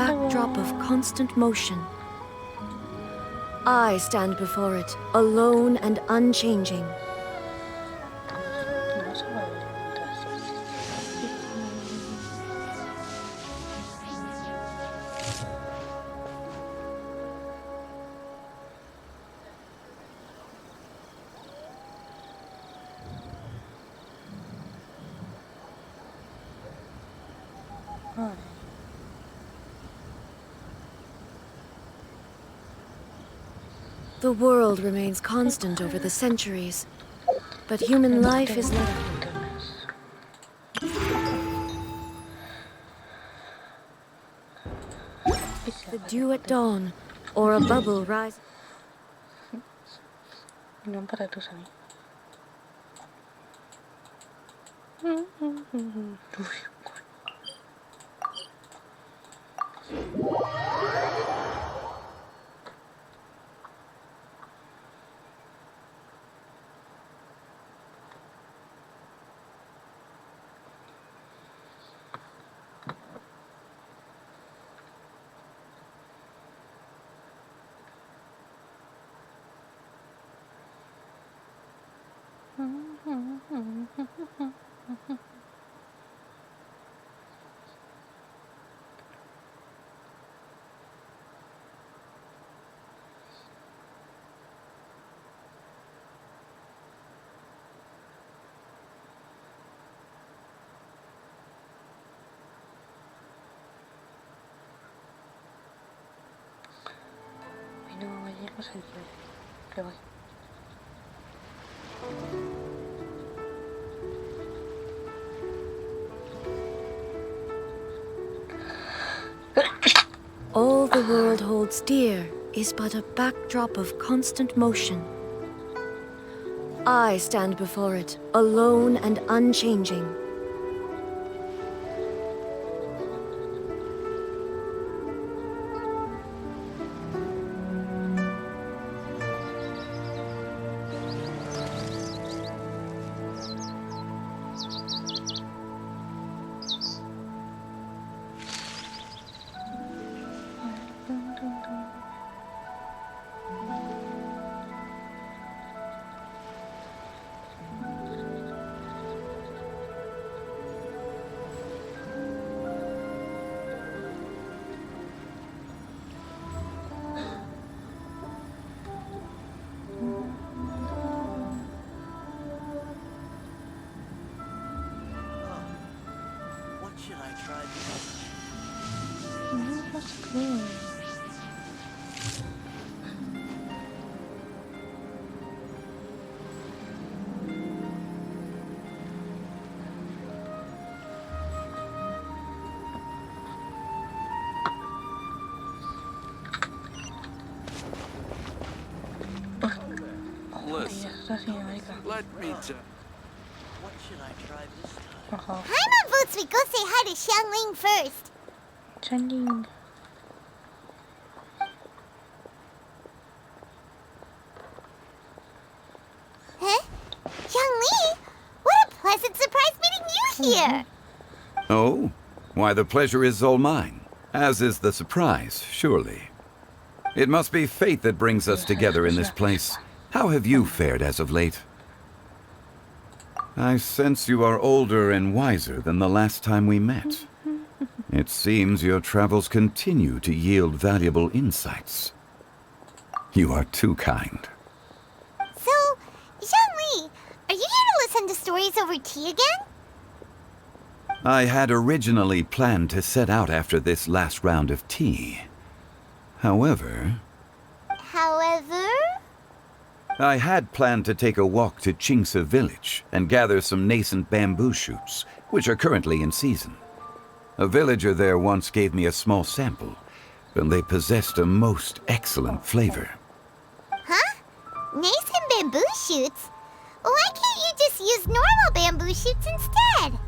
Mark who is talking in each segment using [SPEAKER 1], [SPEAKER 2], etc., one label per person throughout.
[SPEAKER 1] backdrop of constant motion. I stand before it, alone and unchanging. The world remains constant over the centuries, but human life is like the dew at dawn, or a bubble rising.
[SPEAKER 2] No para tus amigos. No, vayamos al que voy.
[SPEAKER 1] All the world holds dear is but a backdrop of constant motion. I stand before it, alone and unchanging.
[SPEAKER 3] Let me tell. What should I try this time?
[SPEAKER 4] Paimon votes we go say hi to Xiangling first.
[SPEAKER 2] Xiangling.
[SPEAKER 4] Huh? Xiangling? What a pleasant surprise meeting you here!
[SPEAKER 5] Oh? Why, the pleasure is all mine. As is the surprise, surely. It must be fate that brings us together in this place. How have you fared as of late? I sense you are older and wiser than the last time we met. It seems your travels continue to yield valuable insights. You are too kind.
[SPEAKER 4] So, Xiangling, are you here to listen to stories over tea again?
[SPEAKER 5] I had originally planned to set out after this last round of tea. However, I had planned to take a walk to Qingse village and gather some nascent bamboo shoots, which are currently in season. A villager there once gave me a small sample, and they possessed a most excellent flavor.
[SPEAKER 4] Huh? Nascent bamboo shoots? Why can't you just use normal bamboo shoots instead?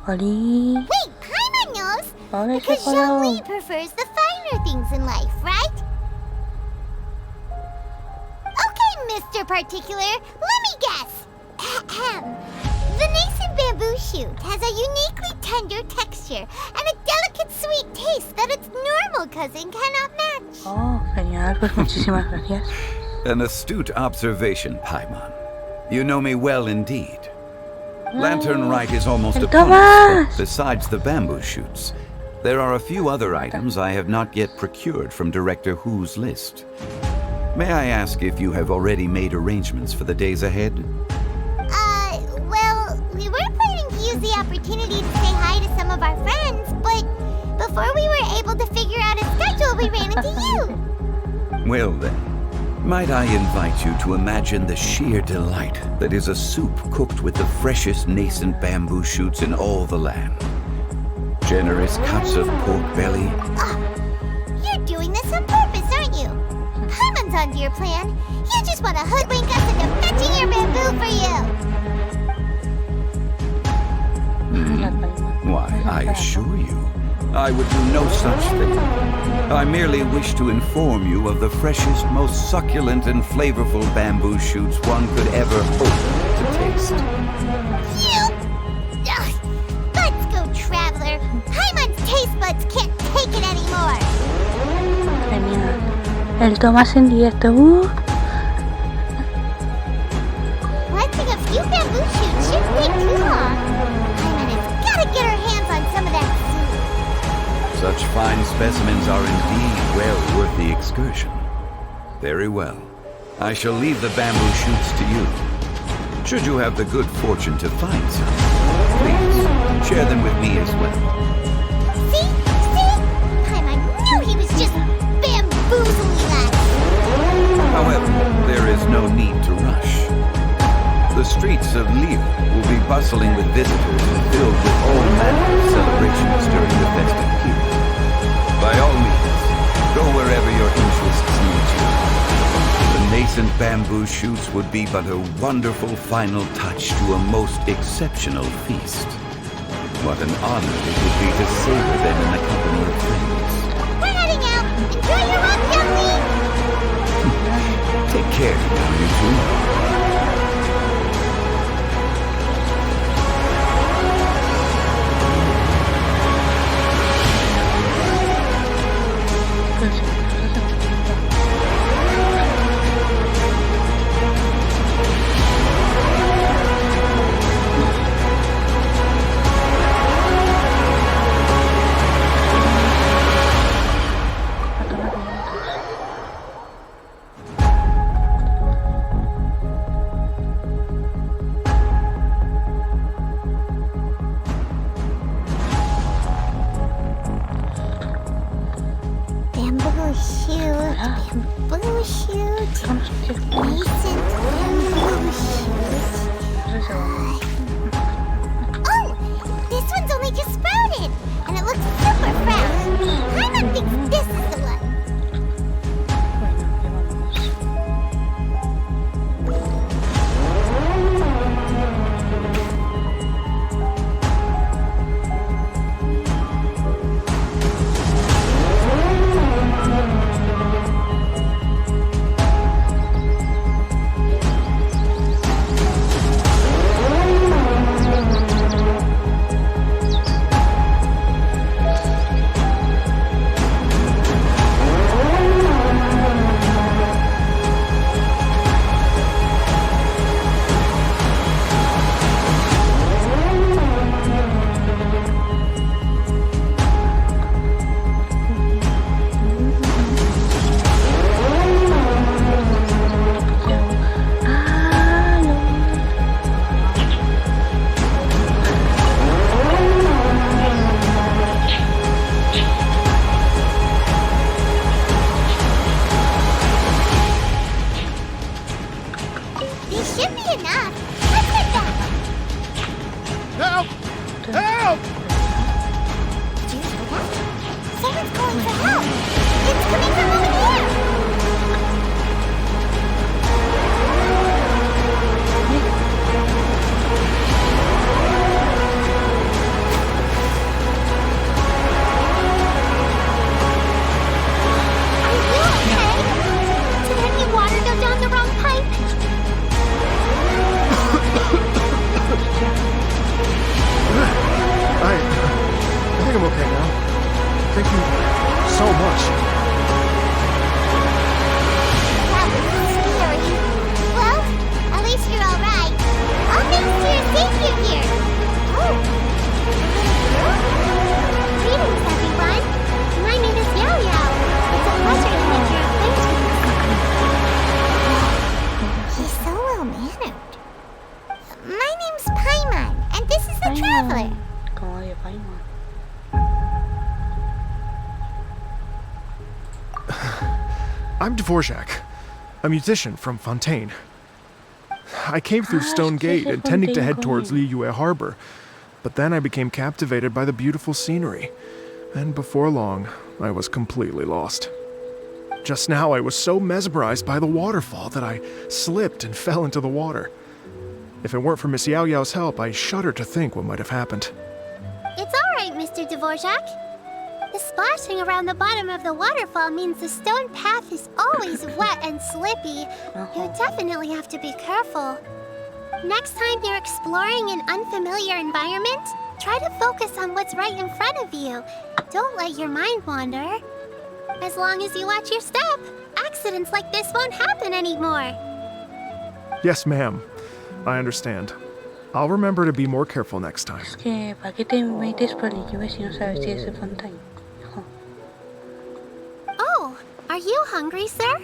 [SPEAKER 4] Wait, Paimon knows! Because Zhongli prefers the finer things in life, right? Okay, Mr. Particular, let me guess. Ahem. The nascent bamboo shoot has a uniquely tender texture and a delicate sweet taste that its normal cousin cannot match.
[SPEAKER 2] Oh, genial, pues muchísimas gracias.
[SPEAKER 5] An astute observation, Paimon. You know me well indeed. Lantern Rite is almost
[SPEAKER 2] El
[SPEAKER 5] upon us,
[SPEAKER 2] todas.
[SPEAKER 5] but besides the bamboo shoots, there are a few other items I have not yet procured from Director Who's list. May I ask if you have already made arrangements for the days ahead?
[SPEAKER 4] Well, we were planning to use the opportunity to say hi to some of our friends, but before we were able to figure out a schedule, we ran into you.
[SPEAKER 5] Well then, might I invite you to imagine the sheer delight that is a soup cooked with the freshest nascent bamboo shoots in all the land. Generous cuts of pork belly.
[SPEAKER 4] You're doing this on purpose, aren't you? Paimon's onto your plan. You just want to hoodwink us into fetching your bamboo for you.
[SPEAKER 5] Why, I assure you, I would do no such thing. I merely wish to inform you of the freshest, most succulent and flavorful bamboo shoots one could ever hope to taste.
[SPEAKER 4] Ugh. Let's go, traveler. Paimon's taste buds can't take it anymore.
[SPEAKER 2] Genial. El Tomás en directo.
[SPEAKER 4] Planting a few bamboo shoots shouldn't take too long. Paimon has got to get her hands on some of that soup.
[SPEAKER 5] Such fine specimens are indeed well worth the excursion. Very well. I shall leave the bamboo shoots to you. Should you have the good fortune to find some, please share them with me as well.
[SPEAKER 4] See? Paimon knew he was just bamboozling us.
[SPEAKER 5] However, there is no need to rush. The streets of Lille will be bustling with visitors and filled with all manner of celebrations during the festive period. By all means, go wherever your interests lead you. The nascent bamboo shoots would be but a wonderful final touch to a most exceptional feast. What an honor it would be to savor them in the company of friends.
[SPEAKER 4] We're heading out. Enjoy your walk, youngling.
[SPEAKER 5] Take care now, you two.
[SPEAKER 4] Bamboo shoot. Bamboo shoot. Nascent bamboo shoot. Oh! This one's only just sprouted, and it looks super fresh. Paimon thinks this is the one.
[SPEAKER 6] I'm okay now. Thank you you so much.
[SPEAKER 4] That was scary. Well, at least you're alright. All thanks to your savior here. Oh. Greetings, everyone. My name is Yao Yao. It's a pleasure to make your acquaintance. He's so well-mannered. My name's Paimon, and this is the Traveler.
[SPEAKER 2] Como de Paimon.
[SPEAKER 6] I'm Dvorak, a musician from Fontaine. I came through Stone Gate intending to head towards Liyue Harbor, but then I became captivated by the beautiful scenery, and before long, I was completely lost. Just now, I was so mesmerized by the waterfall that I slipped and fell into the water. If it weren't for Miss Yao Yao's help, I shudder to think what might have happened.
[SPEAKER 4] It's alright, Mr. Dvorak. The splashing around the bottom of the waterfall means the stone path is always wet and slippy. You definitely have to be careful. Next time you're exploring an unfamiliar environment, try to focus on what's right in front of you. Don't let your mind wander. As long as you watch your step, accidents like this won't happen anymore.
[SPEAKER 6] Yes, ma'am. I understand. I'll remember to be more careful next time.
[SPEAKER 2] Es que, ¿para qué te metes por Liyue si no sabes si es de Fontaine? Hijo.
[SPEAKER 4] Oh, are you hungry, sir?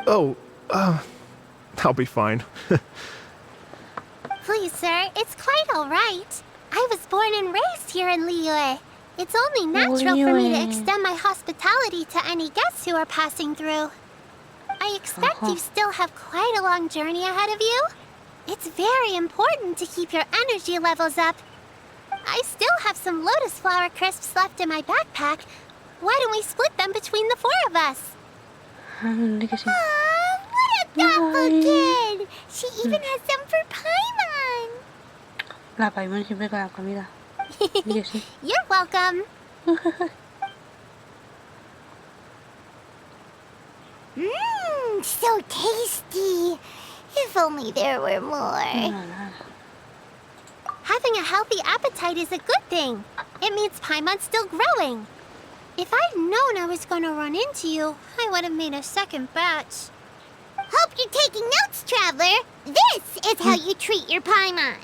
[SPEAKER 6] Oh, I'll be fine.
[SPEAKER 4] Please, sir, it's quite alright. I was born and raised here in Liyue. It's only natural for me to
[SPEAKER 2] Liyue.
[SPEAKER 4] extend my hospitality to any guests who are passing through. I expect you still have quite a long journey ahead of you. It's very important to keep your energy levels up. I still have some lotus flower crisps left in my backpack. Why don't we split them between the four of us?
[SPEAKER 2] Di que sí.
[SPEAKER 4] Aw, what a thoughtful kid! She even has some for Paimon!
[SPEAKER 2] La Paimon siempre con la comida. Di que sí.
[SPEAKER 4] You're welcome. Mmm, so tasty. If only there were more. Having a healthy appetite is a good thing. It means Paimon's still growing. If I'd known I was going to run into you, I would have made a second batch. Hope you're taking notes, Traveler. This is how you treat your Paimon.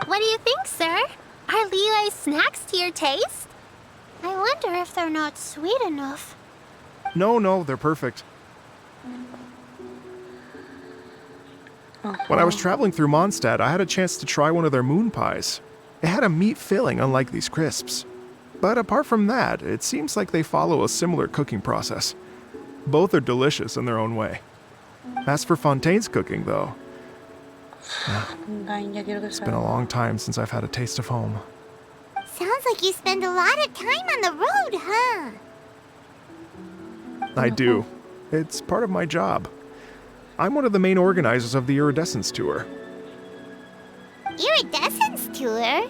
[SPEAKER 4] What do you think, sir? Are Liyue's snacks to your taste? I wonder if they're not sweet enough.
[SPEAKER 6] No, they're perfect. When I was traveling through Mondstadt, I had a chance to try one of their moon pies. It had a meat filling, unlike these crisps. But apart from that, it seems like they follow a similar cooking process. Both are delicious in their own way. As for Fontaine's cooking, though, it's been a long time since I've had a taste of home.
[SPEAKER 4] Sounds like you spend a lot of time on the road, huh?
[SPEAKER 6] I do. It's part of my job. I'm one of the main organizers of the Iridescence Tour.
[SPEAKER 4] Iridescence Tour?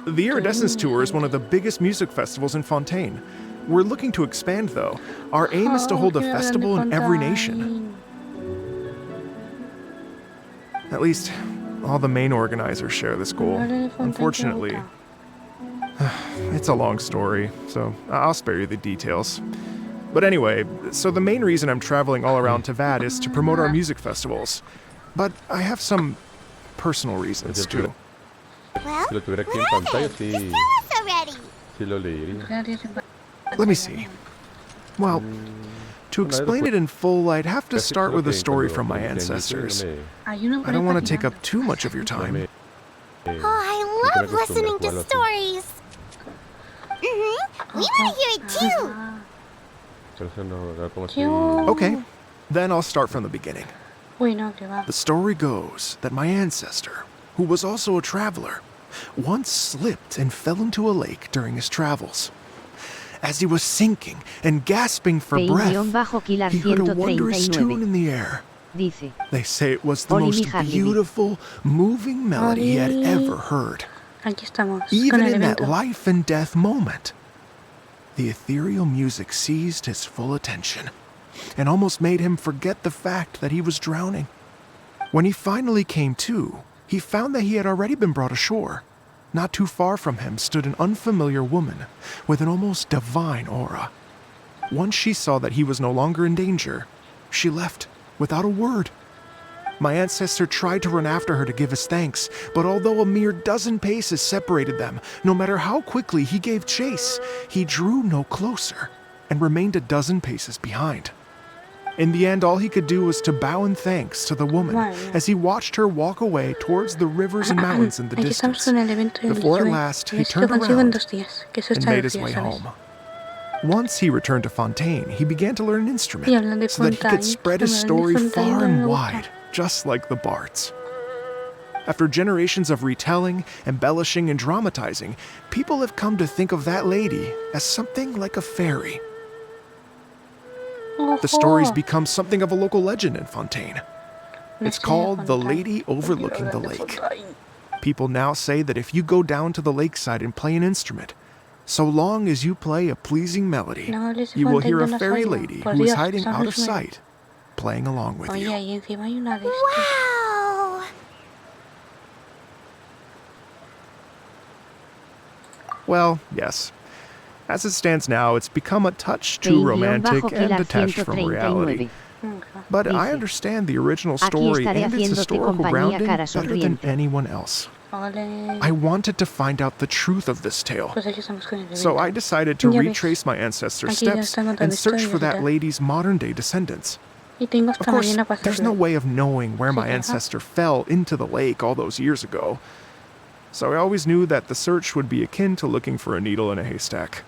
[SPEAKER 6] The Iridescence Tour is one of the biggest music festivals in Fontaine. We're looking to expand, though. Our aim is to hold a festival in every nation. At least, all the main organizers share this goal. Unfortunately, it's a long story, so I'll spare you the details. But anyway, so the main reason I'm traveling all around Tavad is to promote our music festivals. But I have some personal reasons, too.
[SPEAKER 4] Well,
[SPEAKER 7] Si lo tuviera aquí en
[SPEAKER 4] what are
[SPEAKER 7] pantalla,
[SPEAKER 4] they?
[SPEAKER 7] sí,
[SPEAKER 4] Just tell us already.
[SPEAKER 7] sí lo leería.
[SPEAKER 6] Let me see. Well, to explain it in full, I'd have to start with a story from my ancestors. I don't want to take up too much of your time.
[SPEAKER 4] Oh, I love listening to stories. We want to hear it too.
[SPEAKER 7] Por eso no, no pongo así.
[SPEAKER 6] Okay, then I'll start from the beginning.
[SPEAKER 2] Uy, no, que va.
[SPEAKER 6] The story goes that my ancestor, who was also a traveler, once slipped and fell into a lake during his travels. As he was sinking and gasping for breath, he heard a wondrous tune in the air.
[SPEAKER 8] Dice,
[SPEAKER 6] They say it was the
[SPEAKER 8] Oli,
[SPEAKER 6] most
[SPEAKER 8] mija, Libby.
[SPEAKER 6] beautiful, moving melody he had
[SPEAKER 2] Oli.
[SPEAKER 6] ever heard.
[SPEAKER 2] Aquí estamos.
[SPEAKER 6] Even
[SPEAKER 2] con el
[SPEAKER 6] in that
[SPEAKER 2] evento.
[SPEAKER 6] life and death moment, the ethereal music seized his full attention and almost made him forget the fact that he was drowning. When he finally came to, he found that he had already been brought ashore. Not too far from him stood an unfamiliar woman with an almost divine aura. Once she saw that he was no longer in danger, she left without a word. My ancestor tried to run after her to give his thanks, but although a mere dozen paces separated them, no matter how quickly he gave chase, he drew no closer and remained a dozen paces behind. In the end, all he could do was to bow in thanks to the woman as he watched her walk away towards the rivers and mountains in the
[SPEAKER 2] Aquí estamos
[SPEAKER 6] distance,
[SPEAKER 2] con el evento del
[SPEAKER 6] before at
[SPEAKER 2] Yue.
[SPEAKER 6] last he
[SPEAKER 2] Esto
[SPEAKER 6] turned
[SPEAKER 2] lo consigo en
[SPEAKER 6] around
[SPEAKER 2] 2 días, que eso
[SPEAKER 6] and
[SPEAKER 2] está
[SPEAKER 6] made
[SPEAKER 2] los
[SPEAKER 6] his way
[SPEAKER 2] días, ¿sabes?
[SPEAKER 6] home. Once he returned to Fontaine, he began to learn an
[SPEAKER 2] Y
[SPEAKER 6] instrument
[SPEAKER 2] hablando de
[SPEAKER 6] so that he could
[SPEAKER 2] Fontaine,
[SPEAKER 6] spread his
[SPEAKER 2] hablando de
[SPEAKER 6] story
[SPEAKER 2] Fontaine,
[SPEAKER 6] far
[SPEAKER 2] también me
[SPEAKER 6] and
[SPEAKER 2] gusta.
[SPEAKER 6] wide, just like the Bards. After generations of retelling, embellishing, and dramatizing, people have come to think of that lady as something like a fairy. The story's become something of a local legend in Fontaine. It's called The Lady Overlooking the Lake. People now say that if you go down to the lakeside and play an instrument, so long as you play a pleasing melody,
[SPEAKER 2] No hables de
[SPEAKER 6] you will
[SPEAKER 2] Fontaine,
[SPEAKER 6] hear
[SPEAKER 2] yo
[SPEAKER 6] a
[SPEAKER 2] no
[SPEAKER 6] fairy
[SPEAKER 2] sabía.
[SPEAKER 6] lady
[SPEAKER 2] Por
[SPEAKER 6] who is
[SPEAKER 2] Dios,
[SPEAKER 6] hiding
[SPEAKER 2] son
[SPEAKER 6] out
[SPEAKER 2] muy
[SPEAKER 6] of sight, playing along with
[SPEAKER 2] Oye,
[SPEAKER 6] you.
[SPEAKER 2] ahí encima hay una de estas.
[SPEAKER 4] Wow!
[SPEAKER 6] Well, yes. As it stands now, it's become a touch too romantic and detached from reality. But I understand the original story and its historical grounding better than anyone else.
[SPEAKER 2] Ole.
[SPEAKER 6] I wanted to find out the truth of this tale.
[SPEAKER 2] Pues aquí estamos con el evento.
[SPEAKER 6] So I decided to
[SPEAKER 2] Ya ves.
[SPEAKER 6] retrace my ancestors'
[SPEAKER 2] Aquí ya
[SPEAKER 6] steps
[SPEAKER 2] están contando
[SPEAKER 6] and search
[SPEAKER 2] historias
[SPEAKER 6] for
[SPEAKER 2] y
[SPEAKER 6] that
[SPEAKER 2] tal.
[SPEAKER 6] lady's modern-day descendants.
[SPEAKER 2] Y tengo
[SPEAKER 6] Of
[SPEAKER 2] hasta
[SPEAKER 6] course,
[SPEAKER 2] mañana para
[SPEAKER 6] there's no
[SPEAKER 2] hacerlo.
[SPEAKER 6] way of knowing where my
[SPEAKER 2] Sí, ajá.
[SPEAKER 6] ancestor fell into the lake all those years ago. So I always knew that the search would be akin to looking for a needle in a haystack.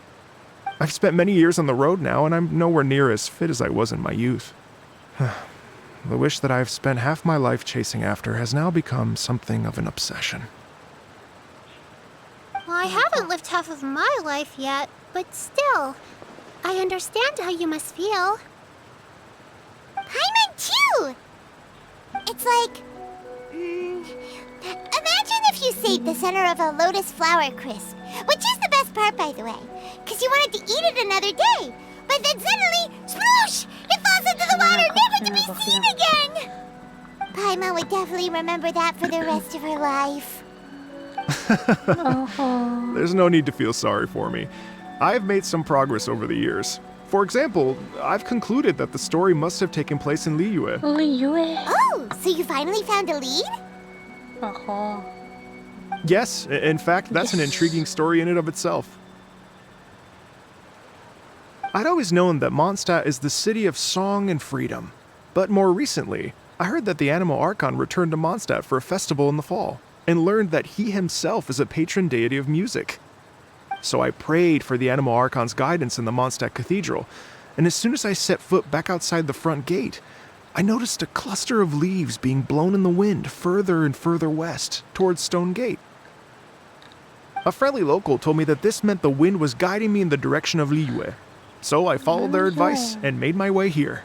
[SPEAKER 6] I've spent many years on the road now, and I'm nowhere near as fit as I was in my youth. The wish that I've spent half my life chasing after has now become something of an obsession.
[SPEAKER 4] Well, I haven't lived half of my life yet, but still, I understand how you must feel. Paimon too! It's like... imagine if you saved the center of a lotus flower crisp, which is the best part, by the way, because you wanted to eat it another day, but then suddenly, sploosh! It falls into the water, never to be seen again! Paimon would definitely remember that for the rest of her life.
[SPEAKER 6] There's no need to feel sorry for me. I've made some progress over the years. For example, I've concluded that the story must have taken place in Liyue.
[SPEAKER 2] Liyue.
[SPEAKER 4] Oh, so you finally found a lead?
[SPEAKER 2] Ojo.
[SPEAKER 6] Yes, in fact, that's an
[SPEAKER 2] Yes.
[SPEAKER 6] intriguing story in and of itself. I'd always known that Mondstadt is the city of song and freedom. But more recently, I heard that the Animo Archon returned to Mondstadt for a festival in the fall, and learned that he himself is a patron deity of music. So I prayed for the Animo Archon's guidance in the Mondstadt Cathedral, and as soon as I set foot back outside the front gate, I noticed a cluster of leaves being blown in the wind further and further west, towards Stone Gate. A friendly local told me that this meant the wind was guiding me in the direction of Liyue, so I followed their advice and made my way here.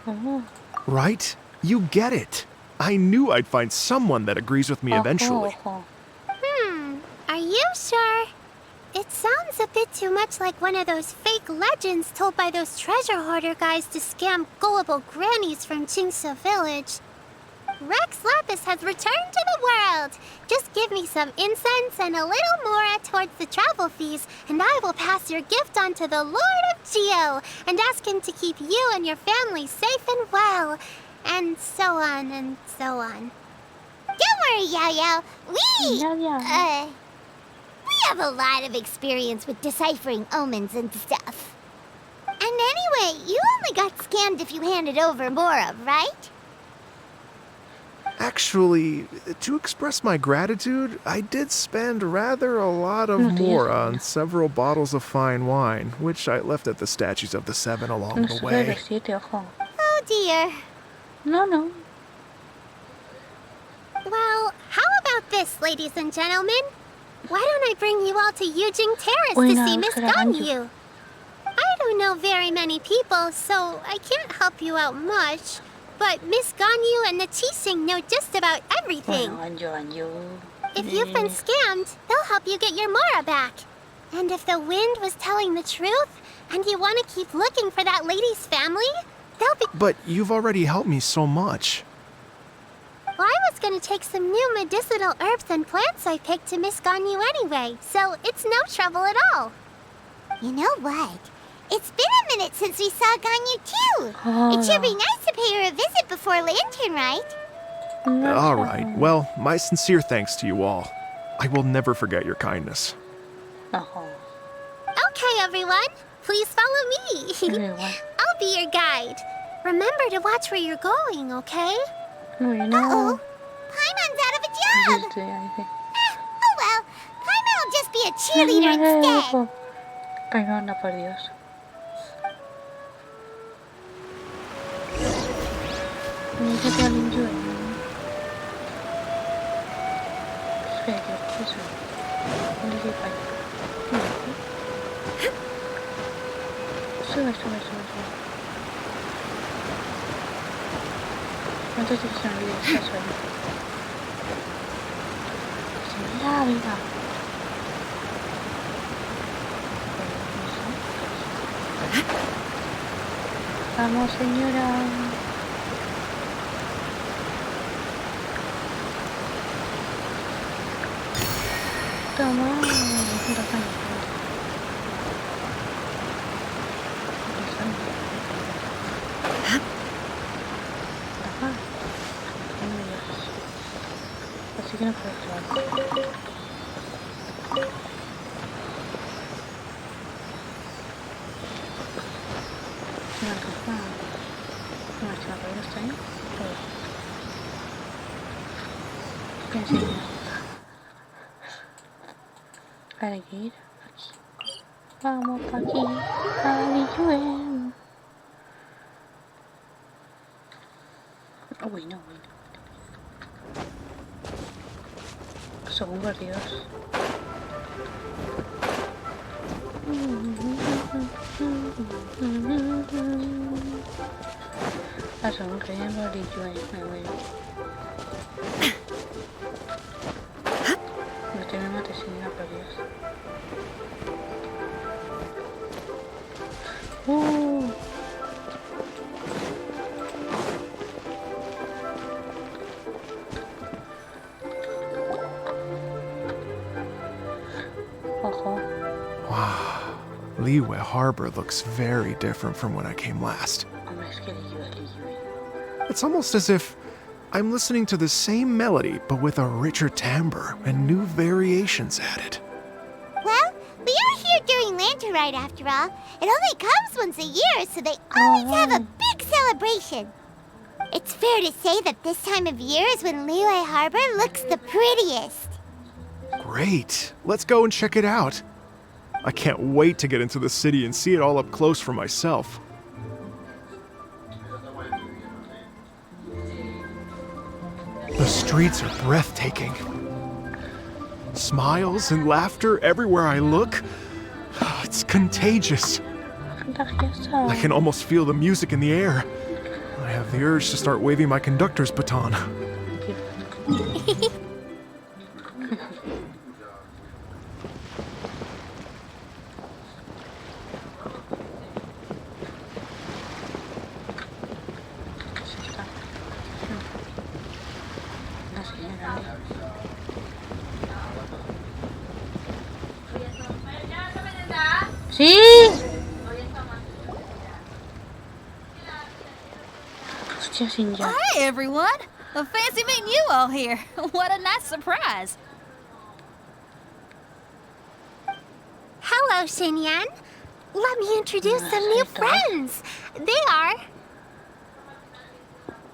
[SPEAKER 2] Oh.
[SPEAKER 6] Right? You get it. I knew I'd find someone that agrees with me eventually.
[SPEAKER 2] Ojo.
[SPEAKER 4] Are you sure? It sounds a bit too much like one of those fake legends told by those treasure hoarder guys to scam gullible grannies from Jingsa Village. Rex Lapis has returned to the world. Just give me some incense and a little more towards the travel fees, and I will pass your gift on to the Lord of Geo and ask him to keep you and your family safe and well. And so on and so on. Don't worry, Yao Yao. We have a lot of experience with deciphering omens and stuff. And anyway, you only got scammed if you handed over Mora, right?
[SPEAKER 6] Actually, to express my gratitude, I did spend rather a lot of more on several bottles of fine wine, which I left at the statues of the Seven along
[SPEAKER 2] No
[SPEAKER 6] the
[SPEAKER 2] se de
[SPEAKER 6] way.
[SPEAKER 2] los 7, ojo.
[SPEAKER 4] Oh dear.
[SPEAKER 2] No.
[SPEAKER 4] Well, how about this, ladies and gentlemen? Why don't I bring you all to Yujing Terrace
[SPEAKER 2] Uy,
[SPEAKER 4] to
[SPEAKER 2] no,
[SPEAKER 4] see Miss
[SPEAKER 2] espera, Anju.
[SPEAKER 4] Ganyu? I don't know very many people, so I can't help you out much. But Miss Ganyu and the Chising know just about everything.
[SPEAKER 2] Bueno, Anju.
[SPEAKER 4] If you've been scammed, they'll help you get your Mora back. And if the wind was telling the truth, and you want to keep looking for that lady's family, They'll be...
[SPEAKER 6] But you've already helped me so much.
[SPEAKER 4] Well, I was gonna take some new medicinal herbs and plants I picked to Miss Ganyu anyway, so it's no trouble at all. You know what? It's been a minute since we saw Ganyu too. It should be nice to pay her a visit before Lantern, right?
[SPEAKER 6] All right. Well, my sincere thanks to you all. I will never forget your kindness.
[SPEAKER 4] Okay, everyone. Please follow me.
[SPEAKER 2] Everyone.
[SPEAKER 4] I'll be your guide. Remember to watch where you're going, okay?
[SPEAKER 2] Bueno.
[SPEAKER 4] Paimon's out of a job.
[SPEAKER 2] Este, ahí sí.
[SPEAKER 4] Oh well, Paimon will just be a cheerleader instead.
[SPEAKER 2] Paimon, no, por Dios. Mira que alguien llueve. Espera, ¿qué es eso? ¿Dónde se cae? Sube. ¿Cuántos días se me olvida esta suelo? Venga. Vamos, señora. Toma. Así que no puedo actuar. Está ahí. ¿Qué enseña? Hay que ir aquí. Vamos pa' aquí. Ay, uy, no. Son varios. Son varios, me voy. No te me mates sin nada, por Dios.
[SPEAKER 6] Wow, Liyue Harbor looks very different from when I came last. It's almost as if I'm listening to the same melody, but with a richer timbre and new variations added.
[SPEAKER 4] Well, we are here during Lantern Ride after all. It only comes once a year, so they always have a big celebration. It's fair to say that this time of year is when Liyue Harbor looks the prettiest.
[SPEAKER 6] Great. Let's go and check it out. I can't wait to get into the city and see it all up close for myself. The streets are breathtaking. Smiles and laughter everywhere I look. It's contagious. I can almost feel the music in the air. I have the urge to start waving my conductor's baton.
[SPEAKER 2] Sí. Hostia, sin ya.
[SPEAKER 8] Hi, everyone. Fancy meeting you all here. What a nice surprise.
[SPEAKER 4] Hello, Xinyan. Let me introduce some new friends. They are...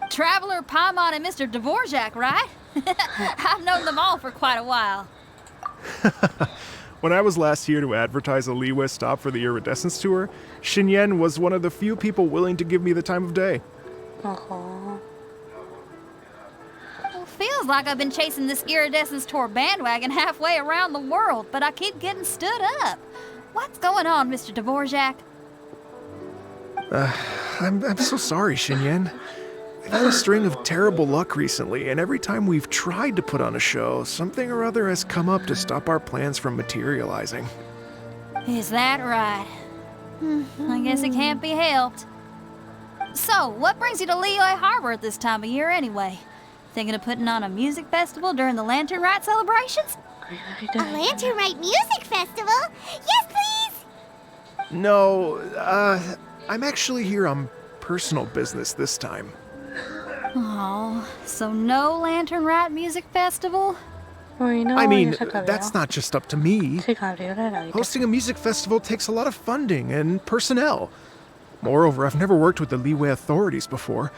[SPEAKER 8] Traveler, Paimon, and Mr. Dvorak, right? I've known them all for quite a while.
[SPEAKER 6] When I was last here to advertise a Liyue stop for the Iridescence tour, Xinyan was one of the few people willing to give me the time of day.
[SPEAKER 8] Well, feels like I've been chasing this Iridescence tour bandwagon halfway around the world, but I keep getting stood up. What's going on, Mr. Dvorak?
[SPEAKER 6] I'm so sorry, Xinyan. We've had a string of terrible luck recently, and every time we've tried to put on a show, something or other has come up to stop our plans from materializing.
[SPEAKER 8] Is that right? I guess it can't be helped. So, what brings you to Liyue Harbor at this time of year anyway? Thinking of putting on a music festival during the Lantern Rite celebrations?
[SPEAKER 4] A Lantern Rite music festival? Yes, please!
[SPEAKER 6] No, I'm actually here on personal business this time.
[SPEAKER 8] Oh, so no Lantern Rite music festival?
[SPEAKER 6] I mean, that's not just up to me.
[SPEAKER 2] Se cabreó la Navidad.
[SPEAKER 6] Hosting a music festival takes a lot of funding and personnel. Moreover, I've never worked with the Liyue authorities before.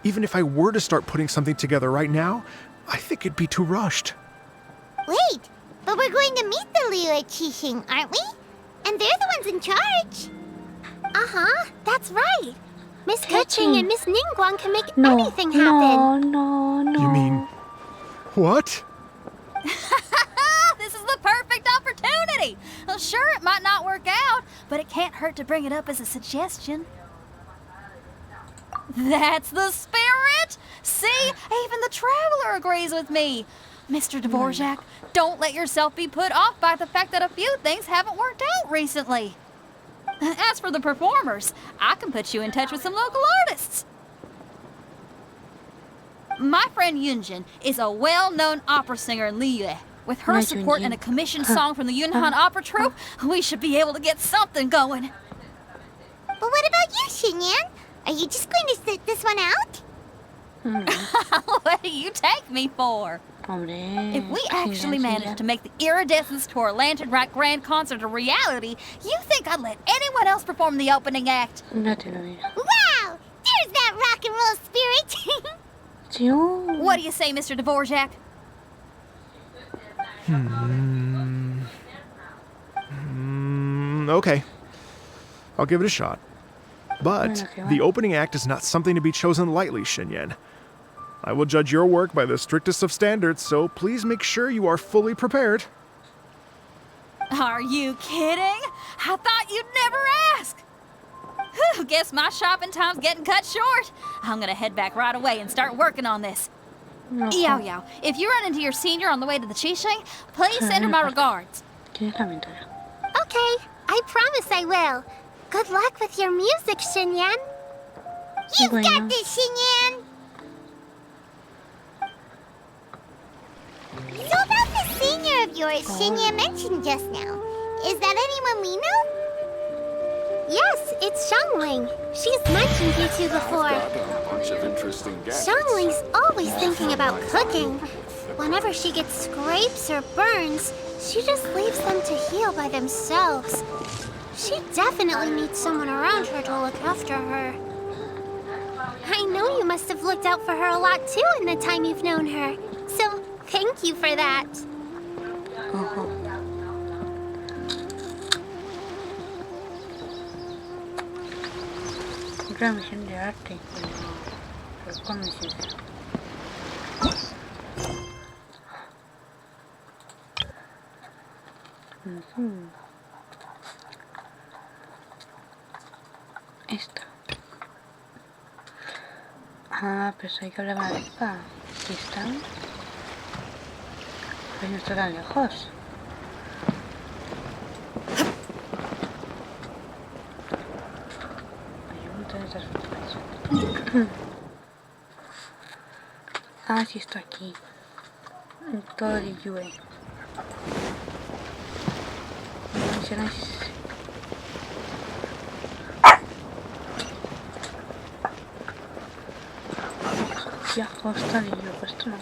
[SPEAKER 6] Even if I were to start putting something together right now, I think it'd be too rushed.
[SPEAKER 4] Wait, but we're going to meet the Liyue Qixing, aren't we? And they're the ones in charge. Uh-huh, that's right. Miss Keqing and Miss Ningguang can make anything happen.
[SPEAKER 2] No.
[SPEAKER 6] You mean... what?
[SPEAKER 8] This is the perfect opportunity! Well, sure, it might not work out, but it can't hurt to bring it up as a suggestion. That's the spirit! See? Even the Traveler agrees with me. Mr. Dvorak, don't let yourself be put off by the fact that a few things haven't worked out recently. As for the performers, I can put you in touch with some local artists. My friend Yunjin is a well-known opera singer in Liyue. With her support and a commissioned song from the Yunhan Opera Troupe, we should be able to get something going.
[SPEAKER 4] But what about you, Xinyan? Are you just going to sit this one out?
[SPEAKER 8] What do you take me for? If we actually manage to make the Iridescence Tour Lantern Rite Grand Concert a reality, you think I'd let anyone else perform the opening act?
[SPEAKER 4] Wow! There's that rock and roll spirit!
[SPEAKER 8] What do you say, Mr. Dvorak?
[SPEAKER 6] Okay. I'll give it a shot. But the opening act is not something to be chosen lightly, Xinyan. I will judge your work by the strictest of standards, so please make sure you are fully prepared.
[SPEAKER 8] Are you kidding? I thought you'd never ask. Whew, guess my shopping time's getting cut short. I'm gonna head back right away and start working on this. Yao Yao, if you run into your senior on the way to the Qixing, please send her my regards.
[SPEAKER 4] Okay, I promise I will. Good luck with your music, Xinyan. You've got this, Xinyan! So about the senior of yours Xinyan mentioned just now, is that anyone we know?
[SPEAKER 1] Yes, it's Xiangling. She's mentioned you two before. Xiangling's always thinking about cooking. Whenever she gets scrapes or burns, she just leaves them to heal by themselves. She definitely needs someone around her to look after her. I know you must have looked out for her a lot too in the time you've known her. So, thank you for that.
[SPEAKER 2] Otra misión de arte. Pero ¿cuál misión? Esta. Ah, pues hay que hablar más despacio. Aquí están. Pues no está tan lejos. Ah, sí está aquí. En todo el Liyue. Mencionáis. Ya, está el Liyue, pues esto no.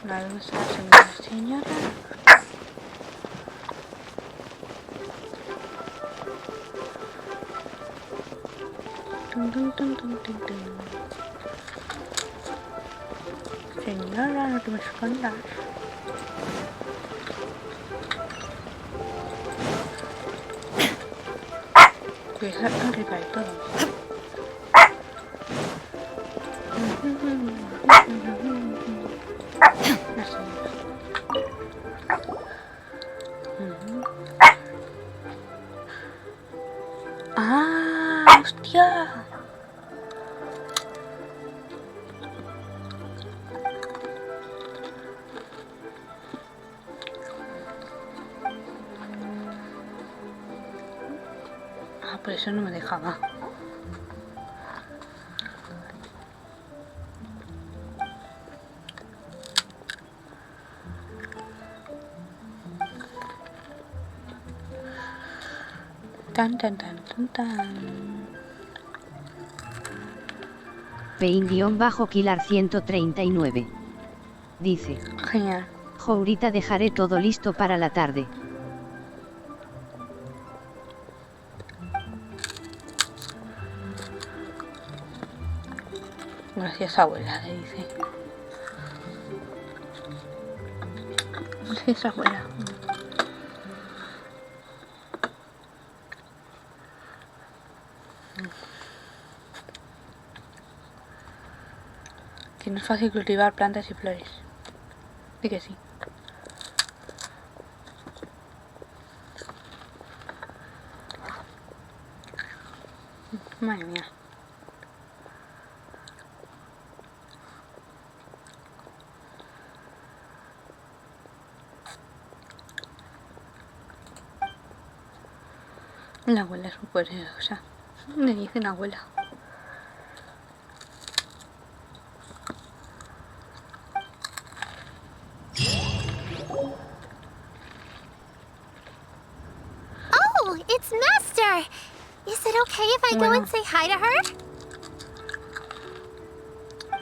[SPEAKER 2] Una vez está la segunda señora. Señora, no te me escondas. Pues arriba de todo. La señora. ¡Ah! ¡Hostia! Por eso no me dejaba. Tan, tan, tan, tan, tan.
[SPEAKER 9] BIENVENIDOS dice:
[SPEAKER 2] Genial.
[SPEAKER 9] ahorita dejaré todo listo para la tarde.
[SPEAKER 2] Gracias, abuela, le dice. Gracias, abuela. Que no es fácil cultivar plantas y flores. Sí que sí. Madre mía. La abuela es súper poderosa. Le dicen abuela.
[SPEAKER 1] Oh, it's Master! Is it okay if I go and say hi to her?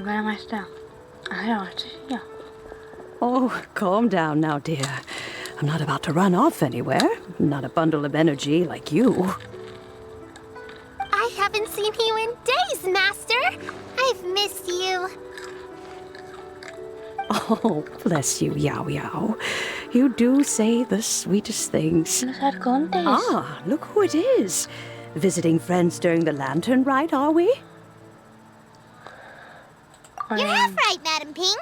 [SPEAKER 2] Bueno, maestra. Ahora, maestra.
[SPEAKER 10] Oh, calm down now, dear. I'm not about to run off anywhere. Not a bundle of energy like you.
[SPEAKER 1] I haven't seen you in days, Master! I've missed you.
[SPEAKER 10] Oh, bless you, Yao Yao. You do say the sweetest things.
[SPEAKER 2] Los arcontes.
[SPEAKER 10] Ah, look who it is. Visiting friends during the lantern ride, are we?
[SPEAKER 4] You're half right, Madam Ping.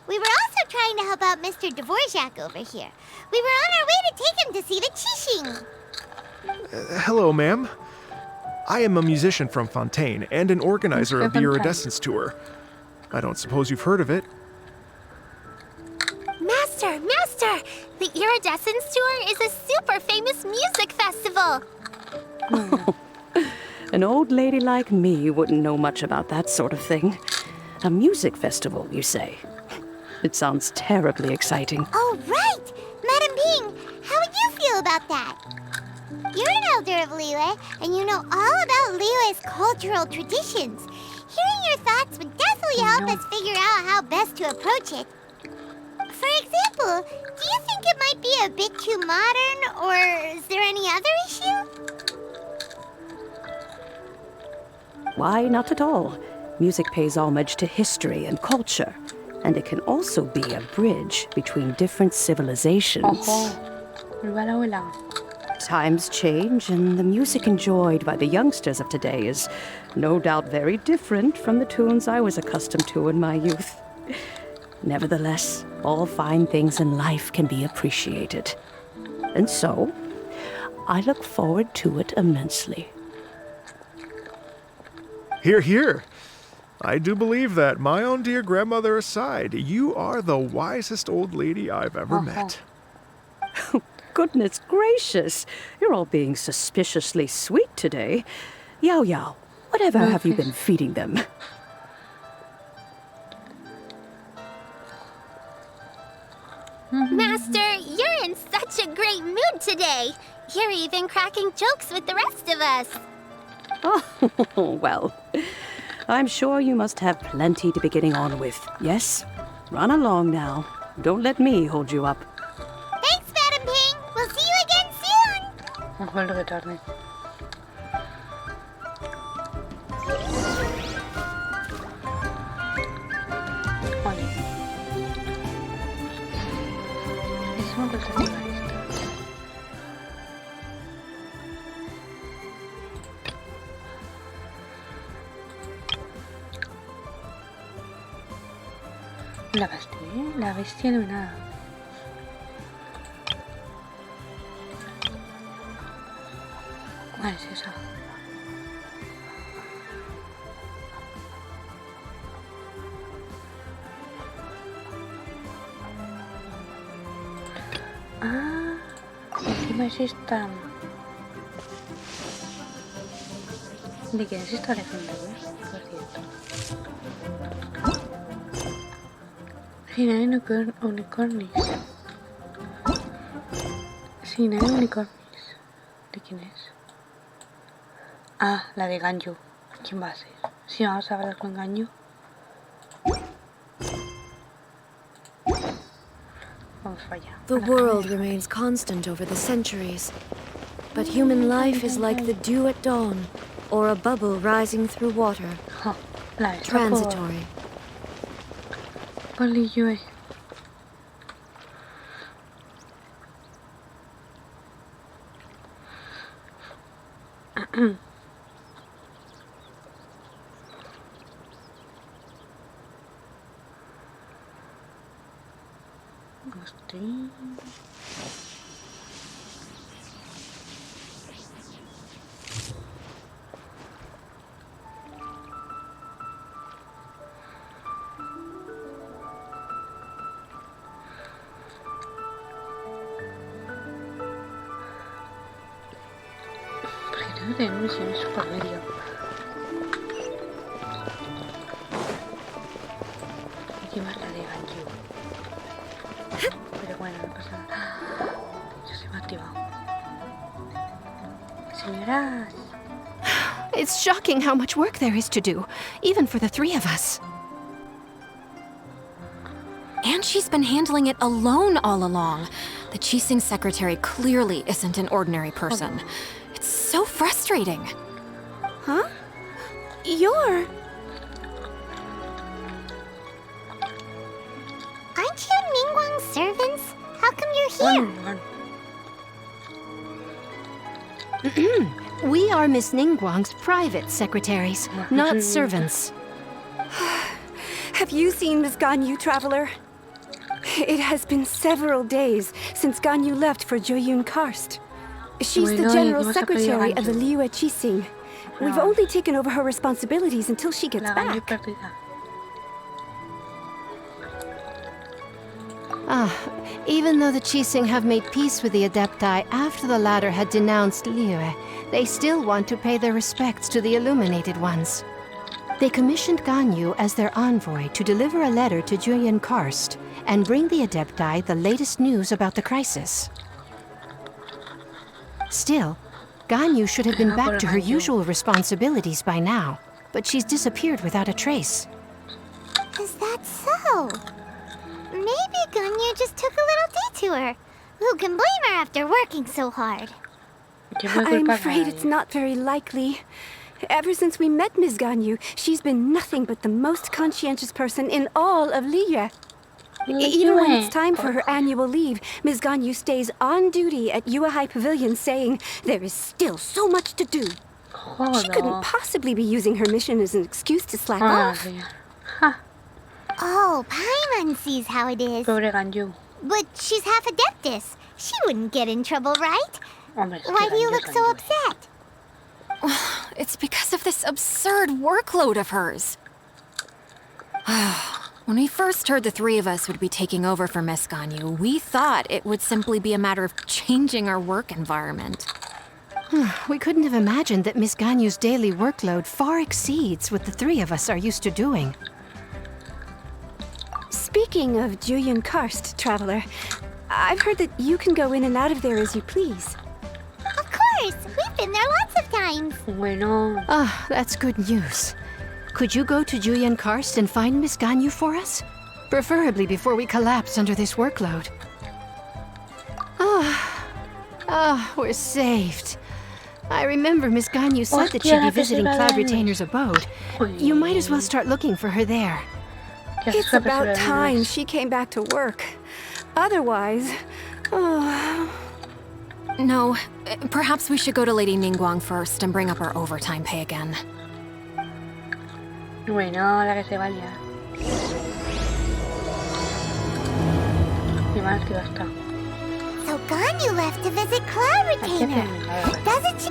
[SPEAKER 4] We were also trying to help out Mr. Dvorak over here. We were on our way to take him to see the Qixing.
[SPEAKER 6] Hello, ma'am. I am a musician from Fontaine and an organizer of the Iridescence Tour. I don't suppose you've heard of it.
[SPEAKER 1] Master! Master! The Iridescence Tour is a super famous music festival!
[SPEAKER 10] An old lady like me wouldn't know much about that sort of thing. A music festival, you say? It sounds terribly exciting.
[SPEAKER 4] Oh, right! Madam Ping, how would you feel about that? You're an elder of Liyue, and you know all about Liyue's cultural traditions. Hearing your thoughts would definitely help us figure out how best to approach it. For example, do you think it might be a bit too modern, or is there any other issue?
[SPEAKER 10] Why, not at all. Music pays homage to history and culture, and it can also be a bridge between different civilizations.
[SPEAKER 2] Ojo. Viva la abuela.
[SPEAKER 10] Times change, and the music enjoyed by the youngsters of today is no doubt very different from the tunes I was accustomed to in my youth. Nevertheless, all fine things in life can be appreciated. And so, I look forward to it immensely.
[SPEAKER 6] Hear, hear. I do believe that, my own dear grandmother aside, you are the wisest old lady I've ever met.
[SPEAKER 10] Goodness gracious, you're all being suspiciously sweet today. Yao Yao, whatever have you been feeding them?
[SPEAKER 1] Master, you're in such a great mood today. You're even cracking jokes with the rest of us.
[SPEAKER 10] Oh, well, I'm sure you must have plenty to be getting on with, yes? Run along now. Don't let me hold you up.
[SPEAKER 4] Thanks, Madam Ping. We'll see you again soon.
[SPEAKER 2] Un vuelo de tarde. Oye. Es una cosa que la bestia iluminada. ¿Cuál es esa? Ah, encima es esta. ¿De quién es esta legendaria? Por cierto. Sin hay unicornios. Sin hay unicornios. ¿De quién es? Ah, la de Ganyu. ¿Quién va a ser? Si vamos a hablar con Ganyu. Vamos para allá.
[SPEAKER 11] The world remains constant over the centuries, but human life is like the dew at dawn, or a bubble rising through water. Transitory.
[SPEAKER 2] Por Liyue. De misiones super medio. Aquí más la de Ganyu. Pero bueno, no pasa nada. Ya se me ha activado. Señoras.
[SPEAKER 10] It's shocking how much work there is to do, even for the three of us.
[SPEAKER 11] And she's been handling it alone all along. The Qixing secretary clearly isn't an ordinary person. It's so frustrating. Huh? You're...
[SPEAKER 4] Aren't you Ningguang's servants? How come you're here?
[SPEAKER 10] We are Miss Ningguang's private secretaries, not servants.
[SPEAKER 12] Have you seen Miss Ganyu, Traveler? It has been several days since Ganyu left for Joyun Karst. She's the general secretary of the Liyue Qixing. We've only taken over her responsibilities until she gets back.
[SPEAKER 10] Even though the Qixing have made peace with the Adepti after the latter had denounced Liyue, they still want to pay their respects to the Illuminated Ones. They commissioned Ganyu as their envoy to deliver a letter to Joyun Karst and bring the Adepti the latest news about the crisis. Still, Ganyu should have been back to her usual responsibilities by now, but she's disappeared without a trace.
[SPEAKER 4] Is that so? Maybe Ganyu just took a little detour. Who can blame her after working so hard?
[SPEAKER 12] I'm afraid it's not very likely. Ever since we met Ms. Ganyu, she's been nothing but the most conscientious person in all of Liyue. Even when it's time for her annual leave, Ms. Ganyu stays on duty at Yuehai Pavilion saying there is still so much to do. She couldn't possibly be using her mission as an excuse to slack off.
[SPEAKER 4] Oh, Paimon sees how it is. But she's half Adeptus. She wouldn't get in trouble, right? Why do you look so upset?
[SPEAKER 11] It's because of this absurd workload of hers. When we first heard the three of us would be taking over for Miss Ganyu, we thought it would simply be a matter of changing our work environment.
[SPEAKER 10] We couldn't have imagined that Miss Ganyu's daily workload far exceeds what the three of us are used to doing.
[SPEAKER 12] Speaking of Joyun Karst, Traveler, I've heard that you can go in and out of there as you please.
[SPEAKER 4] Of course! We've been there lots of times!
[SPEAKER 10] That's good news. Could you go to Joyun Karst and find Miss Ganyu for us? Preferably before we collapse under this workload. We're saved. I remember Miss Ganyu said that she'd be visiting Cloud Retainer's abode. You might as well start looking for her there.
[SPEAKER 12] It's about time she came back to work. Otherwise...
[SPEAKER 11] No, perhaps we should go to Lady Ningguang first and bring up our overtime pay again.
[SPEAKER 2] Bueno, la que se vaya. Y más que basta.
[SPEAKER 4] So Ganyu left to visit Cloud Retainer. Doesn't she?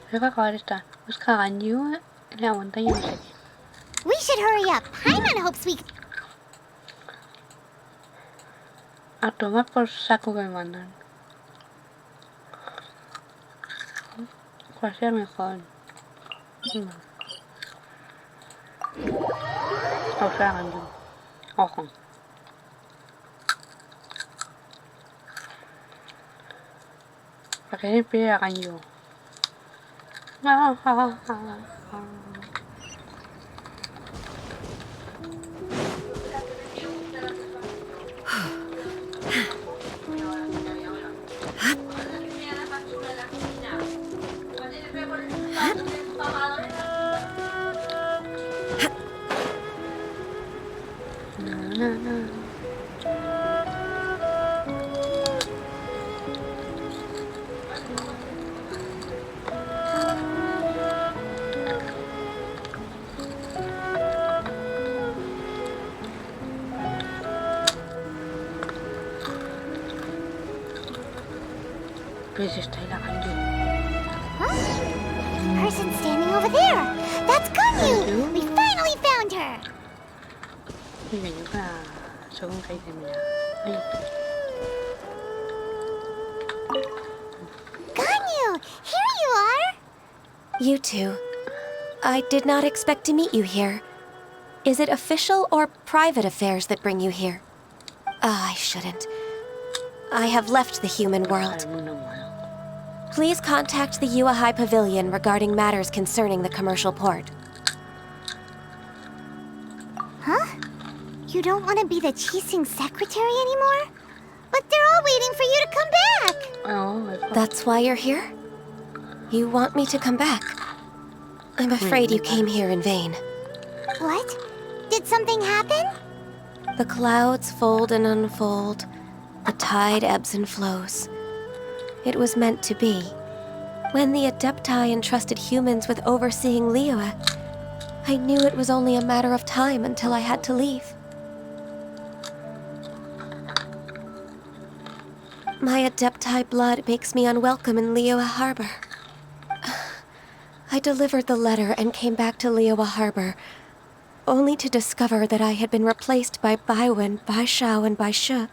[SPEAKER 2] Creo que acabar esta. Busca Ganyu en la montaña, no sé qué.
[SPEAKER 4] We should hurry up. Paimon hopes we...
[SPEAKER 2] A tomar por saco que me mandan. ¿Cuál sea mejor? O sea, Ganyu. Ojo. Para que siempre hagan yo. Pues está ahí la canción.
[SPEAKER 4] Person standing over there. That's Ganyu. We finally found her.
[SPEAKER 2] Mira, yo para según que dice, mira. Ay.
[SPEAKER 4] Ganyu, here you are.
[SPEAKER 13] You two. I did not expect to meet you here. Is it official or private affairs that bring you here? I shouldn't. I have left the human world. Please contact the Yua High Pavilion regarding matters concerning the commercial port.
[SPEAKER 4] Huh? You don't want to be the Chising secretary anymore? But they're all waiting for you to come back.
[SPEAKER 2] Oh,
[SPEAKER 13] That's why you're here? You want me to come back? I'm afraid you came here in vain.
[SPEAKER 4] What? Did something happen?
[SPEAKER 13] The clouds fold and unfold. The tide ebbs and flows. It was meant to be. When the Adepti entrusted humans with overseeing Liyue, I knew it was only a matter of time until I had to leave. My Adepti blood makes me unwelcome in Liyue Harbor. I delivered the letter and came back to Liyue Harbor, only to discover that I had been replaced by Baiwen, Baishao, and Baishu.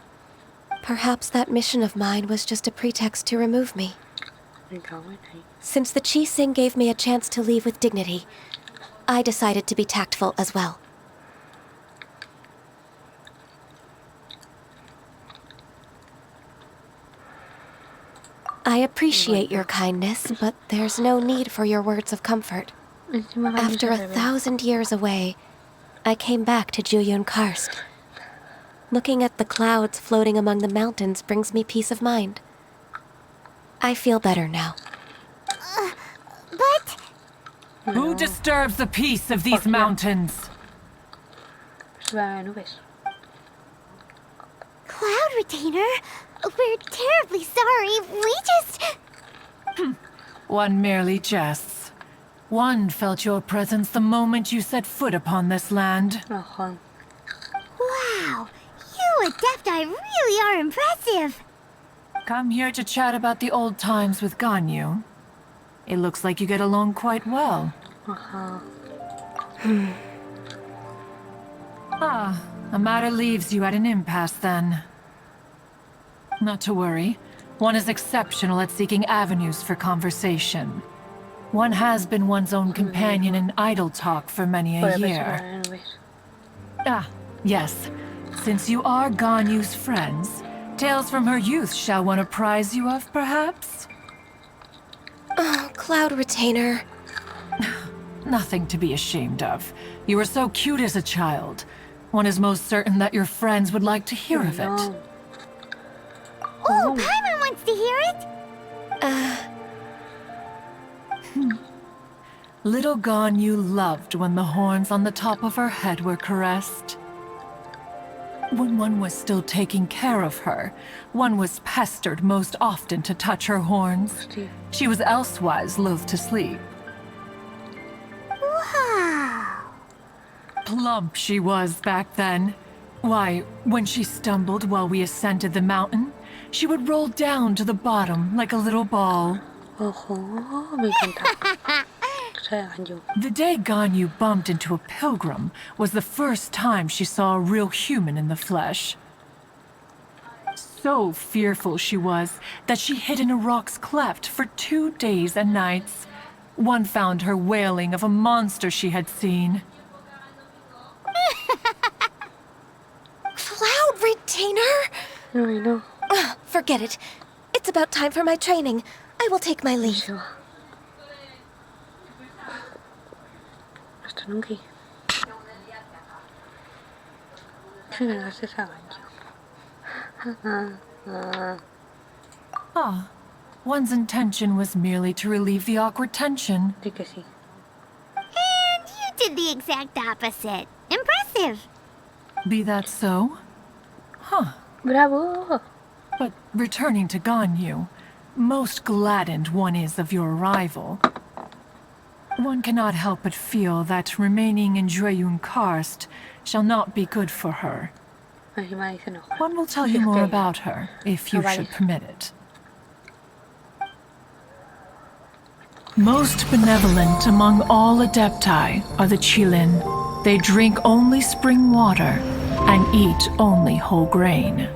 [SPEAKER 13] Perhaps that mission of mine was just a pretext to remove me. Since the Chising gave me a chance to leave with dignity, I decided to be tactful as well. I appreciate your kindness, but there's no need for your words of comfort. After 1,000 years away, I came back to Juyun Karst. Looking at the clouds floating among the mountains brings me peace of mind. I feel better now.
[SPEAKER 4] But...
[SPEAKER 14] Who disturbs the peace of these mountains?
[SPEAKER 4] Cloud Retainer, we're terribly sorry. We just...
[SPEAKER 14] One merely jests. One felt your presence the moment you set foot upon this land.
[SPEAKER 4] Wow, you Adepti really are impressive.
[SPEAKER 14] Come here to chat about the old times with Ganyu. It looks like you get along quite well. A matter leaves you at an impasse then. Not to worry. One is exceptional at seeking avenues for conversation. One has been one's own companion in idle talk for many a year. Yes. Since you are Ganyu's friends, tales from her youth shall one apprise you of, perhaps?
[SPEAKER 13] Oh, Cloud Retainer.
[SPEAKER 14] Nothing to be ashamed of. You were so cute as a child. One is most certain that your friends would like to hear of it.
[SPEAKER 4] Oh, Paimon wants to hear it.
[SPEAKER 14] Little Ganyu loved when the horns on the top of her head were caressed. When one was still taking care of her, one was pestered most often to touch her horns. She was elsewise loath to sleep.
[SPEAKER 4] Wow.
[SPEAKER 14] Plump she was back then. Why, when she stumbled while we ascended the mountain, she would roll down to the bottom like a little ball. The day Ganyu bumped into a pilgrim was the first time she saw a real human in the flesh. So fearful she was that she hid in a rock's cleft for 2 days and nights. One found her wailing of a monster she had seen.
[SPEAKER 13] Cloud Retainer?
[SPEAKER 2] I know.
[SPEAKER 13] Forget it. It's about time for my training. I will take my leave.
[SPEAKER 2] Hasta nunca. Que me haces a baño.
[SPEAKER 14] Ah, one's intention was merely to relieve the awkward tension.
[SPEAKER 2] Sí que sí.
[SPEAKER 4] And you did the exact opposite. Impressive.
[SPEAKER 14] Be that so? Huh.
[SPEAKER 2] Bravo!
[SPEAKER 14] But returning to Ganyu, most gladdened one is of your arrival. One cannot help but feel that remaining in Jueyun Karst shall not be good for her. One will tell you more about her, if you should permit it. Most benevolent among all Adepti are the Qilin. They drink only spring water and eat only whole grain.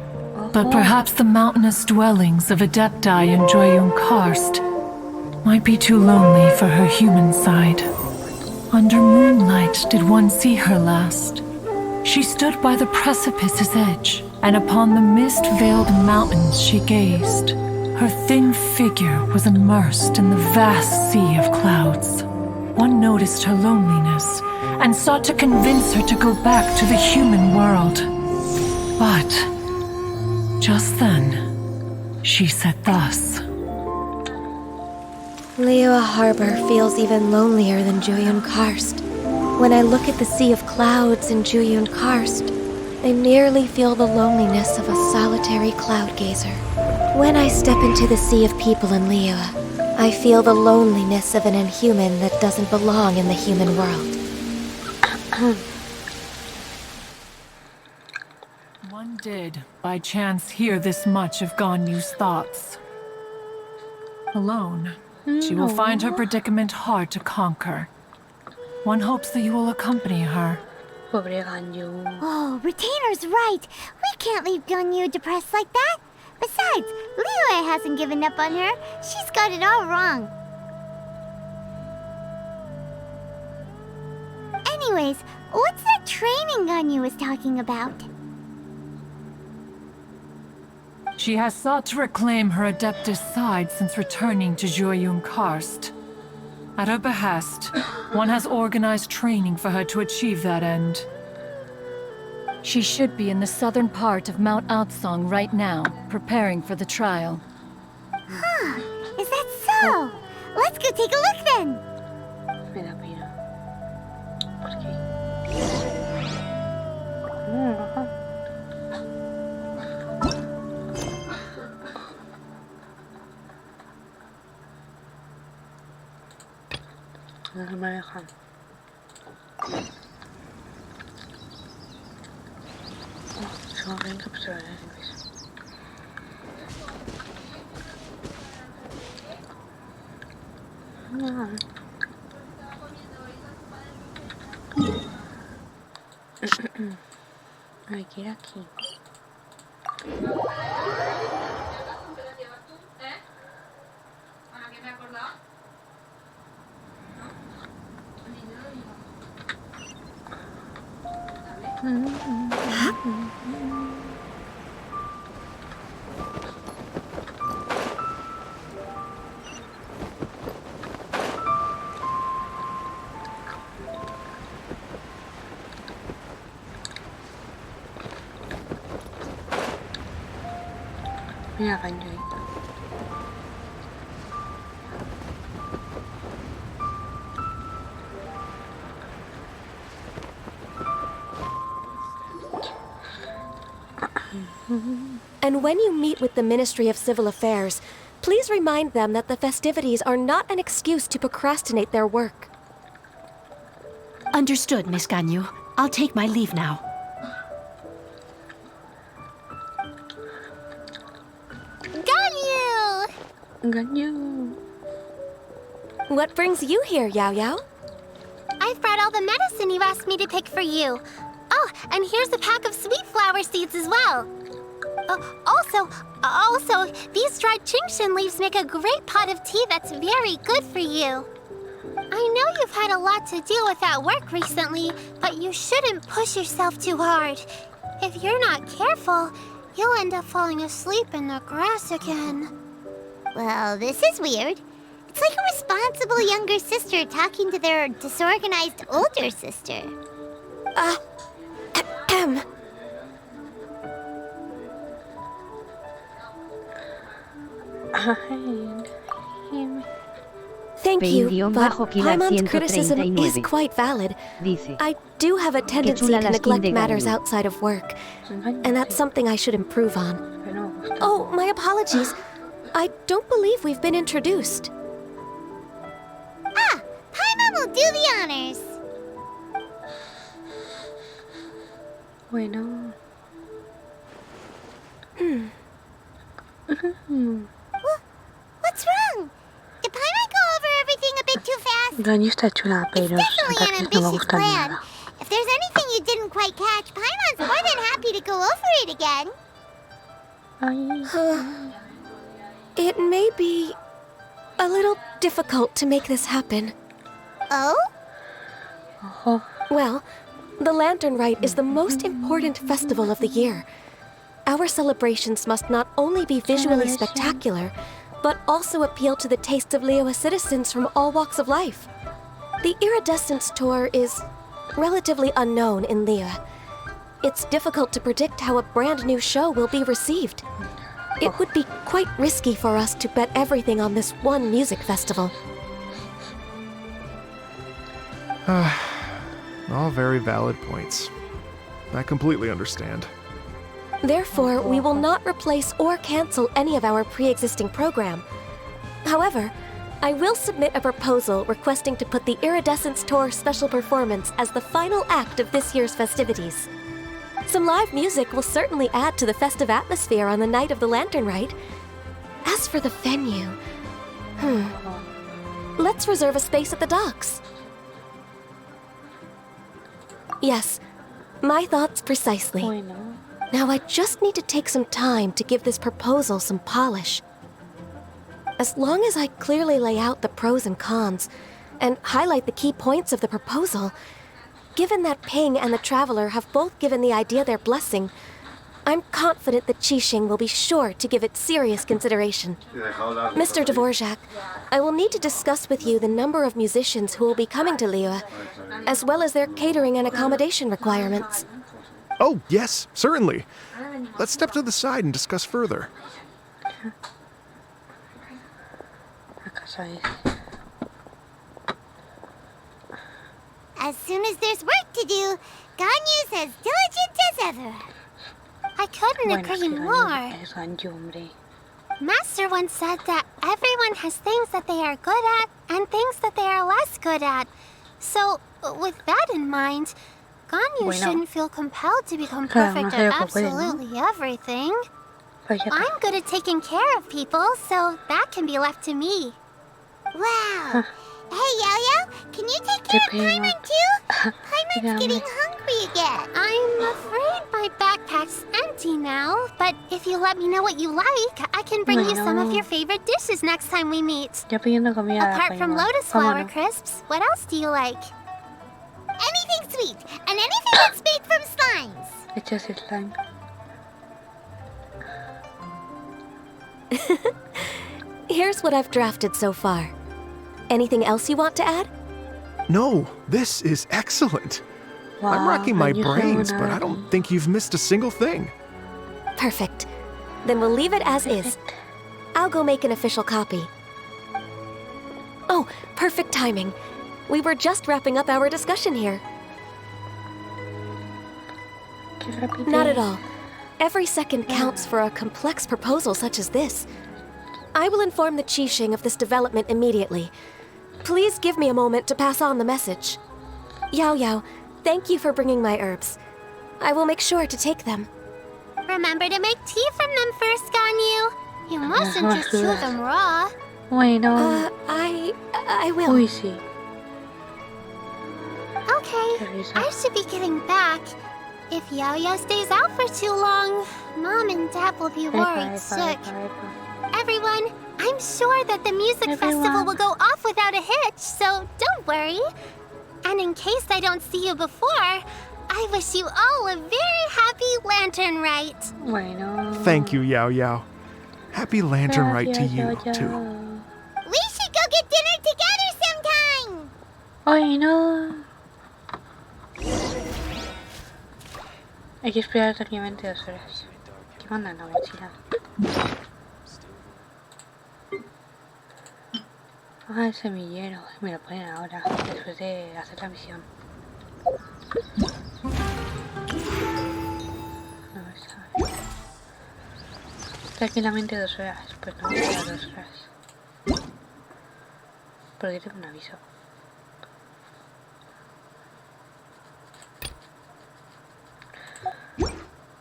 [SPEAKER 14] But perhaps the mountainous dwellings of Adepti in Jueyun Karst might be too lonely for her human side. Under moonlight did one see her last. She stood by the precipice's edge, and upon the mist-veiled mountains she gazed. Her thin figure was immersed in the vast sea of clouds. One noticed her loneliness, and sought to convince her to go back to the human world. But just then, she said thus.
[SPEAKER 13] Liyue Harbor feels even lonelier than Jueyun Karst. When I look at the sea of clouds in Jueyun Karst, I merely feel the loneliness of a solitary cloud gazer. When I step into the sea of people in Liyue, I feel the loneliness of an inhuman that doesn't belong in the human world.
[SPEAKER 14] One did, by chance, hear this much of Ganyu's thoughts. Alone, she will find her predicament hard to conquer. One hopes that you will accompany her.
[SPEAKER 2] Pobre Ganyu.
[SPEAKER 4] Oh, Retainer's right. We can't leave Ganyu depressed like that. Besides, Liyue hasn't given up on her. She's got it all wrong. Anyways, what's that training Ganyu was talking about?
[SPEAKER 14] She has sought to reclaim her Adeptus side since returning to Jueyun Karst. At her behest, one has organized training for her to achieve that end.
[SPEAKER 15] She should be in the southern part of Mount Aotsong right now, preparing for the trial.
[SPEAKER 4] Huh, is that so? Let's go take a look then!
[SPEAKER 2] Me da pena. ¿Por qué? No me dejan. Son bien capturadas, no. Hay que ir aquí. Mira, Ganyu.
[SPEAKER 13] And when you meet with the Ministry of Civil Affairs, please remind them that the festivities are not an excuse to procrastinate their work.
[SPEAKER 10] Understood, Miss Ganyu. I'll take my leave now.
[SPEAKER 4] Ganyu!
[SPEAKER 2] Ganyu.
[SPEAKER 13] What brings you here, Yao Yao?
[SPEAKER 4] I've brought all the medicine you asked me to pick for you. Oh, and here's a pack of sweet flower seeds as well. Also, these dried Genshin leaves make a great pot of tea that's very good for you. I know you've had a lot to deal with at work recently, but you shouldn't push yourself too hard. If you're not careful, you'll end up falling asleep in the grass again. Well, this is weird. It's like a responsible younger sister talking to their disorganized older sister.
[SPEAKER 13] Thank you, but Paimon's criticism is
[SPEAKER 9] BIENVENIDOS.
[SPEAKER 13] quite valid.
[SPEAKER 9] Dice,
[SPEAKER 13] I do have a tendency
[SPEAKER 9] chula
[SPEAKER 13] to
[SPEAKER 9] la skin
[SPEAKER 13] neglect
[SPEAKER 9] de
[SPEAKER 13] matters
[SPEAKER 9] gallo.
[SPEAKER 13] outside of work, and that's something I should improve on. Oh, my apologies. I don't believe we've been introduced.
[SPEAKER 4] Ah, Paimon will do the honors.
[SPEAKER 2] Bueno.
[SPEAKER 4] What's wrong? Did Paimon go over everything a bit too fast?
[SPEAKER 2] Ganyu está chula, pero
[SPEAKER 4] Definitely an
[SPEAKER 2] gratis no me
[SPEAKER 4] ambitious
[SPEAKER 2] gusta
[SPEAKER 4] plan.
[SPEAKER 2] nada.
[SPEAKER 4] If there's anything you didn't quite catch, Paimon's more than happy to go over it again.
[SPEAKER 13] It may be a little difficult to make this happen.
[SPEAKER 4] Oh?
[SPEAKER 13] Well, the Lantern Rite is the most important festival of the year. Our celebrations must not only be visually spectacular, but also appeal to the tastes of Liyue citizens from all walks of life. The Iridescence Tour is relatively unknown in Liyue. It's difficult to predict how a brand new show will be received. It would be quite risky for us to bet everything on this one music festival.
[SPEAKER 6] All very valid points. I completely understand.
[SPEAKER 13] Therefore, we will not replace or cancel any of our pre-existing program. However, I will submit a proposal requesting to put the Iridescence Tour special performance as the final act of this year's festivities. Some live music will certainly add to the festive atmosphere on the night of the Lantern Rite. As for the venue, let's reserve a space at the docks. Yes, my thoughts precisely. Now I just need to take some time to give this proposal some polish. As long as I clearly lay out the pros and cons, and highlight the key points of the proposal, given that Ping and the Traveler have both given the idea their blessing, I'm confident that Qixing will be sure to give it serious consideration. Mr. Dvorak, I will need to discuss with you the number of musicians who will be coming to Liyue, as well as their catering and accommodation requirements.
[SPEAKER 6] Oh, yes, certainly. Let's step to the side and discuss further.
[SPEAKER 4] As soon as there's work to do, Ganyu's as diligent as ever.
[SPEAKER 1] I couldn't agree more. Master once said that everyone has things that they are good at and things that they are less good at. So, with that in mind, Ganyu shouldn't feel compelled to become perfect at absolutely everything. I'm good at taking care of people, so that can be left to me.
[SPEAKER 4] Wow. Hey, Yo-Yo, can you take care of Paimon too? Paimon's getting hungry again.
[SPEAKER 1] I'm afraid my backpack's empty now, but if you let me know what you like, I can bring you some of your favorite dishes next time we meet. Apart from lotus flower crisps, what else do you like?
[SPEAKER 4] Anything sweet, and anything that's made from slimes.
[SPEAKER 13] Here's what I've drafted so far. Anything else you want to add?
[SPEAKER 6] No, this is excellent. I'm racking my brains, but I don't think you've missed a single thing.
[SPEAKER 13] Perfect. Then we'll leave it as is. I'll go make an official copy. Oh, perfect timing. We were just wrapping up our discussion here. Not at all. Every second counts for a complex proposal such as this. I will inform the Qixing of this development immediately. Please give me a moment to pass on the message. Yao Yao, thank you for bringing my herbs. I will make sure to take them.
[SPEAKER 1] Remember to make tea from them first, Ganyu. You mustn't just chew them raw.
[SPEAKER 13] I will.
[SPEAKER 1] Okay, I should be getting back. If Yo-Yo stays out for too long, Mom and Dad will be worried sick. Everyone, I'm sure that the music festival will go off without a hitch, so don't worry. And in case I don't see you before, I wish you all a very happy Lantern Rite.
[SPEAKER 6] Thank you, Yao Yao. Happy Lantern Rite to you, too.
[SPEAKER 4] We should go get dinner together sometime!
[SPEAKER 2] Ay, no. Hay que esperar tranquilamente 2 horas. ¿Qué mandan la mochila? Ah, el semillero. Me lo ponen ahora, después de hacer la misión. No me sabe. Tranquilamente 2 horas. Pues no voy a esperar 2 horas. Porque tengo un aviso.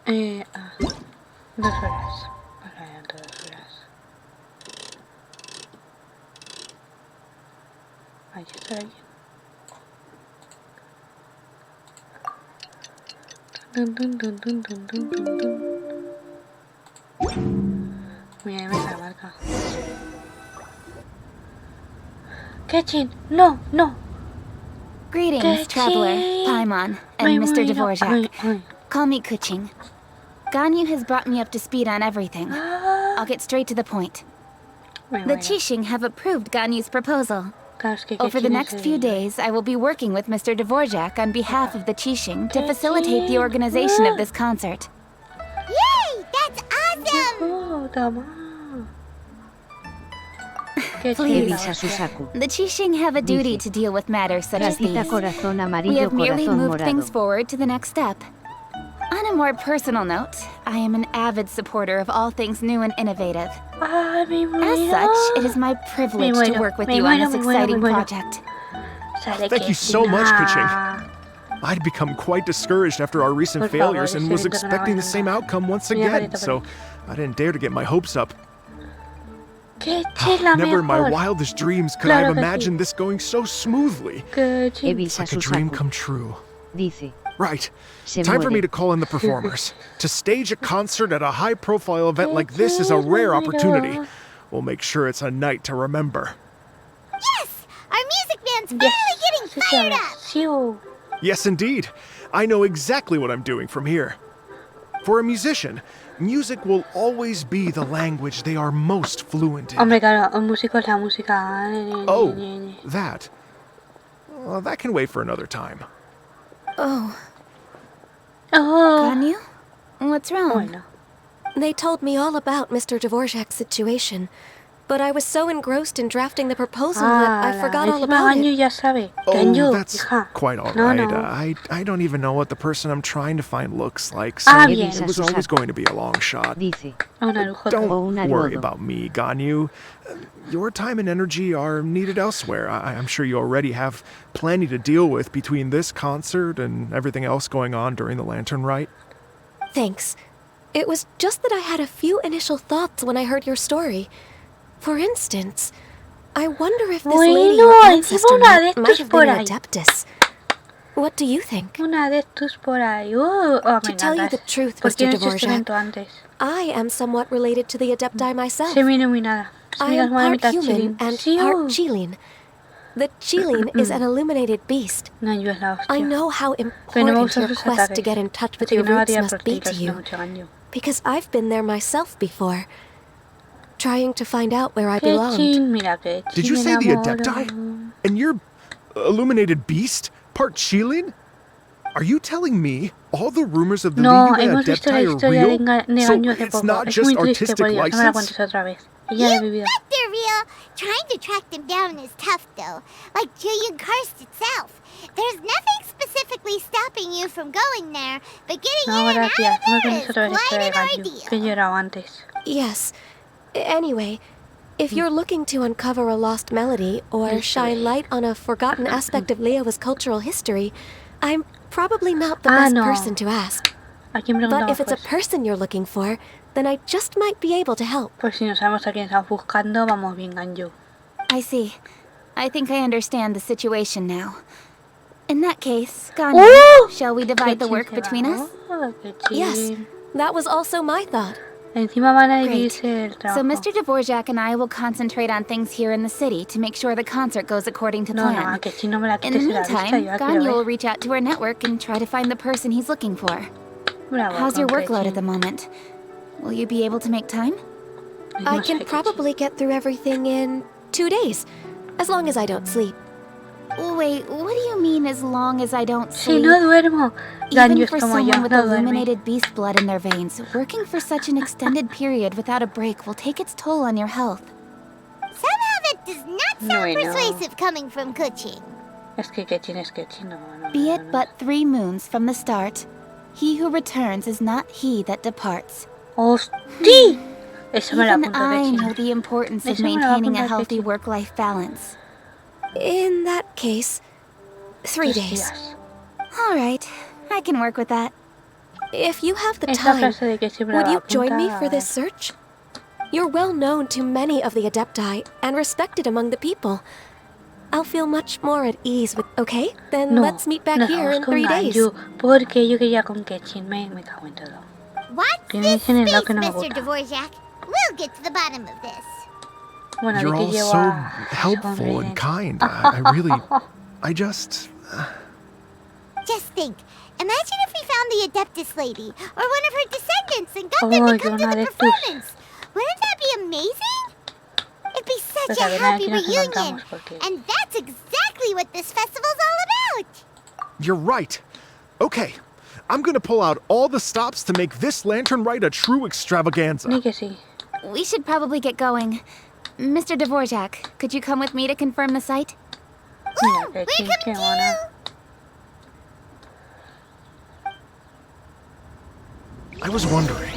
[SPEAKER 2] Ah, 2 horas. Ahora eran 2 horas. Ahí está alguien. Dun, dun, dun, dun, dun, dun, dun, dun. Mira, me la marca. Genshin, no, no.
[SPEAKER 8] Greetings,
[SPEAKER 2] Genshin.
[SPEAKER 8] traveler, Paimon, and Mr. Dvorak. Call me Kuching. Ganyu has brought me up to speed on everything. I'll get straight to the point. The Qixing have approved Ganyu's proposal. Over the next few days, I will be working with Mr. Dvorak on behalf of the Qixing to facilitate the organization of this concert.
[SPEAKER 4] Yay! That's awesome!
[SPEAKER 8] Please. The Qixing have a duty to deal with matters such as these. We have merely moved things forward to the next step. On a more personal note, I am an avid supporter of all things new and innovative. As such, it is my privilege to work with you on this exciting project.
[SPEAKER 6] Thank you so much, Kuching. I'd become quite discouraged after our recent failures and was expecting the same outcome once again, so I didn't dare to get my hopes up. Never in my wildest dreams could I have imagined this going so smoothly. It's like a dream come true. Right. Time for me to call in the performers. To stage a concert at a high-profile event like this is a rare opportunity. We'll make sure it's a night to remember.
[SPEAKER 4] Yes! Our music band's finally getting fired up!
[SPEAKER 6] Yes, indeed. I know exactly what I'm doing from here. For a musician, music will always be the language they are most fluent in.
[SPEAKER 2] Hombre, claro, un músico es la música.
[SPEAKER 6] Oh, that. Well, that can wait for another time.
[SPEAKER 8] Oh. Ganyu? What's wrong?
[SPEAKER 2] Oh, no.
[SPEAKER 13] They told me all about Mr. Dvorak's situation, but I was so engrossed in drafting the proposal that I forgot all about it.
[SPEAKER 2] Ya sabe.
[SPEAKER 6] Oh, that's quite all right. I don't even know what the person I'm trying to find looks like, so it was always going to be a long shot. Don't worry about me, Ganyu. Your time and energy are needed elsewhere. I'm sure you already have plenty to deal with between this concert and everything else going on during the Lantern Rite.
[SPEAKER 13] Thanks. It was just that I had a few initial thoughts when I heard your story. For instance, I wonder if this lady, your ancestor, might have been an adeptus. What do you think? To tell you the truth, Mr. Dvorak, I am somewhat related to the adepti myself. I am part human and part Qilin. The Qilin is an illuminated beast. I know how important your quest to get in touch with your roots must be to you, because I've been there myself before, trying to find out where I belonged.
[SPEAKER 6] Did you say the adepti? And you're illuminated beast? Part Qilin? Are you telling me all the rumors of the Liyue adepti are real? So it's not just artistic license?
[SPEAKER 4] You bet they're real. Trying to track them down is tough, though. Like Julian Karst itself. There's nothing specifically stopping you from going there, but getting in and out of there is quite an ordeal.
[SPEAKER 13] Yes. Anyway, if you're looking to uncover a lost melody or shine light on a forgotten aspect of Liyue's cultural history, I'm probably not the best person to ask. But if it's a person you're looking for, then I just might be able to help.
[SPEAKER 2] Pues si no sabemos a quién estamos buscando, vamos bien, Ganyu.
[SPEAKER 8] I see. I think I understand the situation now. In that case, Ganyu, shall we divide the work between us?
[SPEAKER 13] Yes, that was also my thought.
[SPEAKER 8] Great. So Mr. Dvorak and I will concentrate on things here in the city to make sure the concert goes according to plan. In the meantime, Ganyu will reach out to our network and try to find the person he's looking for. How's your workload at the moment? Will you be able to make time?
[SPEAKER 13] I can probably get through everything in 2 days, as long as I don't sleep.
[SPEAKER 8] Wait, what do you mean as long as I don't
[SPEAKER 2] Si
[SPEAKER 8] sleep?
[SPEAKER 2] no duermo,
[SPEAKER 8] Even
[SPEAKER 2] daños
[SPEAKER 8] for
[SPEAKER 2] como yo,
[SPEAKER 8] someone with
[SPEAKER 2] no duerme.
[SPEAKER 8] illuminated beast blood in their veins, working for such an extended period without a break will take its toll on your health.
[SPEAKER 4] Somehow that does not sound persuasive coming from Kuching.
[SPEAKER 2] Es que Genshin, no.
[SPEAKER 8] Be it but 3 moons from the start, he who returns is not he that departs.
[SPEAKER 2] ¡Hosti! Eso me lo
[SPEAKER 8] Even
[SPEAKER 2] apunto,
[SPEAKER 8] I know
[SPEAKER 2] Genshin.
[SPEAKER 8] the importance of
[SPEAKER 2] Eso me lo
[SPEAKER 8] maintaining a
[SPEAKER 2] apunto,
[SPEAKER 8] healthy
[SPEAKER 2] Genshin.
[SPEAKER 8] work-life balance.
[SPEAKER 13] In that case, 3 days.
[SPEAKER 8] All right, I can work with that.
[SPEAKER 13] If you have the
[SPEAKER 2] Esa
[SPEAKER 13] time,
[SPEAKER 2] frase de que siempre
[SPEAKER 13] would
[SPEAKER 2] la
[SPEAKER 13] you join me
[SPEAKER 2] apunta.
[SPEAKER 13] for this search? You're well known to many of the Adepti and respected among the people. I'll feel much more at ease with... Okay, then
[SPEAKER 2] No,
[SPEAKER 13] let's meet back
[SPEAKER 2] nos
[SPEAKER 13] here
[SPEAKER 2] vamos
[SPEAKER 13] in
[SPEAKER 2] con
[SPEAKER 13] 3 days.
[SPEAKER 2] Ganyu, porque yo quería con Genshin, me cago en todo.
[SPEAKER 4] Watch
[SPEAKER 2] Que me
[SPEAKER 4] this
[SPEAKER 2] dicen en lo
[SPEAKER 4] space,
[SPEAKER 2] que no me
[SPEAKER 4] Mr.
[SPEAKER 2] gusta.
[SPEAKER 4] Dvorak. We'll get to the bottom of this.
[SPEAKER 2] Bueno,
[SPEAKER 6] You're
[SPEAKER 2] di que
[SPEAKER 6] all
[SPEAKER 2] llevo
[SPEAKER 6] so
[SPEAKER 2] a
[SPEAKER 6] helpful and
[SPEAKER 2] sonreír.
[SPEAKER 6] kind. I really... I just...
[SPEAKER 4] Just think. Imagine if we found the Adeptus lady, or one of her descendants, and got them to come to the performance. Wouldn't that be amazing? It'd be such
[SPEAKER 2] Pues
[SPEAKER 4] a
[SPEAKER 2] a ver,
[SPEAKER 4] happy
[SPEAKER 2] aquí nos
[SPEAKER 4] reunion.
[SPEAKER 2] encontramos porque...
[SPEAKER 4] And that's exactly what this festival's all about.
[SPEAKER 6] You're right. Okay, I'm gonna pull out all the stops to make this lantern ride a true extravaganza.
[SPEAKER 2] Ni que sí.
[SPEAKER 8] We should probably get going. Mr. Dvorak, could you come with me to confirm the site?
[SPEAKER 2] Mira, Genshin, qué mona.
[SPEAKER 6] I was wondering,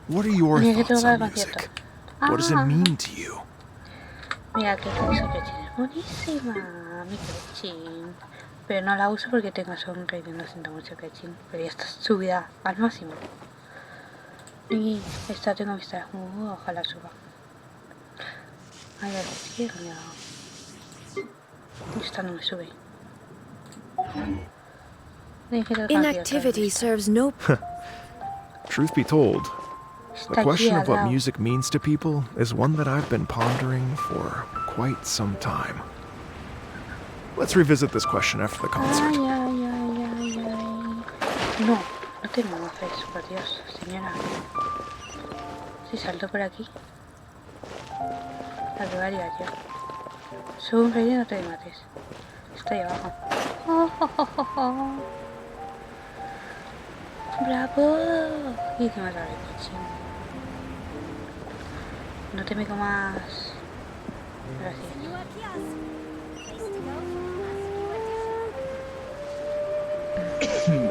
[SPEAKER 6] what are your
[SPEAKER 2] Mira que
[SPEAKER 6] thoughts
[SPEAKER 2] tengo
[SPEAKER 6] on
[SPEAKER 2] el concierto.
[SPEAKER 6] music? What does it mean to you?
[SPEAKER 2] Mira que esa Genshin es buenísima, mi Genshin. Pero no la uso porque tengo sonreír, lo siento mucho Genshin. Pero ya está subida al máximo. Y esta tengo vista, ojalá suba. Ay, a ver, sí, esta no me sube.
[SPEAKER 10] Inactivity serves no...
[SPEAKER 6] Truth be told, the
[SPEAKER 2] Está
[SPEAKER 6] question
[SPEAKER 2] aquí
[SPEAKER 6] of
[SPEAKER 2] al
[SPEAKER 6] what
[SPEAKER 2] lado.
[SPEAKER 6] music means to people is one that I've been pondering for quite some time. Let's revisit this question after the concert.
[SPEAKER 2] Ay, ay, ay, ay, ay. No, no tengo mafes, por Dios, señora. Si salto por aquí. Al de varios ya. Sube un rey y no te mates. Estoy abajo. Oh, oh, oh, oh, oh. ¡Bravo! Y encima otra vez, ching. No te me comas. Gracias.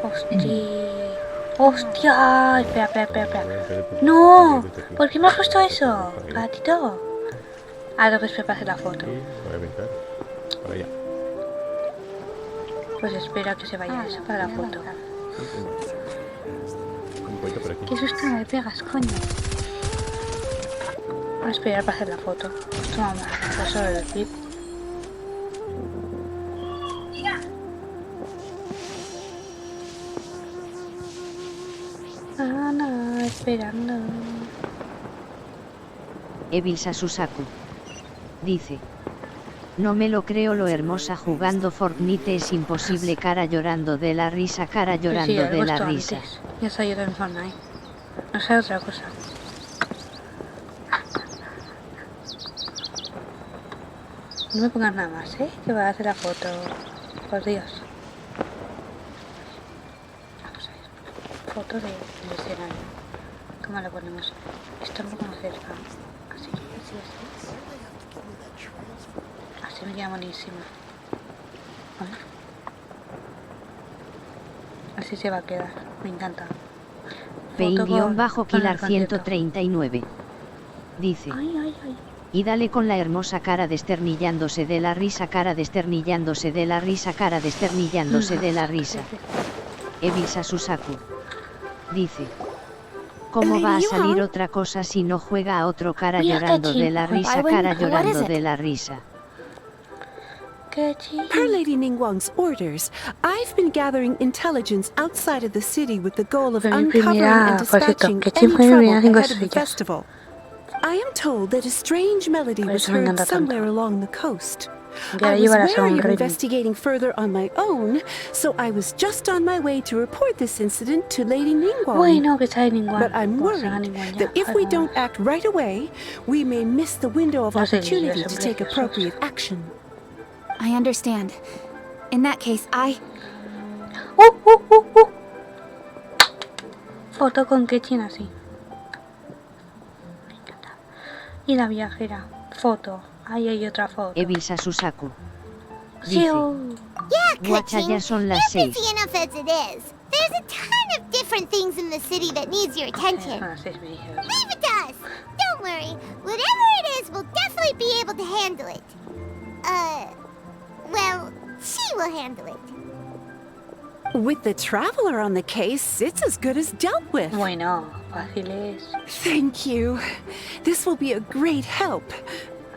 [SPEAKER 2] ¡Hostia! ¡Hostia! Espera. ¡No! ¿Por qué me has puesto eso? Gatito. Ahora pues para hacer la foto.
[SPEAKER 7] Voy a pintar. Para allá.
[SPEAKER 2] Pues espera que se vaya eso para la foto.
[SPEAKER 7] Un poquito por aquí.
[SPEAKER 2] ¿Qué susto me pegas, coño? Voy a esperar para hacer la foto. Toma, paso del clip. Ana, esperando.
[SPEAKER 9] Evilsa Susaku. Dice. No me lo creo lo hermosa jugando Fortnite es imposible cara llorando de la risa cara llorando
[SPEAKER 2] Sí,
[SPEAKER 9] de la risa.
[SPEAKER 2] Antes. Ya soy yo en Fortnite. No sé otra cosa. No me pongas nada más, ¿eh? Que voy a hacer la foto. Por Dios. Vamos a ver. Foto del escenario. ¿Cómo la ponemos? Está un poco más cerca. Así. Así me queda buenísima. Vale. Así se va a quedar. Me encanta.
[SPEAKER 9] Pain-Killer139. Dice. Y dale con la hermosa cara desternillándose de la risa cara desternillándose de la risa cara desternillándose de la risa. Evilsa Susaku. Dice. ¿Cómo va a salir otra cosa si no juega a otro cara llorando de la risa cara llorando de la risa?
[SPEAKER 12] Per Lady Ningguang's orders, I've been gathering intelligence outside of the city with the goal of uncovering and dispatching any trouble ahead of the festival. I am told that a strange melody was heard somewhere along the coast. I was wary of investigating further on my own, so I was just on my way to report this incident to Lady Ningguang. But I'm worried that if we don't act right away, we may miss the window of opportunity to take appropriate action.
[SPEAKER 11] I understand. In that case,
[SPEAKER 2] Foto con Genshin así. Y la viajera. Foto. Ahí hay otra foto.
[SPEAKER 9] Evisa Susaku.
[SPEAKER 2] Sí.
[SPEAKER 4] Yeah,
[SPEAKER 9] ya son las 6.
[SPEAKER 4] busy enough as it is. There's a ton of different things in the city that needs your attention. Leave it to us. Don't worry. Whatever it is, we'll definitely be able to handle it. Well, she will handle it.
[SPEAKER 12] With the traveler on the case, it's as good as dealt with.
[SPEAKER 2] Bueno, fácil es.
[SPEAKER 12] Thank you. This will be a great help.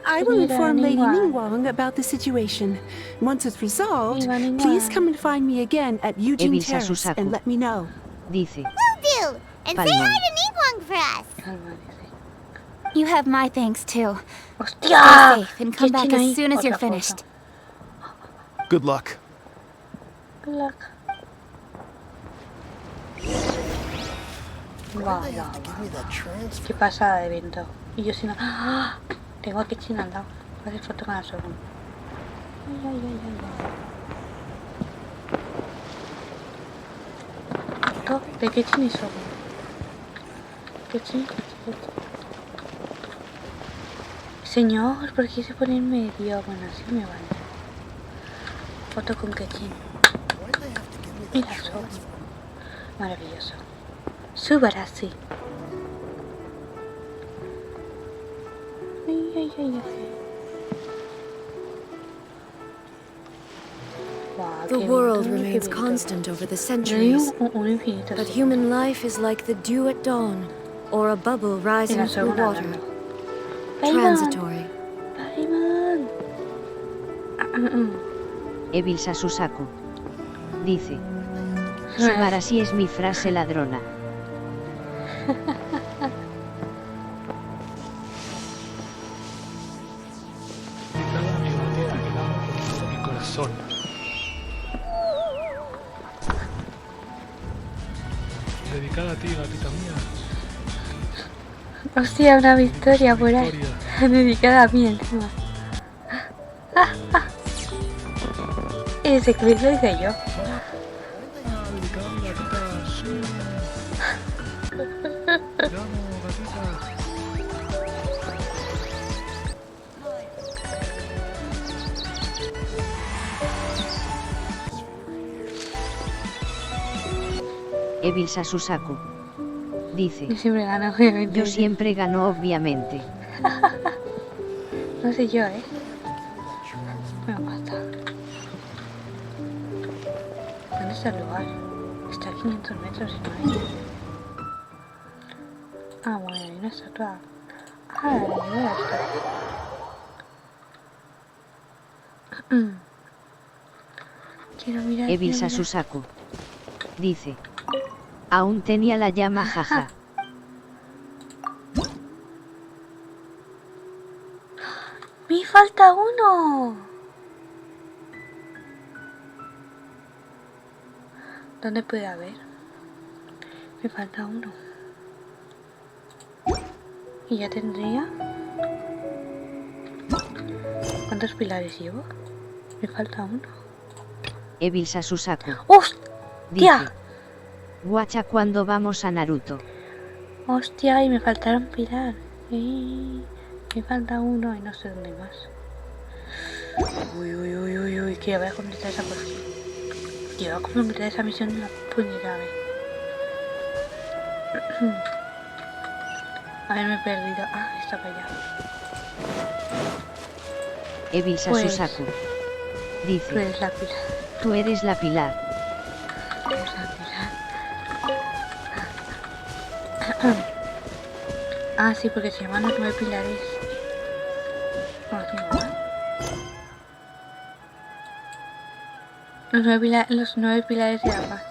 [SPEAKER 12] I will inform Lady Ningguang about the situation. Once it's resolved, please come and find me again at Eugene Terrace and let me know.
[SPEAKER 9] Dice.
[SPEAKER 4] Will do. And say hi to Ningguang for us.
[SPEAKER 11] you have my thanks too. Stay safe and come back as soon as you're finished.
[SPEAKER 6] Good luck.
[SPEAKER 2] Good luck. Wow. ¿Qué pasa, Evento? Y yo si no... ¡Ah! Tengo a Genshin al lado. Voy a hacer foto con el segundo. Foto de Genshin y segundo. Genshin. Señor, ¿por qué se pone en medio? Bueno, así me vale. Foto con Genshin. Mira, eso. Maravilloso. Súper así.
[SPEAKER 16] The world remains constant over the centuries, but human life is like the dew at dawn, or a bubble rising through water. Transitory.
[SPEAKER 9] Evisa Susaku. Dice. Subarasi es mi frase ladrona.
[SPEAKER 6] Mi corazón. Dedicada a ti, gatita mía.
[SPEAKER 2] Hostia, una victoria por ahí. Dedicada a mí encima. Ese quiz lo hice yo.
[SPEAKER 9] Evisa Susaku. Dice.
[SPEAKER 2] Yo siempre gano, obviamente.
[SPEAKER 9] Yo siempre gano, obviamente.
[SPEAKER 2] No sé yo, Me mata. ¿Dónde está el lugar? Está a 500 metros y no hay. Ah, bueno, hay una estatua. Ah, hay una estatua. Quiero mirar.
[SPEAKER 9] Evisa Susaku. Dice. Aún tenía la llama, jaja.
[SPEAKER 2] ¡Me falta uno! ¿Dónde puede haber? Me falta uno. ¿Y ya tendría? ¿Cuántos pilares llevo? Me falta uno.
[SPEAKER 9] Evisa Susaku.
[SPEAKER 2] ¡Hostia!
[SPEAKER 9] Dice. Guacha, cuando vamos a Naruto.
[SPEAKER 2] Hostia, y me faltaron pilar. Me falta uno y no sé dónde más. Uy, que voy a completar esa cosa. Yo voy a completar esa misión en la puñetera vez. A ver, me he perdido. Ah, está para allá.
[SPEAKER 9] Evisa Susaku. Dice.
[SPEAKER 2] Tú eres la pilar.
[SPEAKER 9] Tú eres la pilar.
[SPEAKER 2] Ah, sí, porque se llaman los 9 pilares. Los 9 pilares de la paz.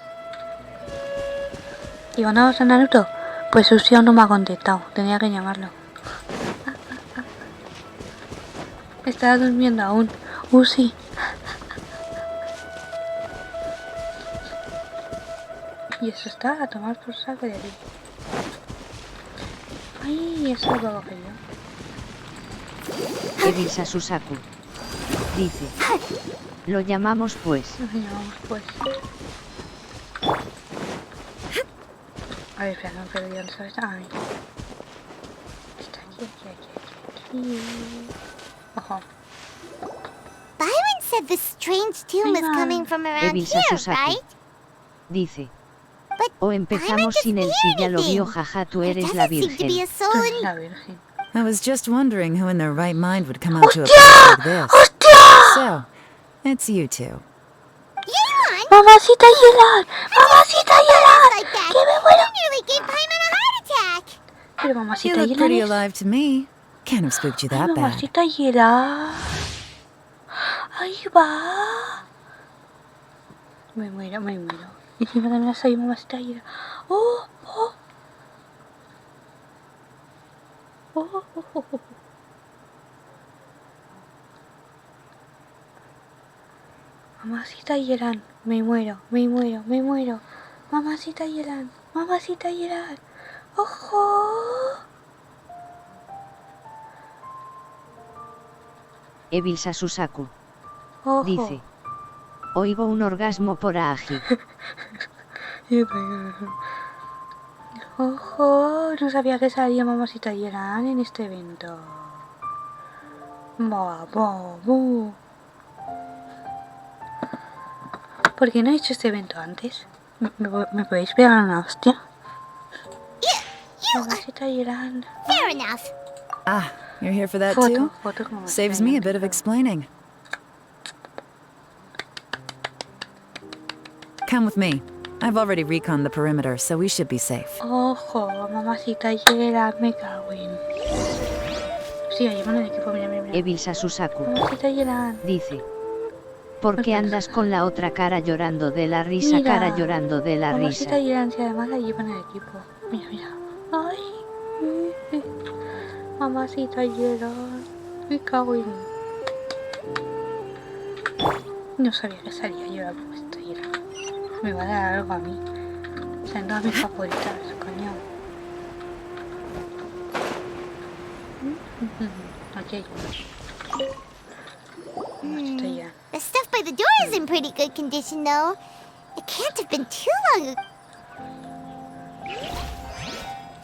[SPEAKER 2] ¿Y ganamos a Naruto? Pues Sushi aún no me ha contestado. Tenía que llamarlo. Estaba durmiendo aún. Sí. Y eso está a tomar por saco de aquí. Ay, eso es lo que yo.
[SPEAKER 9] Evisa Susaku. Dice. Lo llamamos pues.
[SPEAKER 2] Lo llamamos pues. A ver, espera, no me perdí, ¿dónde sabes? Ay. Está aquí. Ojo.
[SPEAKER 4] Byron said this strange tune was coming from around
[SPEAKER 9] Evisa
[SPEAKER 4] here,
[SPEAKER 9] Susaku.
[SPEAKER 4] right?
[SPEAKER 9] Dice. O empezamos sin el si ya lo vio, jaja, tú eres la virgen.
[SPEAKER 2] La virgen.
[SPEAKER 17] I was just wondering who in their right mind would come out to a place like this. So, it's you two.
[SPEAKER 2] Mamacita Yelan, mamacita Yelan, que me muero.
[SPEAKER 4] Nearly gave Paimon a heart attack.
[SPEAKER 2] Pero
[SPEAKER 17] You
[SPEAKER 2] mamacita
[SPEAKER 17] look pretty
[SPEAKER 2] Yelan es...
[SPEAKER 17] alive to me. Can't have spooked you
[SPEAKER 2] Ay,
[SPEAKER 17] that bad.
[SPEAKER 2] mamacita Yelan. Ahí va. Me muero, me muero. Y encima también soy mamacita Yelan. Oh, oh. Oh, oh, oh, oh. Mamacita Yelan, me muero, me muero, me muero. Mamacita Yelan, mamacita Yelan. ¡Ojo!
[SPEAKER 9] Evisa Susaku.
[SPEAKER 2] Ojo.
[SPEAKER 9] Dice. Oigo un orgasmo por Aji.
[SPEAKER 2] Ojo, no sabía que salía mamacita Yelan en este evento. ¿Por qué no he hecho este evento antes? ¿Me podéis pegar una hostia? Mamacita Yelan.
[SPEAKER 4] Fair enough.
[SPEAKER 17] Ah, you're here for that too? Saves me a bit of explaining. Come with me. I've already reconned the perimeter, so we should be safe.
[SPEAKER 2] Ojo, mamacita Yelan, me cago en... Sí, ahí van el equipo, mira, mira, mira.
[SPEAKER 9] Evisa Susaku.
[SPEAKER 2] Mamacita Yelan.
[SPEAKER 9] Dice. ¿Por qué andas con la otra cara llorando de la risa?
[SPEAKER 2] Mira,
[SPEAKER 9] cara llorando de la
[SPEAKER 2] mamacita
[SPEAKER 9] risa.
[SPEAKER 2] Yelan, si además la llevan el equipo. Mira, mira. Ay. Mamacita Yelan. Me cago en... No sabía que salía yo la mamacita Yelan. Me va a dar algo a mí. O sea, no a mis favoritas, coño. Ok.
[SPEAKER 4] The stuff by the door is in pretty good condition, though. It can't have been too long ago.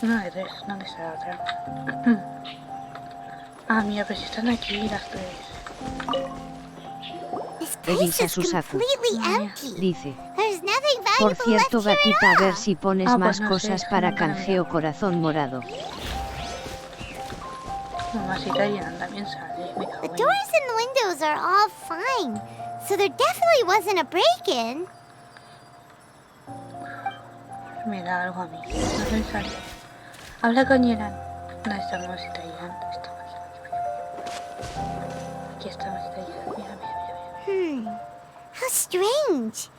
[SPEAKER 2] No hay tres, ¿dónde está la otra? Ah, mira, pero si están aquí las tres.
[SPEAKER 9] Evisa Susaku. Dice.
[SPEAKER 4] There's nothing
[SPEAKER 9] Por
[SPEAKER 4] valuable
[SPEAKER 9] cierto,
[SPEAKER 4] left here
[SPEAKER 9] gatita, a
[SPEAKER 4] at
[SPEAKER 9] ver
[SPEAKER 4] all.
[SPEAKER 9] si pones
[SPEAKER 2] Ah,
[SPEAKER 9] más
[SPEAKER 2] pues no
[SPEAKER 9] cosas
[SPEAKER 2] sé,
[SPEAKER 9] para
[SPEAKER 2] no,
[SPEAKER 9] canjeo corazón morado.
[SPEAKER 2] Mamacita Yelan también sale, me cago
[SPEAKER 4] The
[SPEAKER 2] en...
[SPEAKER 4] doors and the windows are all fine, so there definitely wasn't a break-in.
[SPEAKER 2] Me da algo a mí. No sé si sale. Habla con Yelan. ¿Dónde está mamacita Yelan? Está aquí está mamacita Yelan. Mira, mira, mira.
[SPEAKER 4] How strange.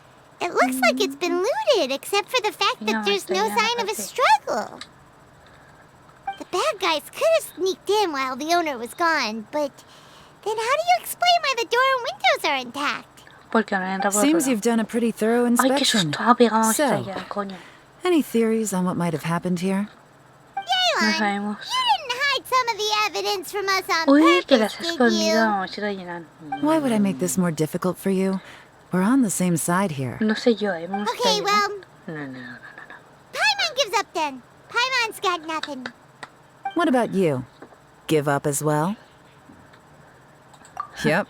[SPEAKER 4] It looks like it's been looted, except for the fact that there's no sign of a struggle. The bad guys could have sneaked in while the owner was gone, but then how do you explain why the door and windows are intact?
[SPEAKER 2] Porque no entra por
[SPEAKER 17] Seems
[SPEAKER 2] otro
[SPEAKER 17] you've done a pretty thorough
[SPEAKER 2] lado. Ay, qué
[SPEAKER 17] inspection.
[SPEAKER 2] susto. Ha pegado mamacita
[SPEAKER 17] So,
[SPEAKER 2] Yelan, coño.
[SPEAKER 17] any theories on what might have happened here?
[SPEAKER 2] No sabemos.
[SPEAKER 4] You didn't hide some of the evidence from us on
[SPEAKER 2] Uy, que
[SPEAKER 4] purpose,
[SPEAKER 2] las has
[SPEAKER 4] did
[SPEAKER 2] escondido,
[SPEAKER 4] you?
[SPEAKER 2] mamacita Yelan.
[SPEAKER 17] Why would I make this more difficult for you? We're on the same side here.
[SPEAKER 2] No sé yo, mamacita
[SPEAKER 4] Okay,
[SPEAKER 2] Yelan.
[SPEAKER 4] well,
[SPEAKER 2] No.
[SPEAKER 4] Paimon gives up then. Paimon's got nothing.
[SPEAKER 17] What about you? Give up as well? Yep.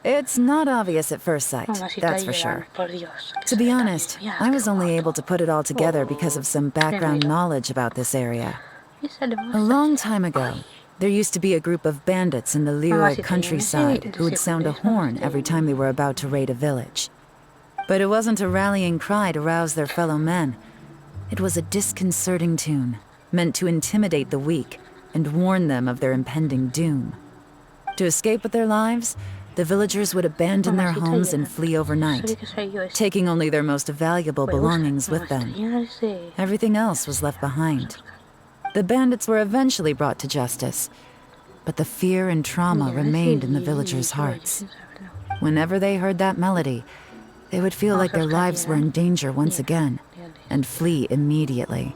[SPEAKER 17] It's not obvious at first sight,
[SPEAKER 2] Mamacita
[SPEAKER 17] that's for
[SPEAKER 2] Yelan,
[SPEAKER 17] sure.
[SPEAKER 2] por Dios.
[SPEAKER 17] To be honest, I was only able to put it all together because of some background
[SPEAKER 2] Tremendo.
[SPEAKER 17] knowledge about this area.
[SPEAKER 2] Y sale
[SPEAKER 17] A
[SPEAKER 2] mamacita
[SPEAKER 17] long time ago, there used to be a group of bandits in the Liyue countryside who would sound a horn every time they were about to raid a village. But it wasn't a rallying cry to rouse their fellow men. It was a disconcerting tune, meant to intimidate the weak and warn them of their impending doom. To escape with their lives, the villagers would abandon their homes and flee overnight, taking only their most valuable belongings with them. Everything else was left behind. The bandits were eventually brought to justice, but the fear and trauma remained in the villagers' hearts. Whenever they heard that melody, they would feel like their lives were in danger once again, and flee immediately.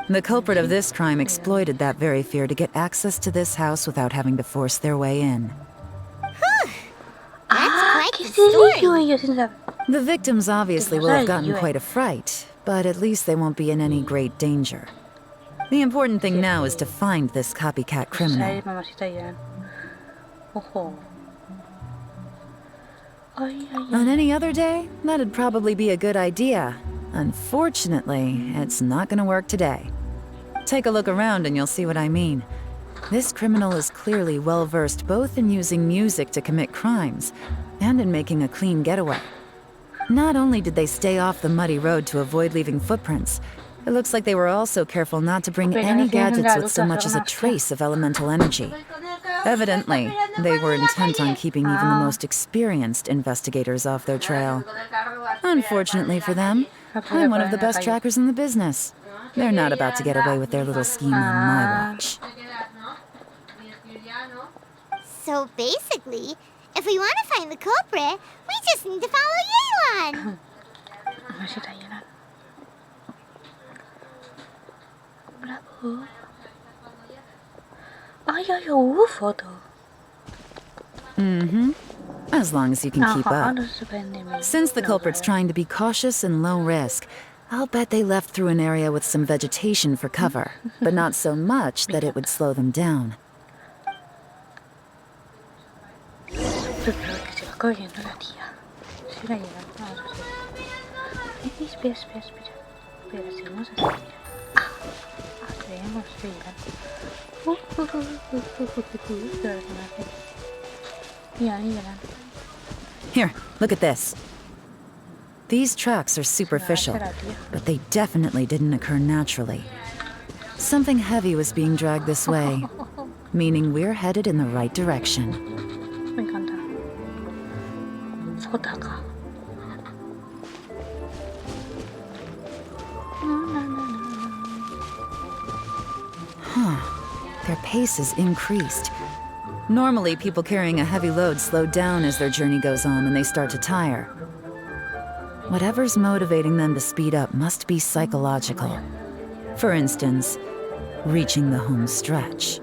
[SPEAKER 17] The culprit of this crime exploited that very fear to get access to this house without having to force their way in.
[SPEAKER 1] That's quite the story.
[SPEAKER 17] The victims obviously will have gotten quite a fright, but at least they won't be in any great danger. The important thing now is to find this copycat criminal. On any other day, that'd probably be a good idea. Unfortunately, it's not gonna work today. Take a look around and you'll see what I mean. This criminal is clearly well-versed both in using music to commit crimes and in making a clean getaway. Not only did they stay off the muddy road to avoid leaving footprints, it looks like they were also careful not to bring any gadgets with so much as a trace of elemental energy. Evidently, they were intent on keeping even the most experienced investigators off their trail. Unfortunately for them, I'm one of the best trackers in the business. They're not about to get away with their little scheme on my watch.
[SPEAKER 1] So basically, if we want to find the culprit, we just need to follow Yelan.
[SPEAKER 2] Bravo. Ay, photo.
[SPEAKER 17] As long as you can keep up. Since the culprit's trying to be cautious and low risk, I'll bet they left through an area with some vegetation for cover, but not so much that it would slow them down. Here, look at this. These tracks are superficial, but they definitely didn't occur naturally. Something heavy was being dragged this way, meaning we're headed in the right direction.
[SPEAKER 2] Me encanta. Fotaka.
[SPEAKER 17] Their pace is increased. Normally, people carrying a heavy load slow down as their journey goes on and they start to tire. Whatever's motivating them to speed up must be psychological. For instance, reaching the home stretch.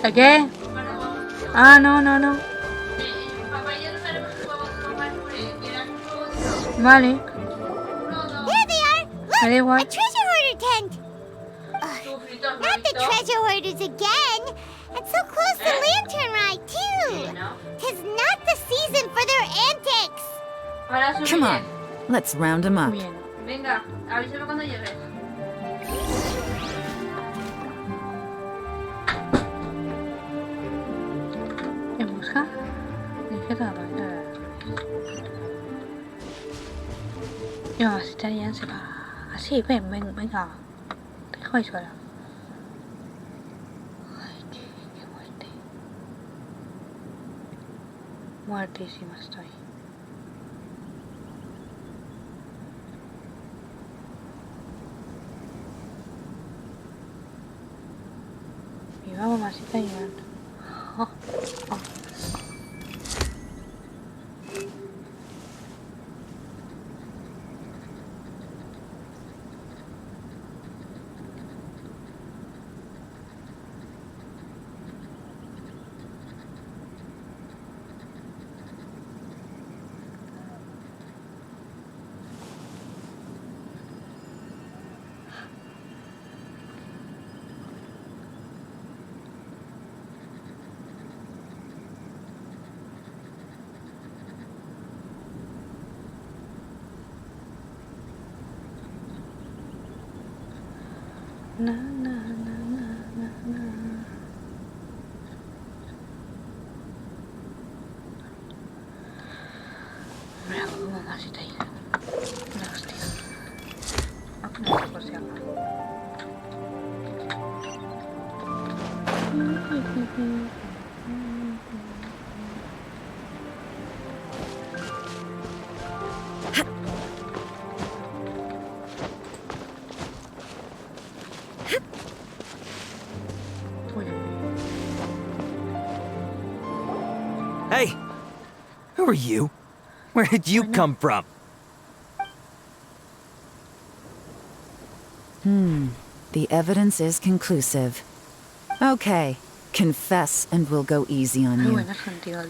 [SPEAKER 2] ¿Qué? Ah, no. Vale.
[SPEAKER 1] Here they are! Look! A treasure hoarder tent! Not the treasure hoarders again! And so close to Lantern Ride, too! 'Tis not the season for their antics!
[SPEAKER 17] Come on, let's round them up.
[SPEAKER 2] Venga, avísame cuando llegues. ¿En busca? No, si está bien se va. Así, venga. Deja ahí sola. Ay, qué muerte. Muertísima estoy. Y vamos, masita llorando. Na. Bravo, mamacita hija. La hostia. No, por si acaso.
[SPEAKER 18] Hey! Who are you? Where did you come from?
[SPEAKER 17] The evidence is conclusive. Okay, confess and we'll go easy on you.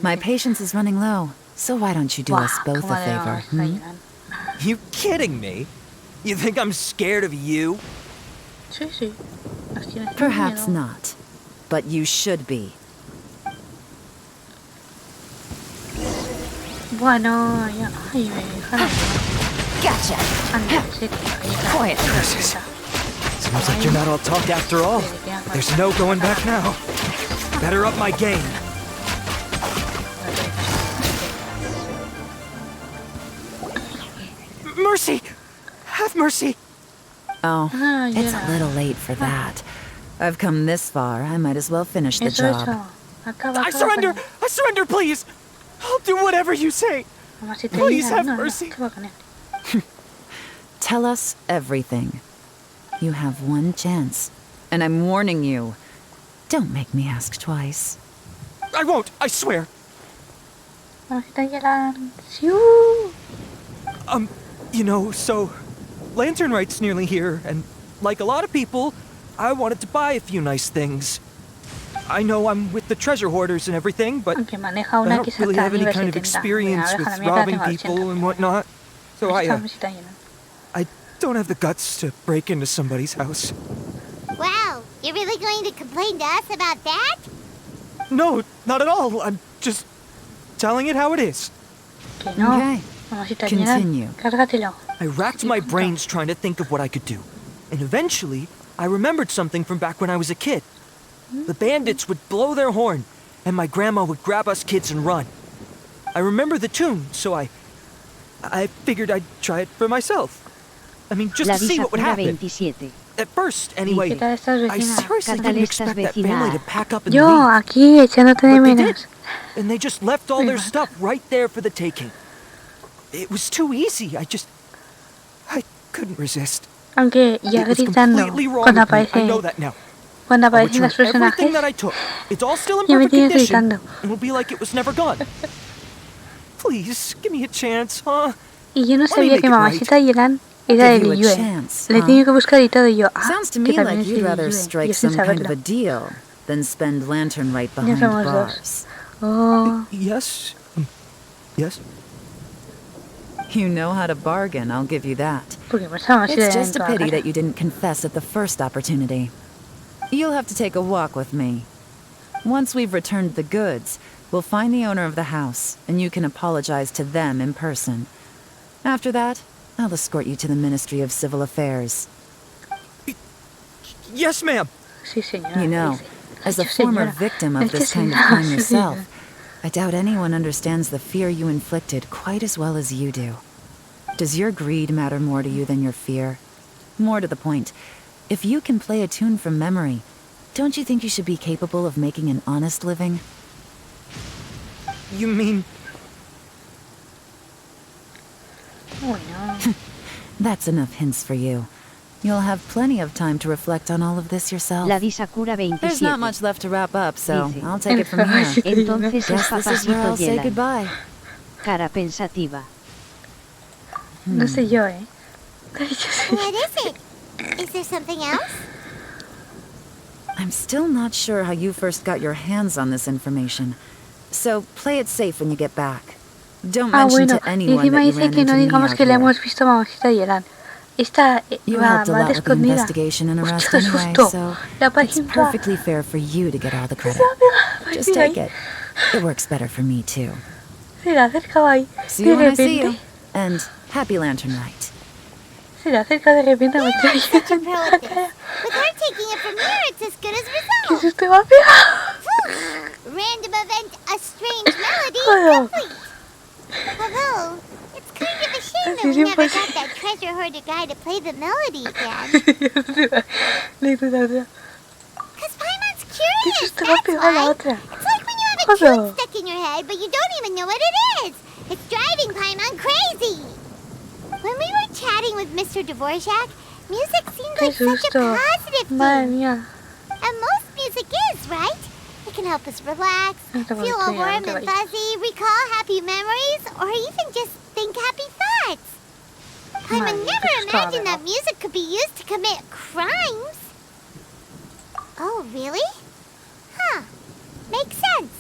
[SPEAKER 17] My patience is running low, so why don't you do us both a favor,
[SPEAKER 18] You kidding me? You think I'm scared of you?
[SPEAKER 17] Perhaps not, but you should be.
[SPEAKER 2] Bueno, ya. Ay,
[SPEAKER 18] Gotcha! Quiet, nurses. Seems like you're not all talk after all. There's no going back now. Better up my game. Mercy! Have mercy!
[SPEAKER 17] Oh, it's a little late for that. I've come this far, I might as well finish the job.
[SPEAKER 18] I surrender! I surrender, please! I'll do whatever you say! Please have mercy!
[SPEAKER 17] Tell us everything. You have one chance, and I'm warning you. Don't make me ask twice.
[SPEAKER 18] I won't, I swear! You know, so... Lantern Right's nearly here, and like a lot of people, I wanted to buy a few nice things. I know I'm with the treasure hoarders and everything, but I don't really have any kind of experience with robbing people and whatnot. So I don't have the guts to break into somebody's house.
[SPEAKER 4] Wow, you're really going to complain to us about that?
[SPEAKER 18] No, not at all. I'm just telling it how it is.
[SPEAKER 17] Okay, continue.
[SPEAKER 18] I racked my brains trying to think of what I could do. And eventually, I remembered something from back when I was a kid. The bandits would blow their horn, and my grandma would grab us kids and run. I remember the tune, so I figured I'd try it for myself. I mean, just to see what would happen. At first, anyway, I seriously didn't expect that family to pack up and leave. But they did, and they just left all their stuff right there for the taking. It was too easy, I couldn't resist.
[SPEAKER 2] Aunque ya gritando cuando aparecen los personajes, ya me tienes gritando. Y yo no sabía que mamacita Yelan era de Liyue. Le he tenido que buscar y todo y yo, que también es de Liyue. Yo sin saberlo.
[SPEAKER 17] Than spend Lantern Right behind bars.
[SPEAKER 2] Oh.
[SPEAKER 18] Yes. Yes.
[SPEAKER 17] You know how to bargain, I'll give you that. It's just a pity that you didn't confess at the first opportunity. You'll have to take a walk with me. Once we've returned the goods, we'll find the owner of the house, and you can apologize to them in person. After that, I'll escort you to the Ministry of Civil Affairs.
[SPEAKER 18] Yes, ma'am.
[SPEAKER 17] You know, as a former victim of this kind of crime yourself, I doubt anyone understands the fear you inflicted quite as well as you do. Does your greed matter more to you than your fear? More to the point, if you can play a tune from memory, don't you think you should be capable of making an honest living?
[SPEAKER 18] You mean...
[SPEAKER 17] That's enough hints for you. You'll have plenty of time to reflect on all of this yourself. There's not much left to wrap up, so I'll take it from here.
[SPEAKER 9] Entonces
[SPEAKER 17] Guess this is where I'll say goodbye.
[SPEAKER 9] Cara pensativa.
[SPEAKER 2] No sé yo,
[SPEAKER 4] What is it? Is there something else?
[SPEAKER 17] I'm still not sure how you first got your hands on this information, so play it safe when you get back. Don't mention to anyone that you ran into me out here.
[SPEAKER 2] Esta
[SPEAKER 17] You
[SPEAKER 2] va
[SPEAKER 17] helped a lot with the
[SPEAKER 2] escondida.
[SPEAKER 17] investigation and arrest
[SPEAKER 2] Mucho
[SPEAKER 17] anyway,
[SPEAKER 2] susto.
[SPEAKER 17] so
[SPEAKER 2] La
[SPEAKER 17] it's
[SPEAKER 2] página.
[SPEAKER 17] perfectly fair for you to get all the credit. Just take it. It works better for me too.
[SPEAKER 2] Se le acerca ahí.
[SPEAKER 17] See you
[SPEAKER 2] De
[SPEAKER 17] when I see you.
[SPEAKER 2] repente.
[SPEAKER 17] And happy Lantern Right.
[SPEAKER 2] Se le acerca de repente a meter
[SPEAKER 4] With her taking it from here, it's as good as
[SPEAKER 2] ¿Qué
[SPEAKER 4] result.
[SPEAKER 2] susto va a pegar?
[SPEAKER 4] Random event, a strange melody, complete. Although, it's kind of a shame that we never got that treasure hoarder guy to play the melody again. Because Paimon's curious, that's why. It's like when you have a tune stuck in your head, but you don't even know what it is. It's driving Paimon crazy. When we were chatting with Mr. Dvorak, Music seems like such a positive thing. And most music is, right? It can help us relax, feel all warm and fuzzy, recall happy memories, or even just think happy thoughts. I would never imagine that music could be used to commit crimes. Oh, really? Huh. Makes sense.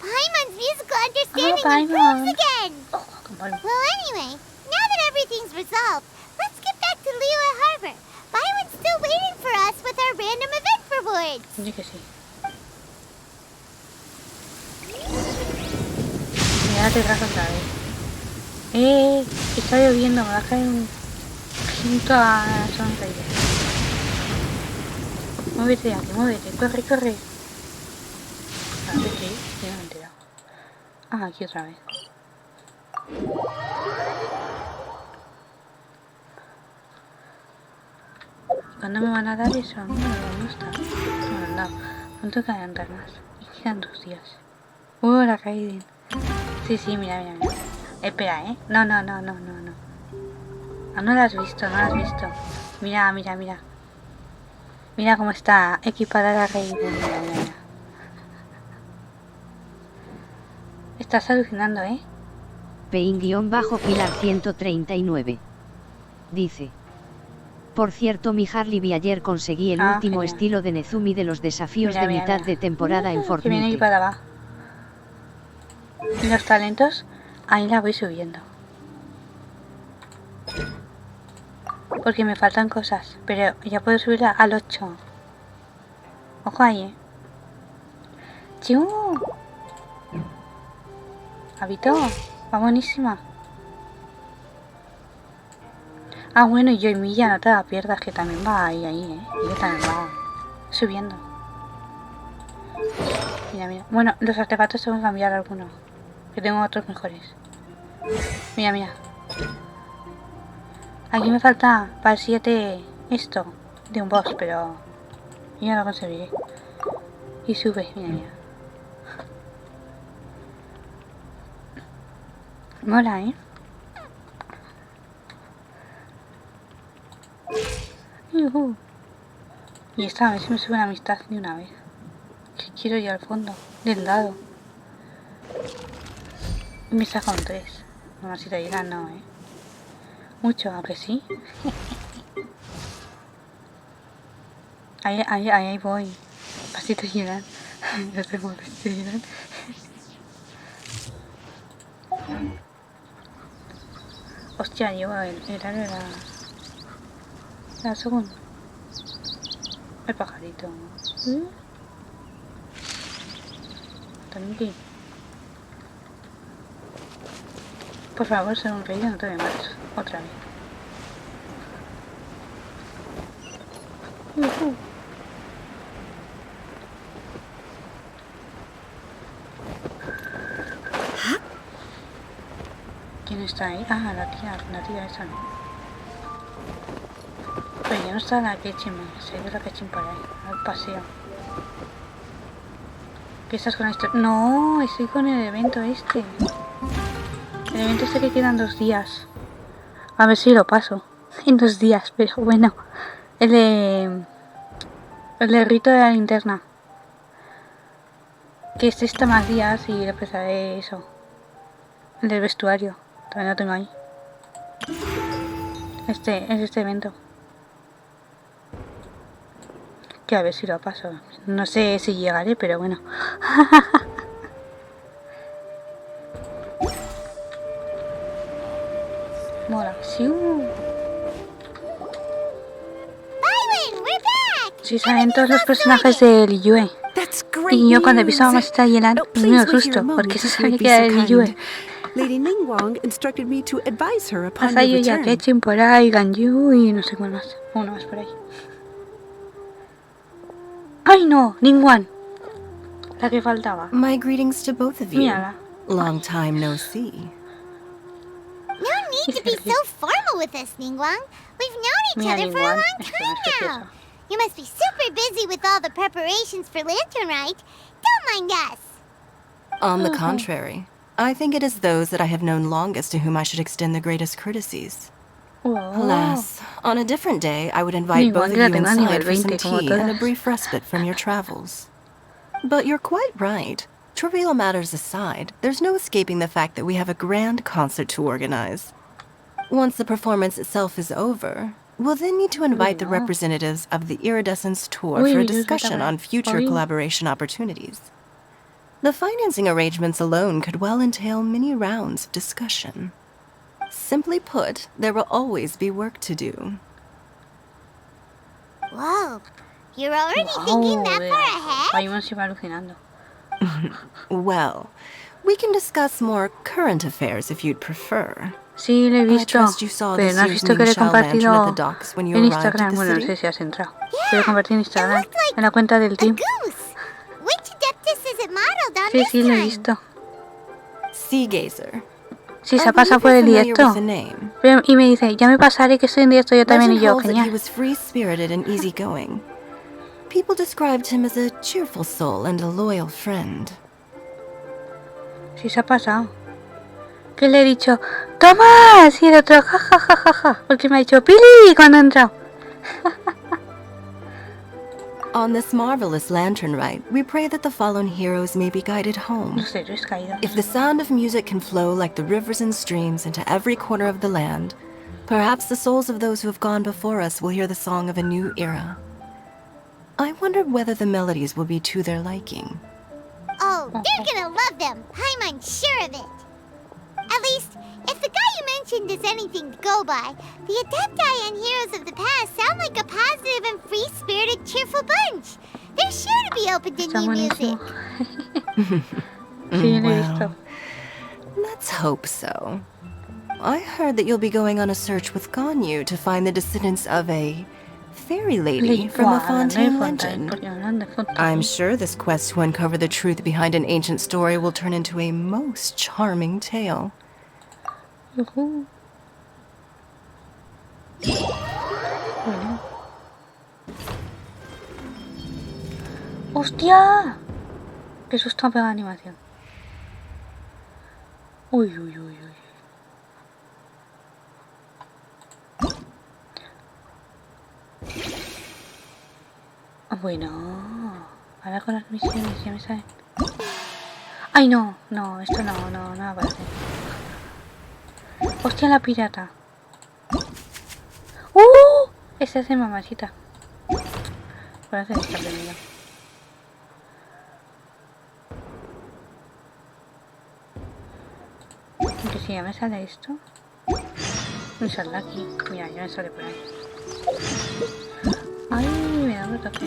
[SPEAKER 4] Paimon's musical understanding improves again. Well, anyway, now that everything's resolved, let's get back to Liyue Harbor. Paimon's still waiting for us with our random event rewards.
[SPEAKER 2] Yo que sí. Mira, te trajo otra vez. Está lloviendo, me va a caer un quinto a sonreír. Muévete de aquí, muévete, corre, corre. A ver qué, ya no me he enterado. Ah, aquí otra vez. ¿Cuándo me van a dar eso? No me gusta. No me han dado. ¿Cuánto quedan Linternas? Y quedan 2 días. La caída. Sí, sí, mira, mira, mira. Espera, No. Ah, no la has visto, no la has visto. Mira, mira, mira. Mira cómo está equipada la caída. Mira, mira, mira. Estás alucinando,
[SPEAKER 9] Pein-Pilar139. Dice: por cierto, mi Harley vi ayer conseguí el último
[SPEAKER 2] genial.
[SPEAKER 9] estilo de Nezumi de los desafíos de mitad de temporada en
[SPEAKER 2] Que viene
[SPEAKER 9] Fortnite.
[SPEAKER 2] equipada, va. Y los talentos, ahí la voy subiendo. Porque me faltan cosas, pero ya puedo subirla al 8. Ojo ahí, ¡Chiu! Habito, va buenísima. Ah, bueno, y yo y Milla, no te la pierdas, que también va ahí, y que también va subiendo. Mira, mira. Bueno, los artefactos tengo que cambiar algunos, que tengo otros mejores. Mira, mira. Aquí me falta para el 7 esto, de un boss, pero ya lo conseguiré. Y sube, mira, mira. Mola, Y esta vez me sube la amistad de una vez. Que quiero ir al fondo del dado. Y me saca un 3. No, si te llegan, no, Mucho, aunque sí. Ahí voy. Pasito llegan. No sé cómo pasito llegan. Hostia, llevo el la segunda. El pajarito. También. Por favor, ser un rey, no te mates. Otra vez. ¿Quién está ahí? Ah, la tía esa no. Pero ya no está la Genshin, se ve la Genshin por ahí, al paseo. ¿Qué estás con esto? No, estoy con el evento este. El evento este que quedan 2 días. A ver si lo paso en 2 días, pero bueno. El de rito de la linterna. Que este está más días y le empezaré eso. El del vestuario. También lo tengo ahí. Este es este evento. Que a ver si lo paso. No sé si llegaré, pero bueno. Mola. Sí, salen todos los personajes de Liyue. Y yo cuando he visto a Mamacita Yelan me asusto, porque se sabe que era de Liyue.
[SPEAKER 10] Lady Ningguang instructed me to advise her upon
[SPEAKER 2] Hasta
[SPEAKER 10] your
[SPEAKER 2] yo ya
[SPEAKER 10] return.
[SPEAKER 2] Genshin por ahí, Ganyu y no sé cuál más. Uno más por ahí. ¡Ay no! Ningguang. La que faltaba.
[SPEAKER 19] My greetings to both of you.
[SPEAKER 2] Mírala.
[SPEAKER 19] Long time no see.
[SPEAKER 4] No need to be so formal with us, Ningguang. We've known each
[SPEAKER 2] Mira,
[SPEAKER 4] other for a
[SPEAKER 2] Ningguang.
[SPEAKER 4] long time now. You must be super busy with all the preparations for Lantern Rite. Don't mind us.
[SPEAKER 19] On the contrary, I think it is those that I have known longest to whom I should extend the greatest courtesies. Alas, on a different day, I would invite both of you inside for some tea and a brief respite from your travels. But you're quite right. Trivial matters aside, there's no escaping the fact that we have a grand concert to organize. Once the performance itself is over, we'll then need to invite the representatives of the Iridescence Tour for a discussion on future collaboration opportunities. The financing arrangements alone could well entail many rounds of discussion. Simply put, there will always be work to do.
[SPEAKER 4] Whoa, you're already thinking that far ahead?
[SPEAKER 19] Well, we can discuss more current affairs if you'd prefer.
[SPEAKER 2] Sí, lo he visto,
[SPEAKER 19] I trust you saw
[SPEAKER 2] pero
[SPEAKER 19] this
[SPEAKER 2] no has
[SPEAKER 19] year's
[SPEAKER 2] visto que lo he
[SPEAKER 19] Ningxiao lantern
[SPEAKER 2] compartido
[SPEAKER 19] at the docks when you
[SPEAKER 2] en
[SPEAKER 19] arrived at
[SPEAKER 2] Instagram.
[SPEAKER 19] the
[SPEAKER 2] Bueno, no
[SPEAKER 19] city?
[SPEAKER 2] sé si has entrado. Lo he compartido en Instagram, en la cuenta del team.
[SPEAKER 4] Which Adeptus is it modeled on
[SPEAKER 2] Sí,
[SPEAKER 4] this
[SPEAKER 2] sí, lo he
[SPEAKER 4] time?
[SPEAKER 2] visto.
[SPEAKER 19] Sea Gazer.
[SPEAKER 2] Sí, se ha pasado por el directo. Pero, y me dice, ya me pasaré que estoy en directo yo también. Y yo,
[SPEAKER 19] Legend holds that he
[SPEAKER 2] genial.
[SPEAKER 19] was free-spirited and easygoing. People described him as a cheerful soul and a loyal friend.
[SPEAKER 2] Sí, se ha pasado. Que le he dicho, ¡Tomás! Y el otro, ja. Porque me ha dicho, ¡Pili! Cuando ha entrado.
[SPEAKER 19] On this marvelous lantern rite, we pray that the fallen heroes may be guided home. If the sound of music can flow like the rivers and streams into every corner of the land, perhaps the souls of those who have gone before us will hear the song of a new era. I wonder whether the melodies will be to their liking.
[SPEAKER 4] Oh, they're gonna love them. I'm unsure of it. At least, if the guy you mentioned is anything to go by, the Adepti and Heroes of the Past sound like a positive and free-spirited, cheerful bunch. They're sure to be open to new music.
[SPEAKER 19] Well, let's hope so. I heard that you'll be going on a search with Ganyu to find the descendants of a fairy lady from a Fontaine legend. I'm sure this quest to uncover the truth behind an ancient story will turn into a most charming tale.
[SPEAKER 2] Bueno. ¡Hostia! ¡Qué susto me pega la animación! Uy. Bueno, ahora con las misiones ya me salen. ¡Ay, no! No, esto no me aparece. ¡Hostia, la pirata! Esta es de mamacita. Voy a hacer esta primero. Que si ya me sale esto. Me sale aquí. Mira, ya me sale por ahí. Ay, me da un toque.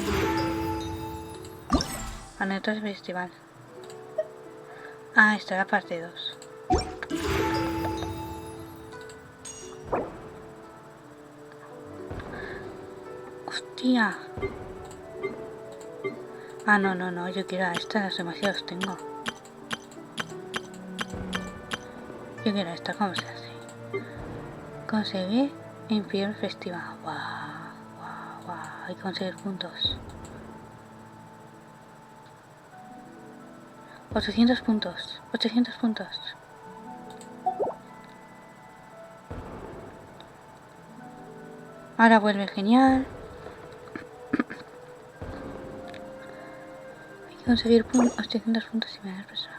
[SPEAKER 2] Anécdotas festival. Ah, esta es la parte 2. Hostia. Ah, no, yo quiero a esta, las demasiados tengo. Yo quiero a esta, ¿cómo se hace? Conseguir Imperial Festival. Guau, hay que conseguir puntos. 800 puntos. Ahora vuelve genial. Hay que conseguir 800 puntos y me da el personaje.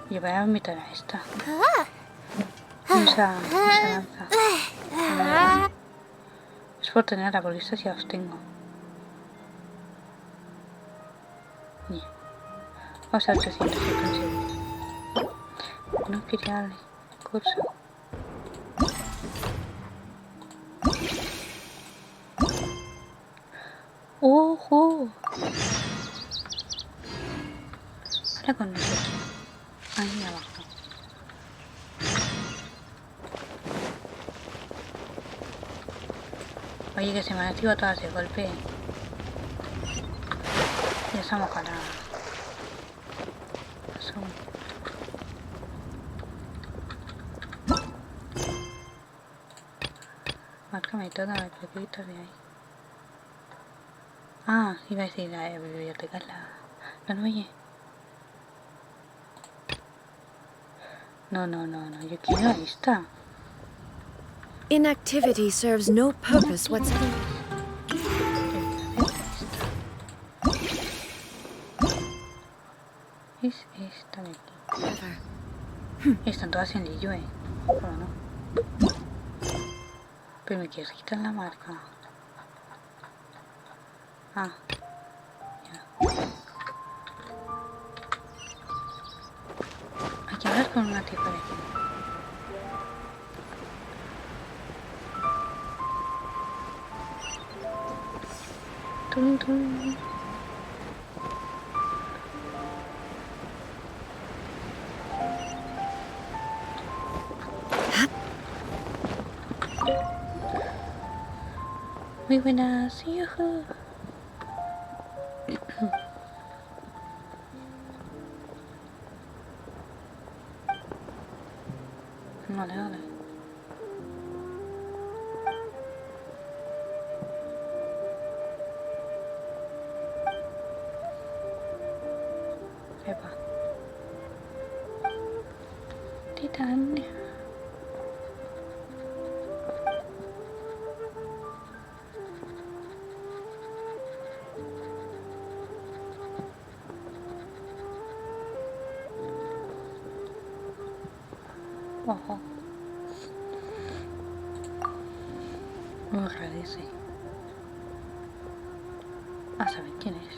[SPEAKER 2] Y voy a invitar a esta. Esa lanza. Es por tenerla, porque estas ya os tengo. Vamos a 800 si conseguimos. No quería darle curso. ¡Ojo! Ahora con nosotros. Ahí abajo. Oye, que se me han activado todas de golpe. Ya estamos para... Márcame todas las pepitas de ahí. Ah, iba a decir la biblioteca, la nueye. No, yo quiero esta.
[SPEAKER 16] Inactivity serves no purpose whatsoever.
[SPEAKER 2] Es esta de aquí. Están todas en Liyue. Pero no. Pero me quieres quitar la marca. Ah. Ya. Hay que hablar con una tía por aquí. Tum, tum. Muy buenas, yuhu. Vale. Epa. Titan. Ojo. Muy raro ese. A saber quién es.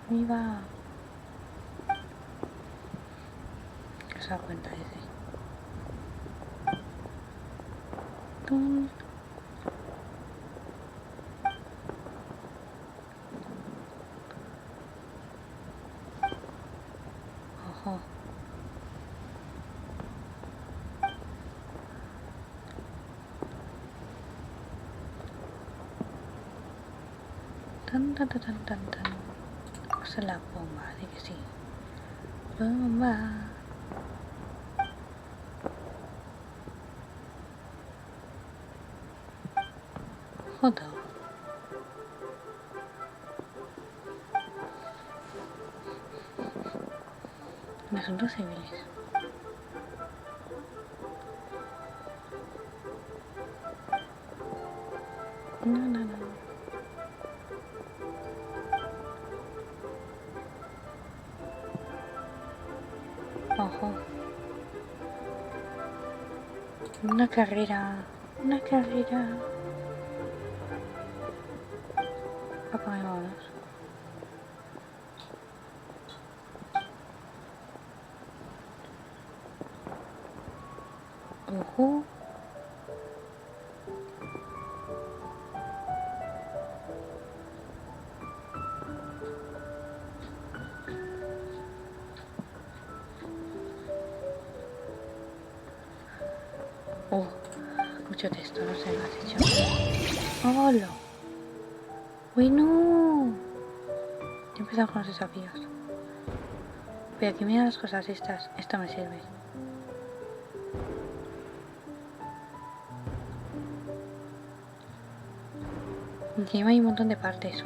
[SPEAKER 2] Viva. ¿Qué se da cuenta ese? ¡Tum! Ojo. Tan. Esa es la bomba, de que sí. Bomba. Joder. Asuntos civiles. No. Ojo. Una carrera. Apagámonos. Ojo. Mucho texto, no sé, me has dicho. ¡Hola! Bueno. He empezado con los desafíos. Pero aquí mira las cosas estas. Esto me sirve. Encima hay un montón de partes.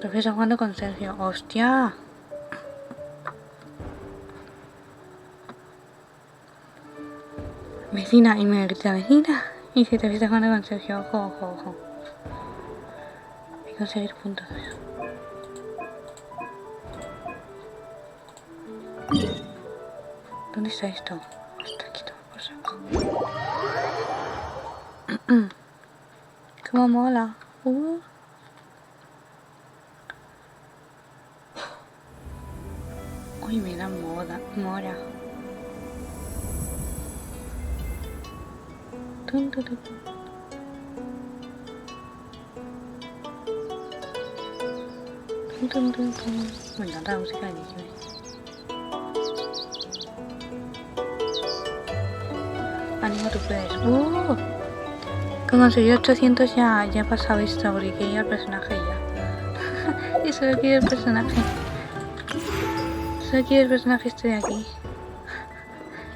[SPEAKER 2] Sofía está jugando con Sergio. ¡Hostia! Vecina, y me grita vecina. Y si te estás jugando con Sergio, ojo. Hay que conseguir puntos. ¿Dónde está esto? Está aquí todo por saco. ¡Cómo mola! Uy, mira, mora. Tum. Me encanta la música de Genshin. Animo, tú puedes. Con conseguir 800 ya he pasado esto, porque quería el personaje ya. Y solo quiero el personaje. Solo quiero el personaje este de aquí.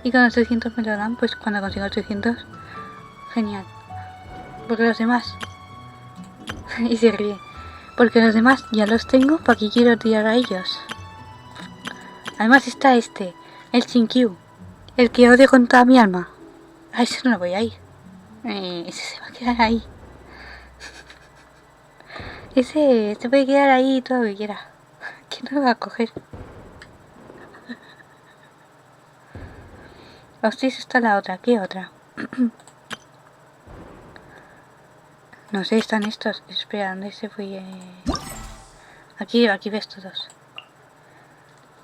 [SPEAKER 2] Y con 800 me lo dan, pues cuando consigo 800, genial. Porque los demás... y se ríe. Porque los demás ya los tengo, ¿para qué quiero tirar a ellos? Además está este, el Chinkyu, el que odio con toda mi alma. A ese no lo voy a ir. Ese se va a quedar ahí. Ese se puede quedar ahí todo lo que quiera. ¿Quién no lo va a coger? Hostias, está la otra. ¿Qué otra? No sé, están estos. Espera, ¿dónde se fue? Aquí ves todos.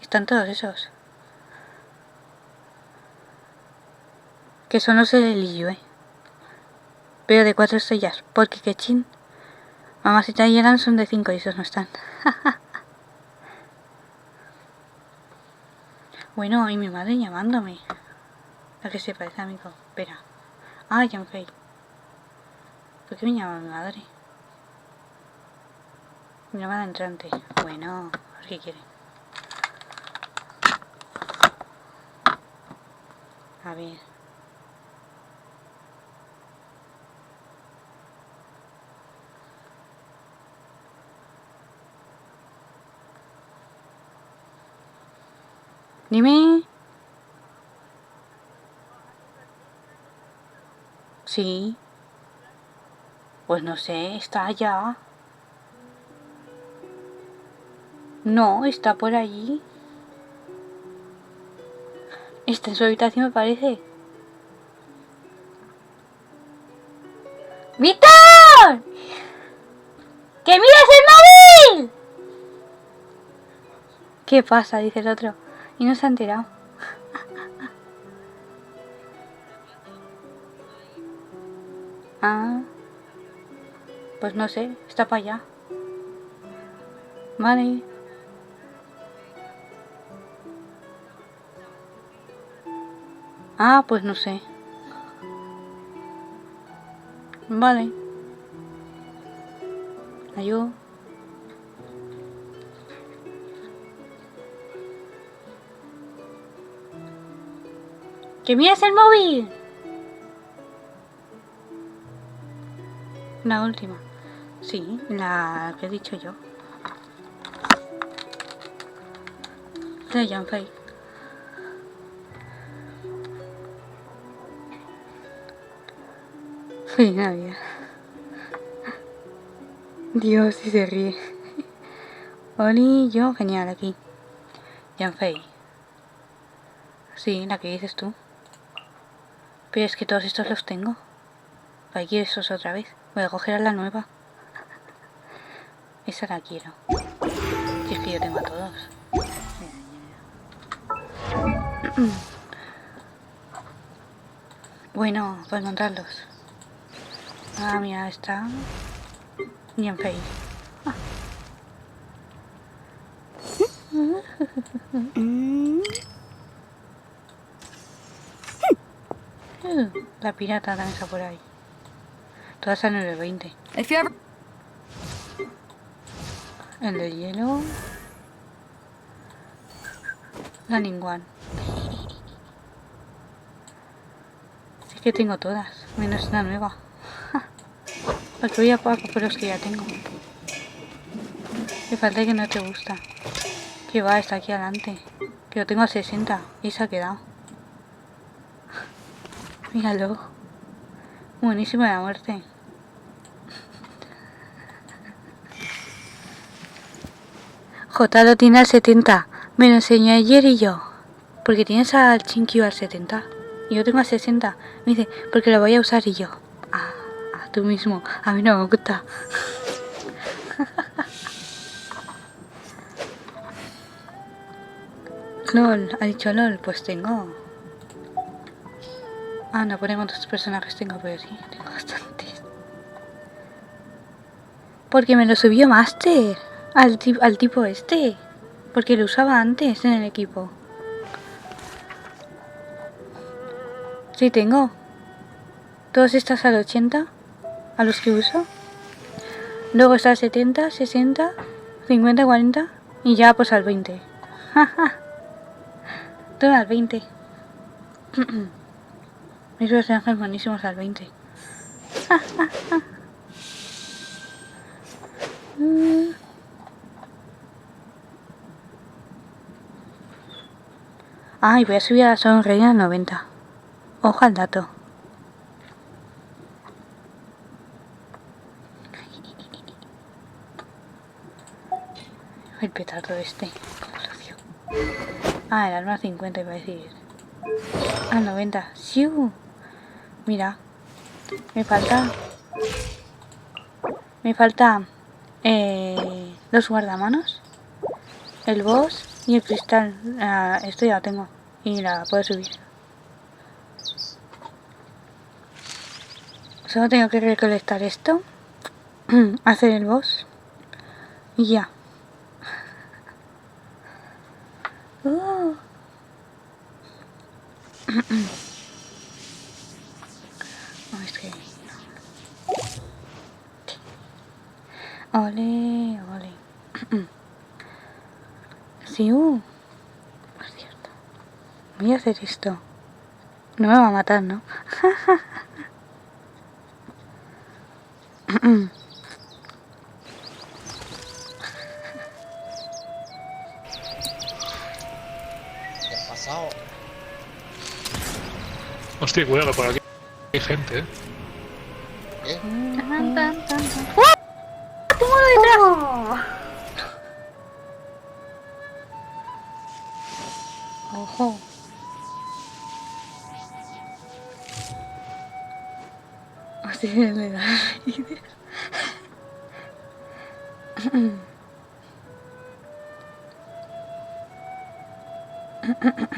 [SPEAKER 2] Están todos esos. Que son los de Liu, pero de 4 estrellas. Porque Kechin, Mamacita y Eran son de 5 y esos no están. Bueno, y mi madre llamándome. ¿A qué se parece, amigo? Espera. Ah, ya me caí. ¿Por qué me llama mi madre? Mi llamada entrante. Bueno, a ver qué quiere. A ver. Dime. Sí. Pues no sé, está allá. No, está por allí. Está en su habitación, me parece. ¡Víctor! ¡Que mires el móvil! ¿Qué pasa? Dice el otro. Y no se ha enterado. Ah. Pues no sé, está para allá. Vale. Ah, pues no sé. Vale. Adiós. ¡Que mires el móvil! La última. Sí, la que he dicho yo. De Janfei. Feliz Navidad. Dios, si se ríe. Oli, yo, genial, aquí. Janfei. Sí, la que dices tú. Pero es que todos estos los tengo. ¿Para qué quieres esos otra vez? Voy a coger a la nueva. Esa la quiero. Si es que yo tengo a todos. Bueno, para encontrarlos. Ah, mira, está. Y en Face. La pirata también está por ahí. Todas a 920. El de hielo. La Ningguan. Sí que tengo todas, menos una nueva. Porque voy a pagar por los que ya tengo. Me falta que no te gusta. Que va, está aquí adelante. Que lo tengo a 60 y se ha quedado. Míralo. Buenísimo de la muerte. J lo tiene al 70. Me lo enseñó ayer y yo. Porque tienes al Chinkyu al 70. Y yo tengo al 60. Me dice, porque lo voy a usar y yo. Tú mismo. A mí no me gusta. LOL. Ha dicho LOL. Pues tengo. No pone cuántos personajes tengo, pero sí, tengo bastantes. Porque me lo subió Master al tipo este. Porque lo usaba antes en el equipo. Sí, tengo. Todos estos al 80 a los que uso. Luego está 70, 60, 50, 40 y ya pues al 20. Todo al 20. Mis personajes buenísimos al 20. Y voy a subir a la sonrisa al 90. Ojo al dato. El petardo este. El arma 50 iba a decir. Al 90. ¡Siu! Mira. Me falta los guardamanos, el boss y el cristal. Esto ya lo tengo y la puedo subir. Solo tengo que recolectar esto, hacer el boss y ya. Es que... Ole, ole. Sí, es cierto. Voy a hacer esto. No me va a matar, ¿no?
[SPEAKER 20] ¿Qué ha pasado?
[SPEAKER 21] Hostia, cuidado, por aquí hay gente, ¿eh?
[SPEAKER 20] ¿Qué?
[SPEAKER 2] ¡Tengo uno detrás! ¡Ojo! Así le da.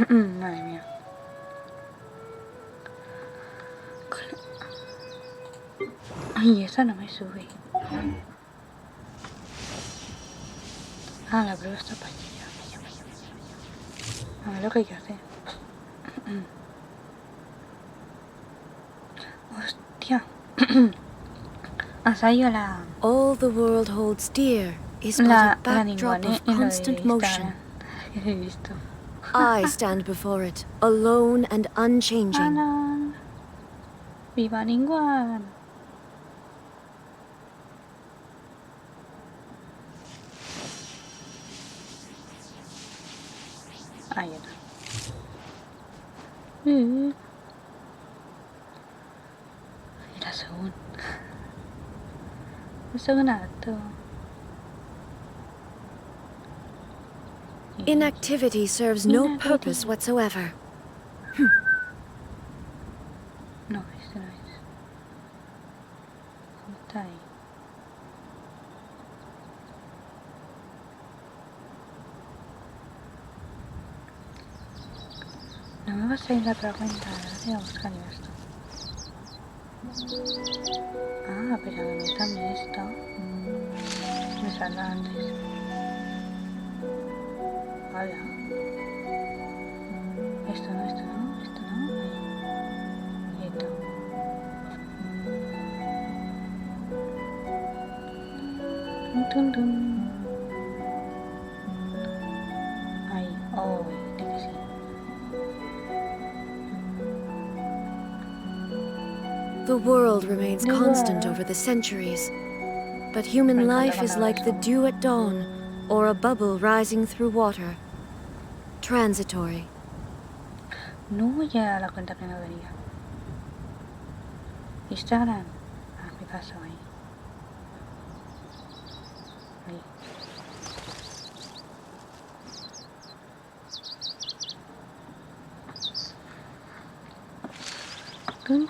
[SPEAKER 2] Madre mía. Ay, esa no me sube. La prueba está para allí. A ver lo que hay que hacer. Hostia. Ha salido la...
[SPEAKER 16] All the world holds dear is but a backdrop of constant motion.
[SPEAKER 2] He visto.
[SPEAKER 16] I stand before it, alone and unchanging.
[SPEAKER 2] ¡Viva Ningguan! Ahí está. Era según. Según acto.
[SPEAKER 16] Inactivity serves no purpose whatsoever.
[SPEAKER 2] No, este no es. Está ahí. No me vas a ir a otra cuenta, voy a buscar esto. Pero me también esto. Me saldrá antes. Hola. Esto no. Ahí. Esto. Tum. Ahí. Di que sí.
[SPEAKER 16] The world remains constant over the centuries, but human life is like the dew at dawn, or a bubble rising through water. Transitory.
[SPEAKER 2] No, ya la cuenta que no venía. Instagram. Me paso ahí. Ahí. Tun.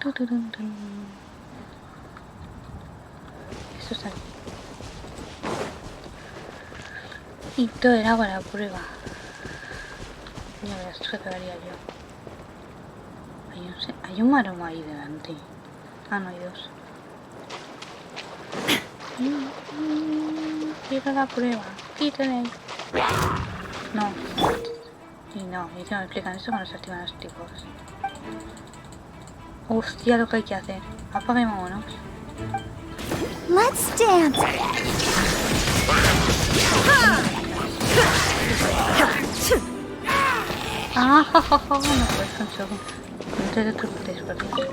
[SPEAKER 2] Eso está aquí. Y todo el agua a la prueba. Ya verás qué pegaría yo. Hay un aroma ahí delante. No hay dos. Quiero la prueba. Quítale. No. Y no, y me explican esto cuando se activan los tipos. Hostia, lo que hay que hacer. Apaga y vámonos.
[SPEAKER 12] Let's dance.
[SPEAKER 2] Ah, jajaja, no puedes conseguir. No te electrocutes, por Dios.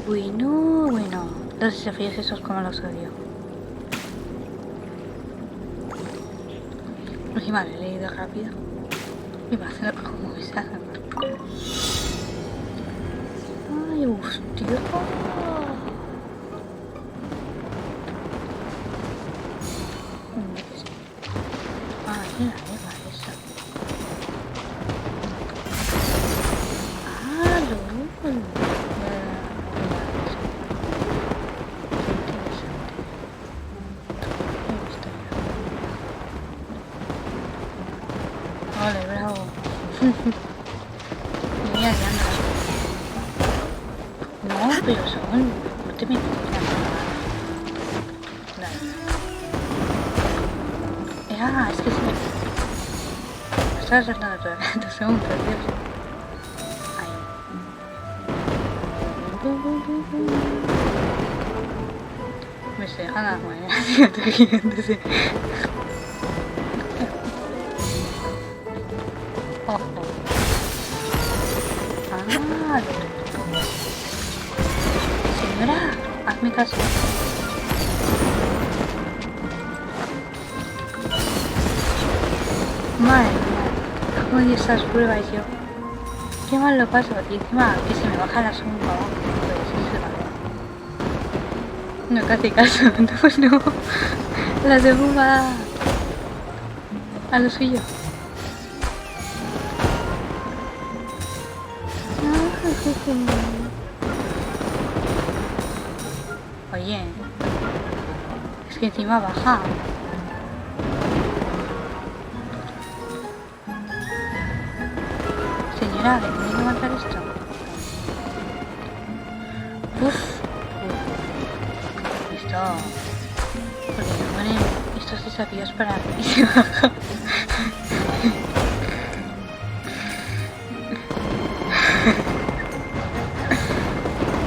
[SPEAKER 2] Bueno. Los desafíos esos como los odio. Uy, vale, he leído rápido. Y va a hacer como que se hace. Ay, hostia. Ah, mira, esa. Ah, Ole, bravo. Mira, ya anda. No, pero son... No te metes nada. Es que se me... Estás arreglando todo el 2 segundos, Dios. Ahí. Me estoy dejando las monedas, tío, estoy girándose. Ojo. Ah, señora, hazme caso. Madre mía, odio esas pruebas yo. Qué mal lo paso. Y encima que se me baja la sombra abajo. No te hace caso, pues no. La segunda a lo suyo. Oye, es que encima baja. Señora, ¿le tenéis que levantar esto? Uf. Listo. Porque me ponen estos desafíos para y se baja.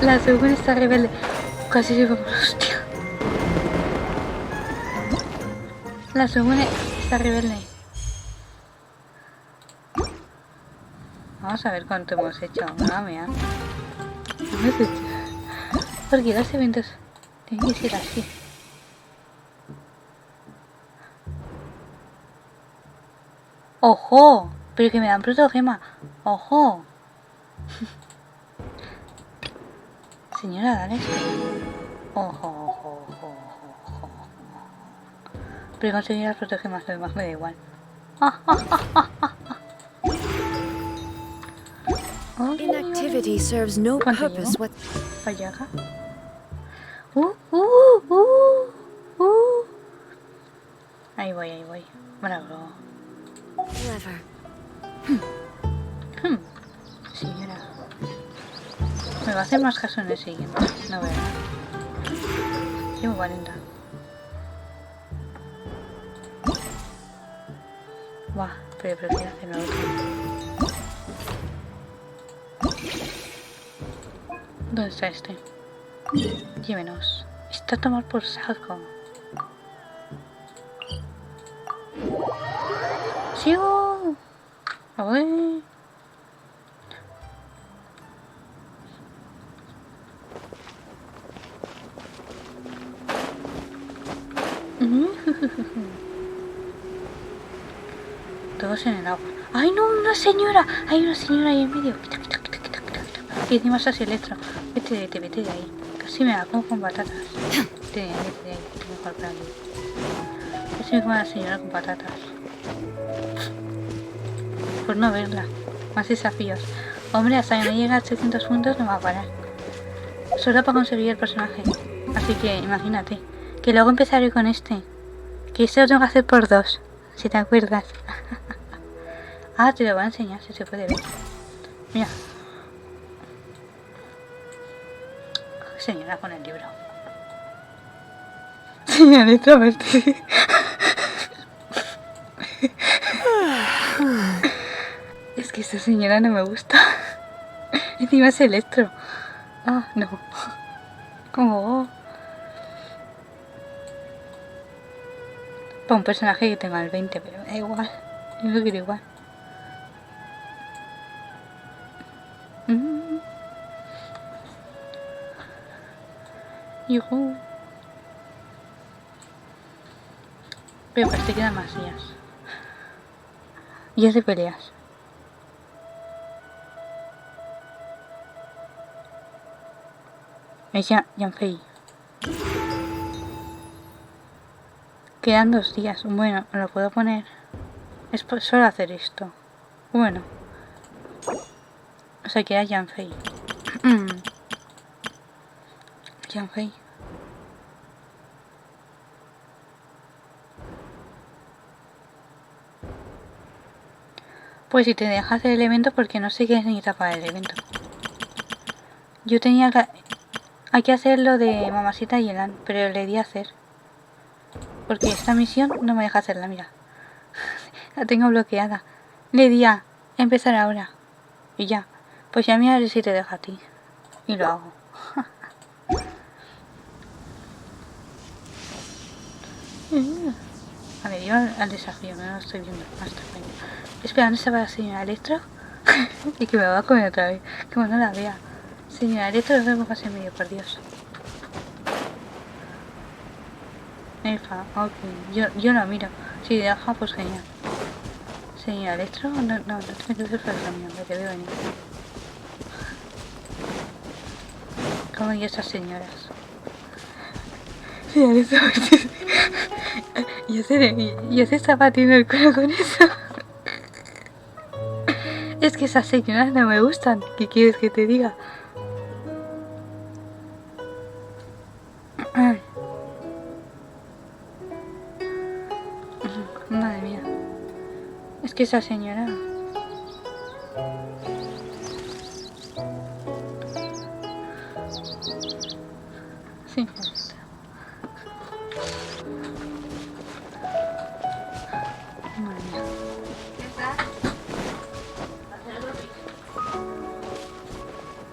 [SPEAKER 2] La segunda está rebelde. Casi se como hostia. La segunda está rebelde. Vamos a ver cuánto hemos hecho. Mira. Porque los eventos tienen que ser así. ¡Ojo! Pero que me dan protogema. ¡Ojo! Señora, dale esto. Ojo. Pero conseguir las protogemas, lo demás me da igual.
[SPEAKER 16] Inactivity serves no purpose what.
[SPEAKER 2] Vaya acá. Ahí voy. Bravo.
[SPEAKER 16] Clever.
[SPEAKER 2] Señora. Me va a hacer más caso en el siguiente. No veo. Llevo 40. Buah, pero prefiero hacerlo otro. ¿Dónde está este? Llévenos. Está a tomar por saco. ¡Sigo! ¡A ver! Todos en el agua. ¡Ay, no! ¡Una señora! Hay una señora ahí en medio. Quita. Y encima estás electro. Vete de ahí. Casi me la como con patatas. Vete de ahí. Mejor para mí. Casi me como a la señora con patatas. Por no verla. Más desafíos. Hombre, hasta que no llegue a 800 puntos no va a parar. Solo para conseguir el personaje. Así que imagínate. Que luego empezaré con este. Que este lo tengo que hacer por 2. Si te acuerdas. Ah, te lo voy a enseñar si se puede ver. Mira. Señora con el libro. Señorita, verte. Es que esta señora no me gusta. Encima es electro. Ah, no. Como para un personaje que tenga el 20, pero da igual. Yo lo quiero igual. Yujú. Pero pues te quedan más días. Y es de peleas. Es Yanfei. Quedan 2 días. Bueno, lo puedo poner. Es solo hacer esto. Bueno. O sea, queda Yanfei. Yanfei. Pues si te dejas hacer el evento, porque no sé qué necesitas para el evento. Yo tenía que... Hay que hacer lo de Mamacita y Elan, pero le di a hacer. Porque esta misión no me deja hacerla, mira. La tengo bloqueada. Le di a empezar ahora. Y ya. Pues ya mira si te deja a ti. Y lo hago. A ver, yo al desafío, no lo estoy viendo. Espera, ¿dónde estaba la señora Electro? Y que me va a comer otra vez. Que no la vea. Señora Electro, lo vemos casi en medio, por Dios. Elfa, ok. Yo la miro. Si deja, pues genial. Señora Electro, no te me cruces por el camino, que te veo venir. Como y esas señoras. Señora Electro, y hace zapatín el culo con eso. Es que esas señoras no me gustan. ¿Qué quieres que te diga? Madre mía. Es que esa señora... Sí. Madre mía.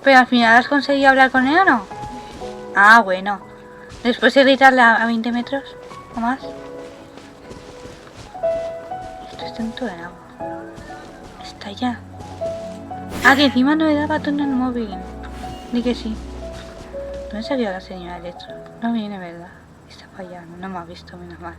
[SPEAKER 2] Pero al final has conseguido hablar con él, ¿o no? Ah, bueno. Después de gritarle a 20 metros o más. Esto está en todo el agua. Está ya. Ah, que encima no le daba tono en el móvil. Di que sí. ¿Dónde salió la señora Electro? No viene, ¿verdad? Está para allá. No me ha visto, menos mal.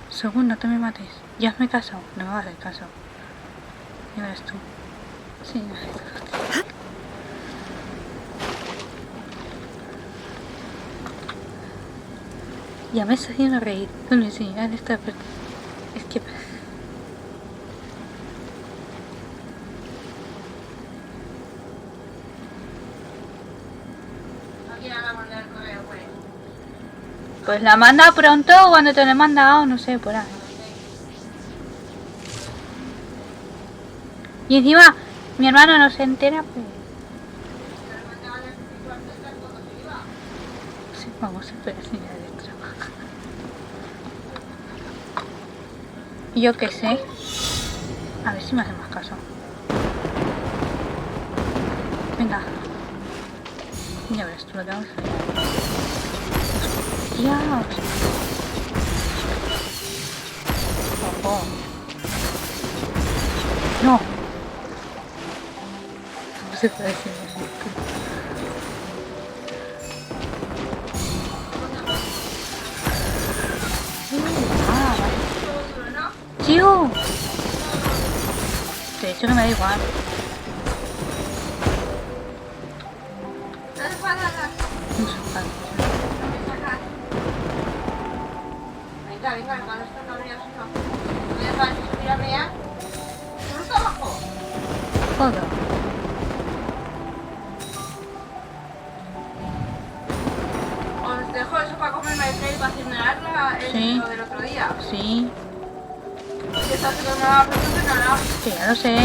[SPEAKER 2] Según, no te me mates. Ya me he casado. No me vas a hacer caso. Ya verás tú. Sí, no sé. Ya me está haciendo reír con mi señora esta, pero es que... Pues la manda pronto o cuando te lo he mandado, no sé, por ahí. Y encima, mi hermano no se entera, pues... Sí, vamos a esperar, señora Electro. Yo qué sé. A ver si me hace más caso. Venga. Ya ves, tú lo tengo que hacer. ¡Dios! ¡Ojo! ¡No! No se puede decir eso. Ah, vale. ¡Tío! Te he dicho que me da igual. Un sofá.
[SPEAKER 3] Venga, cuando esto no abrías uno. ¿No me dejas subir a mear? ¿Solo abajo?
[SPEAKER 2] Joder.
[SPEAKER 3] Os dejo eso para comerme el cake, para cenar
[SPEAKER 2] Sí.
[SPEAKER 3] lo del otro día.
[SPEAKER 2] Sí.
[SPEAKER 3] Que estás haciendo una profesional.
[SPEAKER 2] Sí, ya lo sé.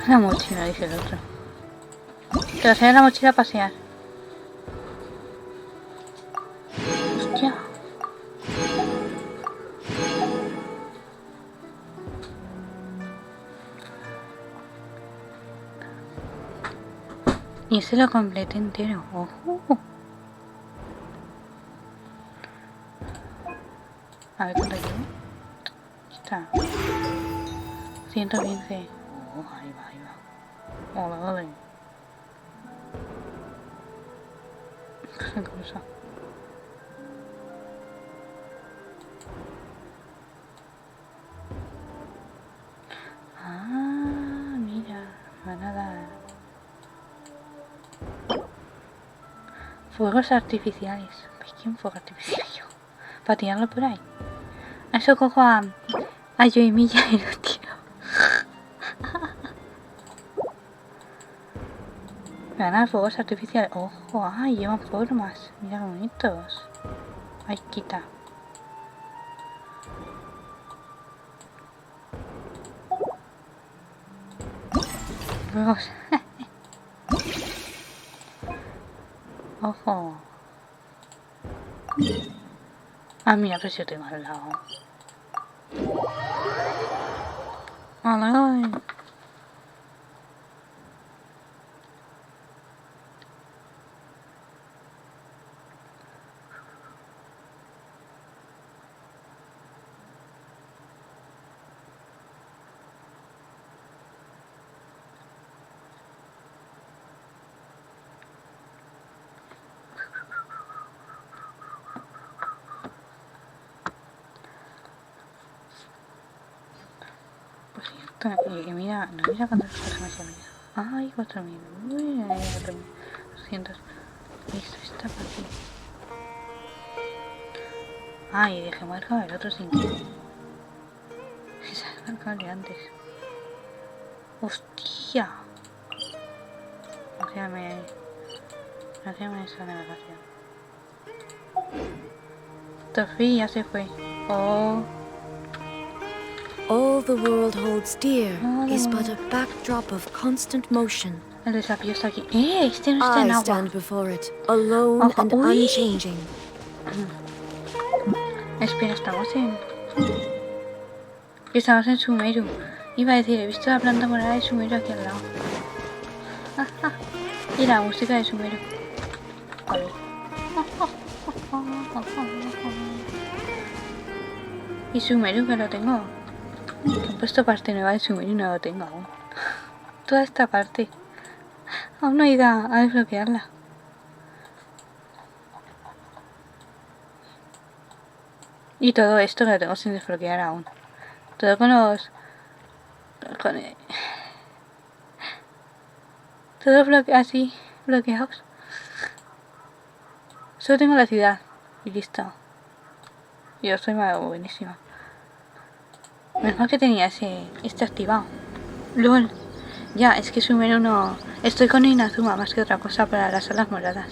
[SPEAKER 2] La mochila, dice el otro. Que vas a ir a la mochila a pasear. Hostia. Y ese lo completé entero. Ojo. A ver cuánto llevo. Está. 115. Ahí va. Vale. Qué cosa. Ah, mira, van a dar fuegos artificiales. ¿Qué un fuego artificial yo? Para tirarlo por ahí. Eso cojo a yo y Milla y lo tiro. Me van a dar fuegos artificiales. Ojo, ay, llevan formas. Mira qué bonitos. Ay, quita. Fuegos. Ojo. Ah, mira, pero si yo tengo al lado. Ay. Y mira, no mira cuántas personas había. Ay, 4000. Uy, 200. Listo, está para aquí. Ay, dejé marcado el otro sin que. Se ha marcado antes. Hostia. Hacíame esa navegación. Tofi ya se fue. Oh.
[SPEAKER 16] All the world holds dear is but a backdrop of constant motion.
[SPEAKER 2] El desafío está aquí. Este no está en
[SPEAKER 16] I
[SPEAKER 2] agua.
[SPEAKER 16] stand before it, alone and unchanging.
[SPEAKER 2] Espera, estamos en... Estamos en Sumeru. Iba a decir, he visto la planta morada de Sumeru aquí al lado. Y la música de Sumeru. Vale. Y Sumeru que lo tengo. He puesto parte nueva de Sumeru y no lo tengo aún. Toda esta parte. Aún no he ido a desbloquearla. Y todo esto que lo tengo sin desbloquear aún. Todo con los... Todo así, bloqueados. Solo tengo la ciudad. Y listo. Yo soy buenísima. Menos mal que tenía este activado. LOL. Ya, es que Sumeru no... Estoy con Inazuma más que otra cosa para las alas moradas.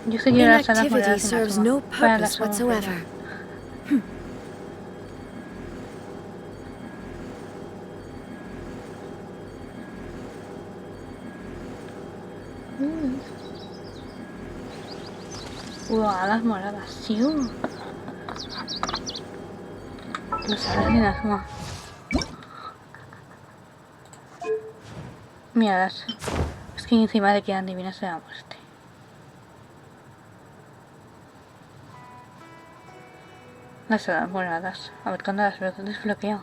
[SPEAKER 2] Yo sé que las alas moradas
[SPEAKER 16] serves no purpose whatsoever.
[SPEAKER 2] Alas moradas, sí. Las alas de Inazuma. Miradas. Es que encima le quedan divinas de la muerte. Las alas moradas. A ver cuándo las desbloqueo.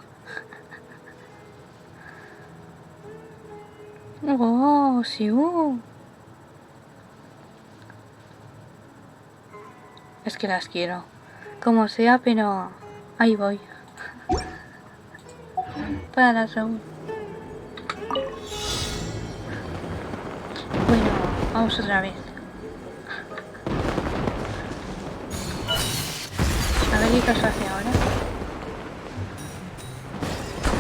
[SPEAKER 2] Oh, sí. Es que las quiero. Como sea, pero ahí voy. Para la Soul. Bueno, vamos otra vez. A ver qué caso hace ahora.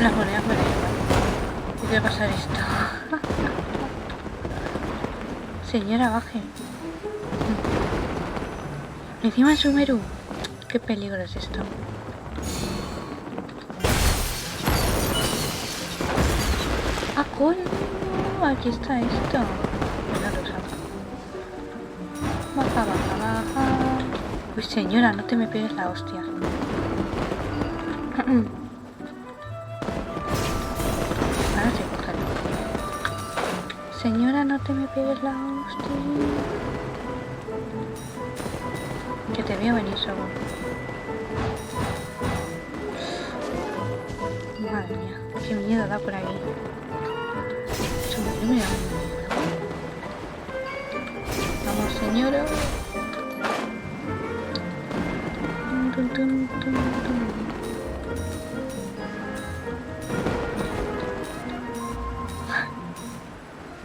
[SPEAKER 2] Las monedas me da igual. Yo quiero pasar esto. Señora, baje. Encima en Sumeru. Qué peligro es esto. Ah, coño. Aquí está esto. No lo usamos. Baja, baja, baja. Uy, señora, no te me pegues la hostia. Ahora sí, cógelo. Señora, no te me pegues la hostia. Que te veo venir solo. Madre mía, qué miedo da por aquí. Mira. Vamos, señora.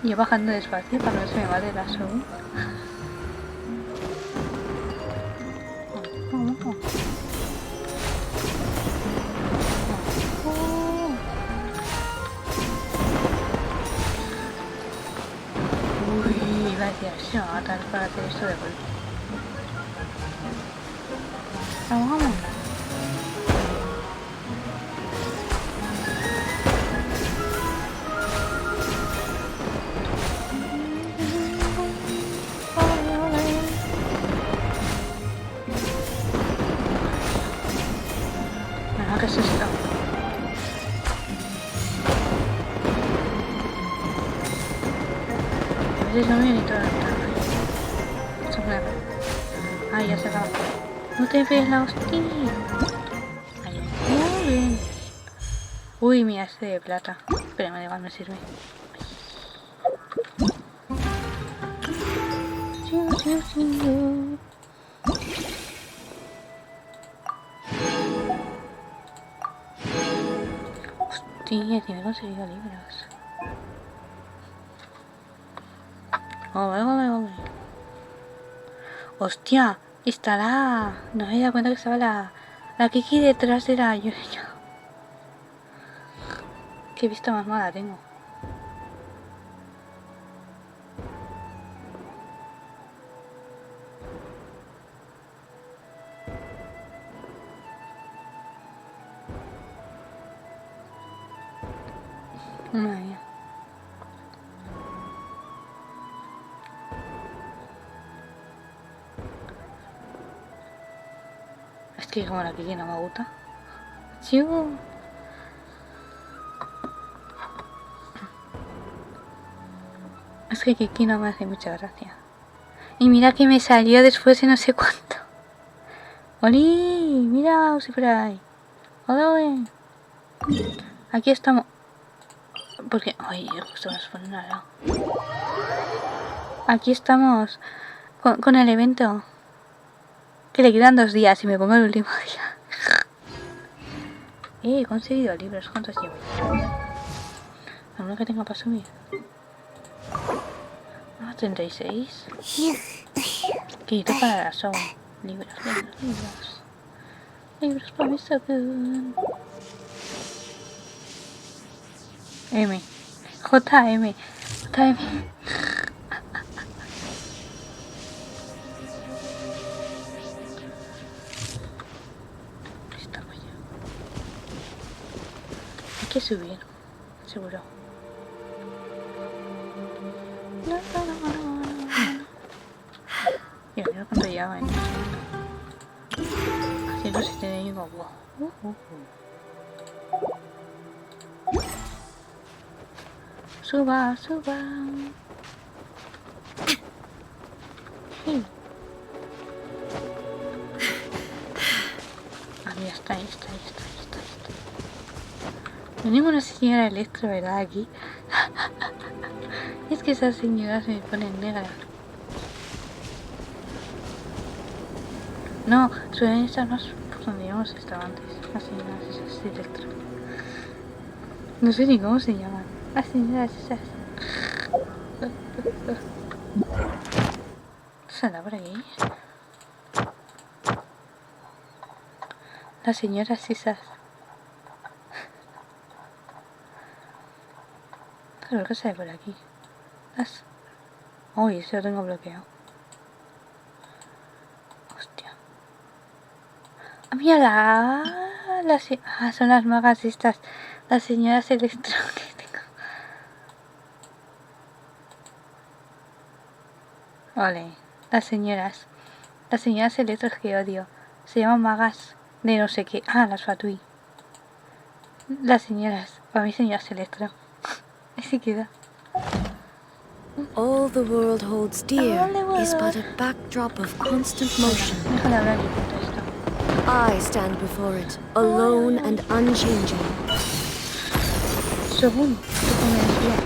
[SPEAKER 2] Yo bajando despacio para que no se me vaya la soga. Se me va a matar para hacer esto de golpe. Vamos. ¿Qué es esto? A veces no viene ni toda la ventana. Ay, ya se acaba. No te pegues la hostia. Ahí. Muy bien. Uy, mira, este de plata. Pero me da igual, me sirve. Hostia, que me he conseguido libros. Ole. Hostia, está la... No me he dado cuenta que estaba la Kiki detrás de la... Yo. Qué vista más mala tengo. Madre mía. Es que como la Kiki no me gusta. ¡Chiu! Es que Kiki no me hace mucha gracia. Y mira que me salió después de no sé cuánto. ¡Oli! Mira, Soy por ahí. ¡Hola! Aquí estamos. Porque... Ay, justo nos ponen al lado. Aquí estamos. Con el evento. Que le quedan 2 días y me pongo el último día. He conseguido libros. ¿Cuántos llevo? ¿Alguno que tenga para subir? 36. Quito para la soga. Libros. Libros para mi sogun. JM. Hay que subir, seguro. Mira cuánto lleva en esto. Haciendo si te digo wow. Suba. Sí. Ah, mira, está ahí. No hay ninguna señora electro, ¿verdad? Aquí. Es que esas señoras se me ponen negras. No, suelen estar más por donde hemos estado antes. Las señoras esas electro. No sé ni cómo se llaman. Las señoras esas. ¿Se anda por aquí? Las señoras esas. pero ¿qué sale por aquí? Las... Uy, eso lo tengo bloqueado. Hostia. ¡Ah, mira! Ah, son las magas estas. Las señoras electro que tengo. Vale, las señoras. Las señoras electros que odio. Se llaman magas de no sé qué. Ah, las fatui. Las señoras. Para mí señoras electro. Así queda.
[SPEAKER 16] All the world holds dear is but a backdrop of constant motion.
[SPEAKER 2] Déjale hablar y punto esto.
[SPEAKER 16] I stand before it, alone and unchanging.
[SPEAKER 2] Según tú me decías.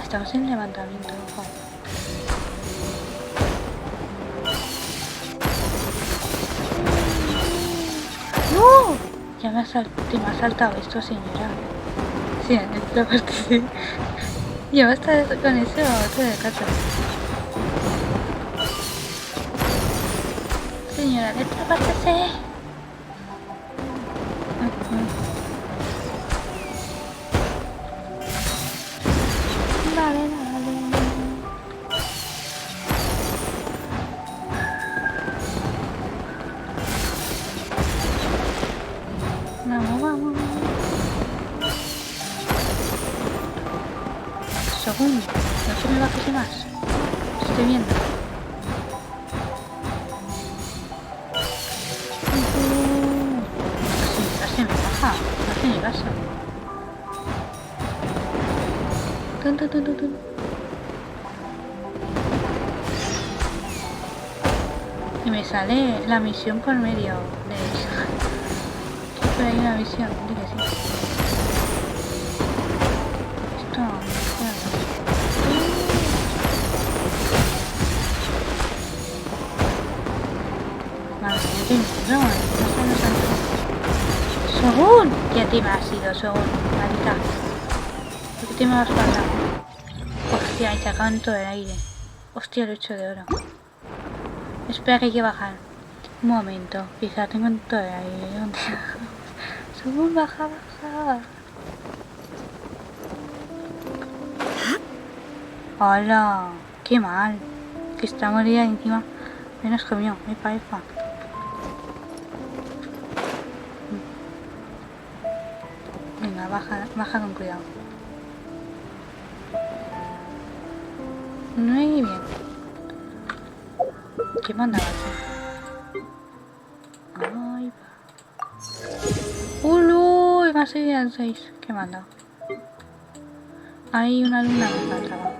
[SPEAKER 2] Estamos en levantamiento, ojo. ¡No! Ya me ha saltado esto, señora. Sí, en esta parte sí. Ya basta con ese otro de casa. Señora, de esta parte sí. Vale, vale. Vamos, vamos. Segundo, no se me bajes más. Estoy viendo. Se me baja. No hace ni caso. Tun, tun, tun, tun, tun. Y me sale la misión por medio de esa. Pero hay una misión, di que sí. Esto... Vale, yo tengo no sé. Según, ¿qué tema ha sido? Según, maldita. ¿Por qué te me vas para allá? Hostia, y sacan todo el aire. Hostia, lo he hecho de oro. Espera que hay que bajar. Un momento, quizá tengo todo el aire. ¿Dónde? Según, baja, baja. Hola, qué mal. Que está morida y encima menos comió. Epa, epa. Venga, baja, baja con cuidado. Muy bien. ¿Qué mandaba aquí? Ay, va. ¡Uy! Me ha seguido en 6. ¿Qué manda? Hay una luna que faltaba.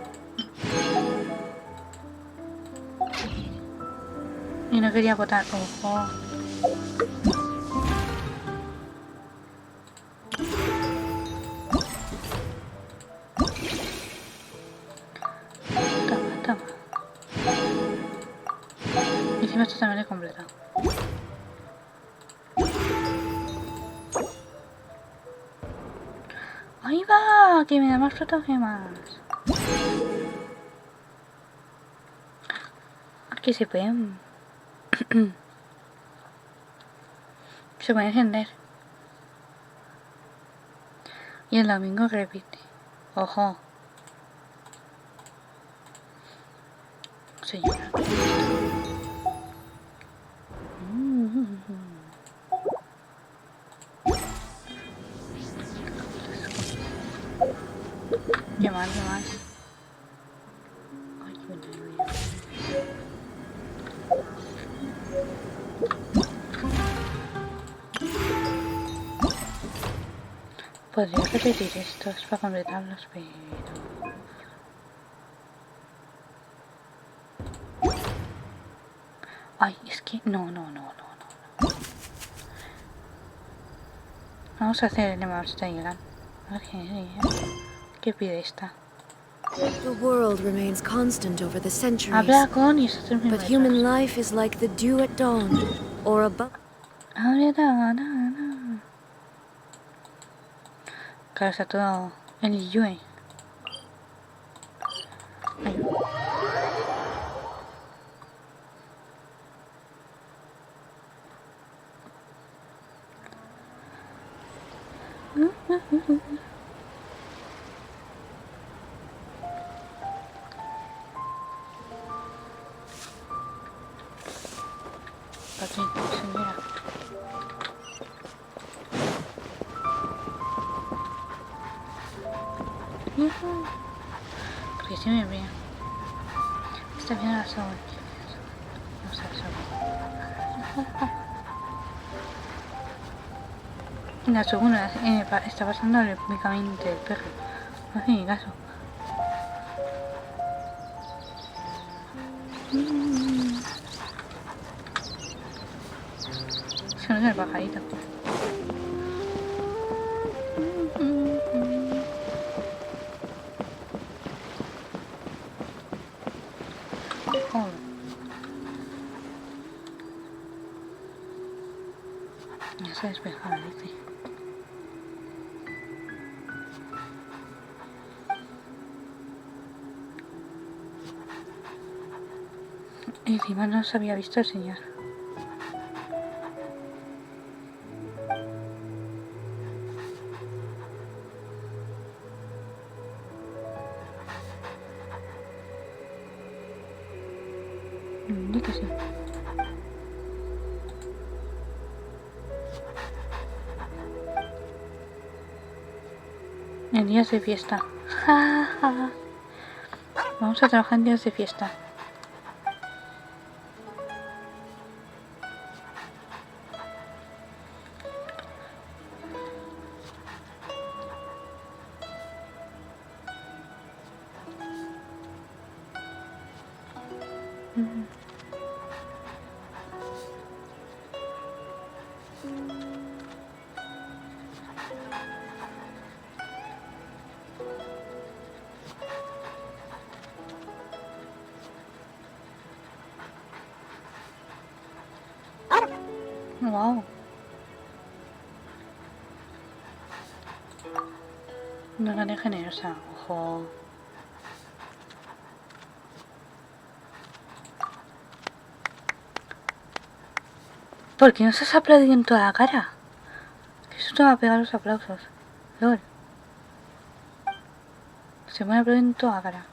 [SPEAKER 2] Y no quería botar. Ojo. Toma, toma. Y encima esto también es completado. ¡Ahí va! Que me da más protogemas. Aquí se pueden... se puede encender. Y el domingo repite. Ojo. Señora. Qué mal, qué mal. Ay, qué buena idea. Podría repetir estos para completarlos, pero... Ay, es que... No. Vamos a hacer el Demonstration. ¿Qué pide esta?
[SPEAKER 16] The world remains constant over the centuries.
[SPEAKER 2] Habla con y esto es mi
[SPEAKER 16] But human life is like the dew at dawn, or a bubble.
[SPEAKER 2] Claro, está todo en el Yue. Porque sí me brilla. Está bien la sol. Vamos al sol. La segunda está pasando únicamente el perro. No hace ni caso. Se no es el pajarito. Ya se despejaba, dice. Encima no se había visto el señor. Ni que sí. En días de fiesta. Vamos a trabajar en días de fiesta. Wow. Una gana generosa, ojo. ¿Por qué no se has aplaudido en toda la cara? Que susto me va a pegar los aplausos. LOL. Se me van a aplaudir en toda la cara.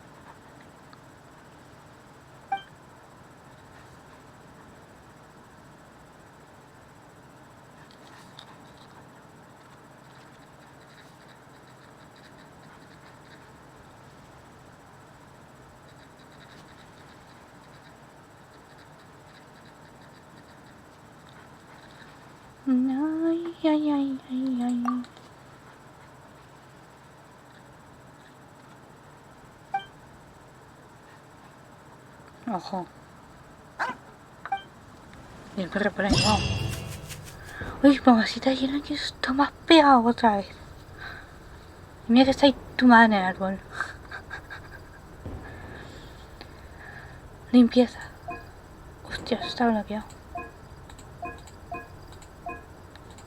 [SPEAKER 2] Ay, ay, ay, ay, ay. Ojo. Y el perro por ahí, wow. Uy, mamacita llena, que esto más pegado otra vez. Mira que está ahí tumbada en el árbol. Limpieza. Hostia, eso está bloqueado.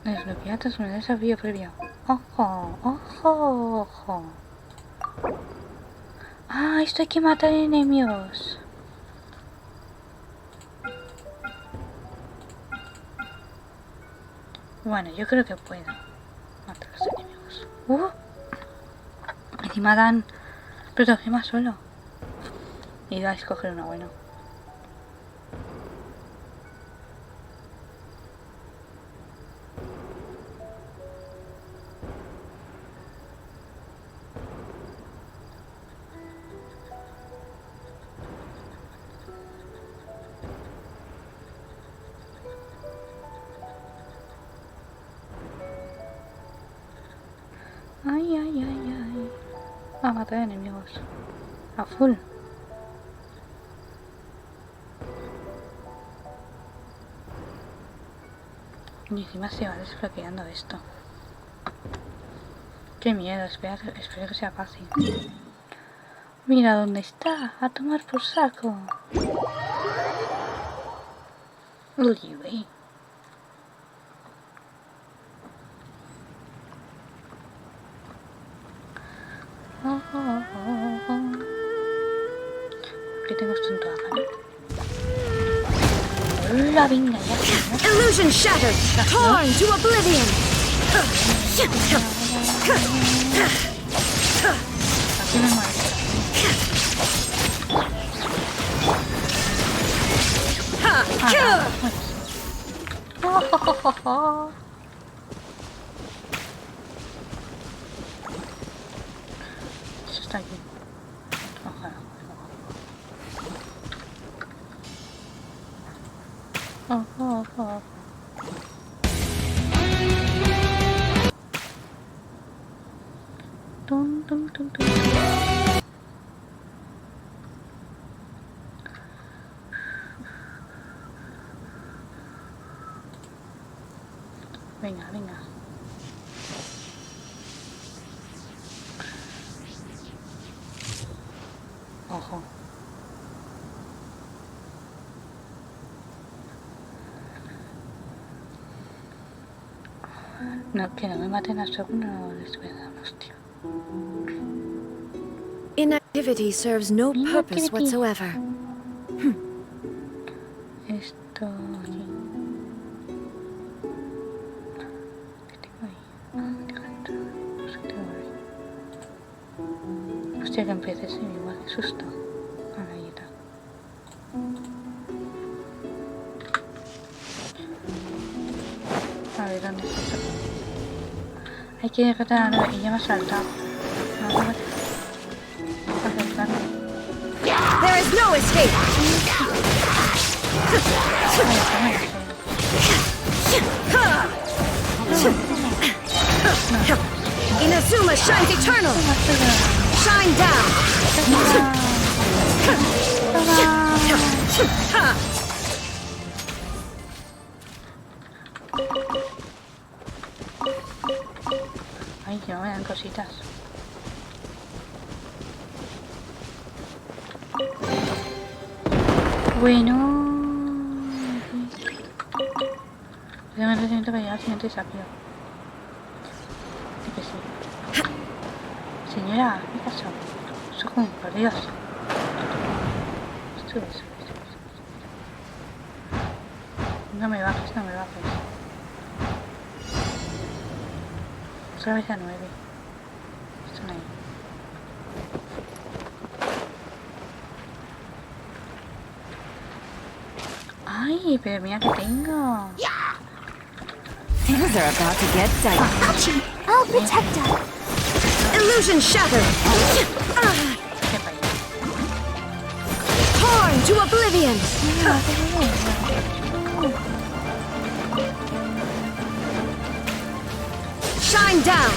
[SPEAKER 2] Desbloqueado es un desafío previo. Ojo, ojo, ojo. Ah, esto hay que matar enemigos. Bueno, yo creo que puedo matar a los enemigos. Encima dan protogemas solo. Y da a escoger uno bueno. Ay, ay, ay, ay. A matar enemigos. A full. Y encima se va desbloqueando esto. Qué miedo, espero que sea fácil. Mira dónde está, a tomar por saco. Uy, uy. ¿Qué tengo esto en toda cara? ¡Hola, venga ya!
[SPEAKER 16] Illusion shattered! Torn to oblivion!
[SPEAKER 2] Aquí me muero. Esto está aquí. Ojalá. Ojo. Tum. Venga. Ojo. No, que no me maten a segundo, no les voy a dar, hostia.
[SPEAKER 16] Inactivity serves no purpose whatsoever.
[SPEAKER 2] Esto aquí. ¿Qué tengo ahí? Deja entrar. No sé qué tengo ahí. Hostia, que empiece así, igual, qué susto. Ahí está. A ver, ¿dónde está esto? Hay que derrotar a 9 y ya me ha saltado.
[SPEAKER 16] There is no escape. Inazuma shines eternal. Shine down.
[SPEAKER 2] Ay, que no me dan cositas. Bueno, ya me siento que llegar al siguiente desafío. Sí que sí. Señora, ¿qué pasó? Sujun, por Dios. Sube. No me bajes. Otra vez a 9. Están ahí. Ay, pero mira que tengo.
[SPEAKER 16] Things are about to get dicey.
[SPEAKER 4] I'll protect her.
[SPEAKER 16] Illusion shattered. Torn to oblivion. Shine down.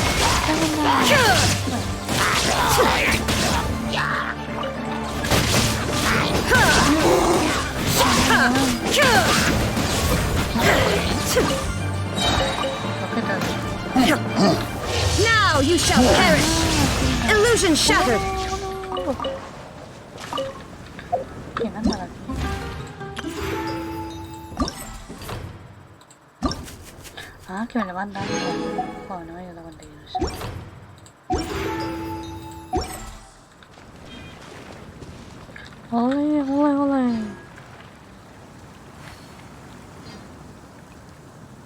[SPEAKER 16] Now you shall perish. Illusion shattered.
[SPEAKER 2] Ah, que me lo van dando. Oh, no me ayuda a conseguir eso. Ole.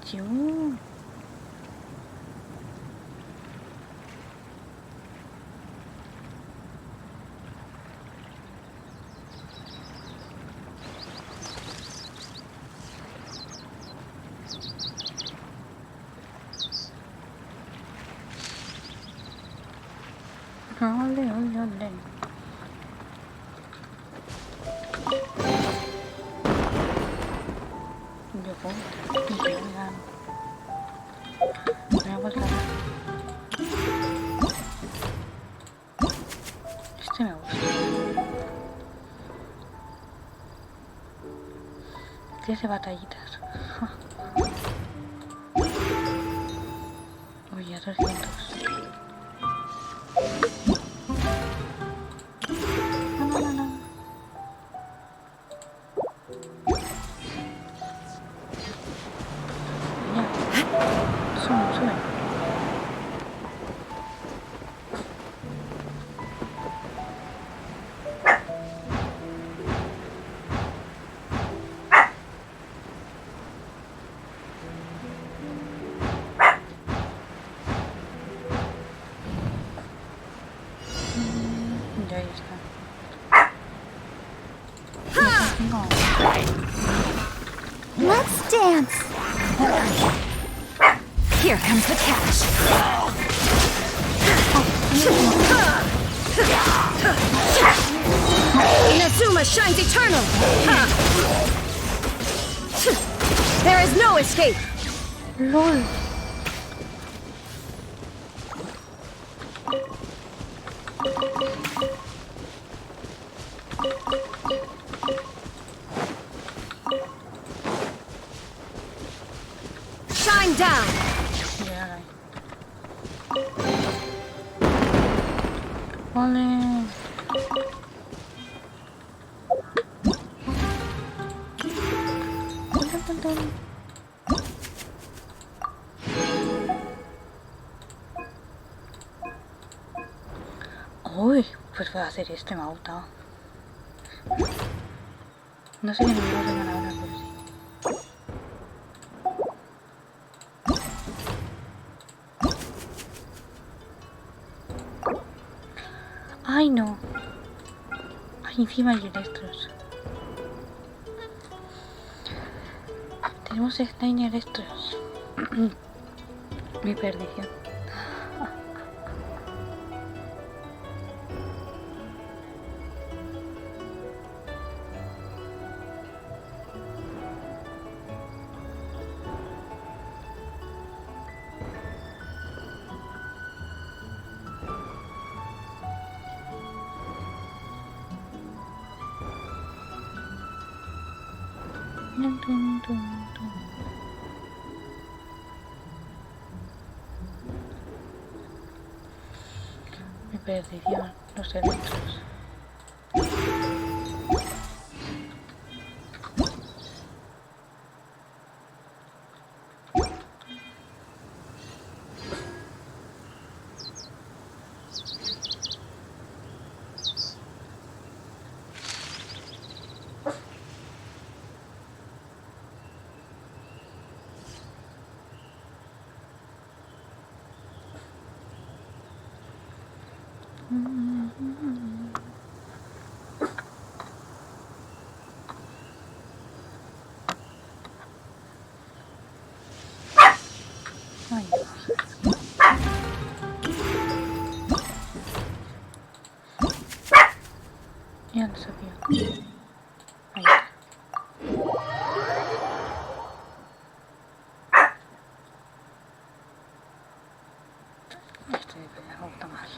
[SPEAKER 2] Chú. Ole. Yo voy a volver. Este me gusta. 13 batallitas. Oye, 300. No. Sube. Ya ahí está.
[SPEAKER 4] Let's dance.
[SPEAKER 16] Here comes the catch.
[SPEAKER 12] Inazuma shines eternal! There is no escape!
[SPEAKER 2] LOL.
[SPEAKER 12] Shine down!
[SPEAKER 2] Vale. Uy, pues voy a hacer este, me ha gustado. No sé qué número tengo ahora, pero sí. Ay, no. Ay, encima hay electros. Tenemos Stein electros. Mi perdición. Mi perdición, los electros. Ya lo sabía. Ahí está. Este me gusta más.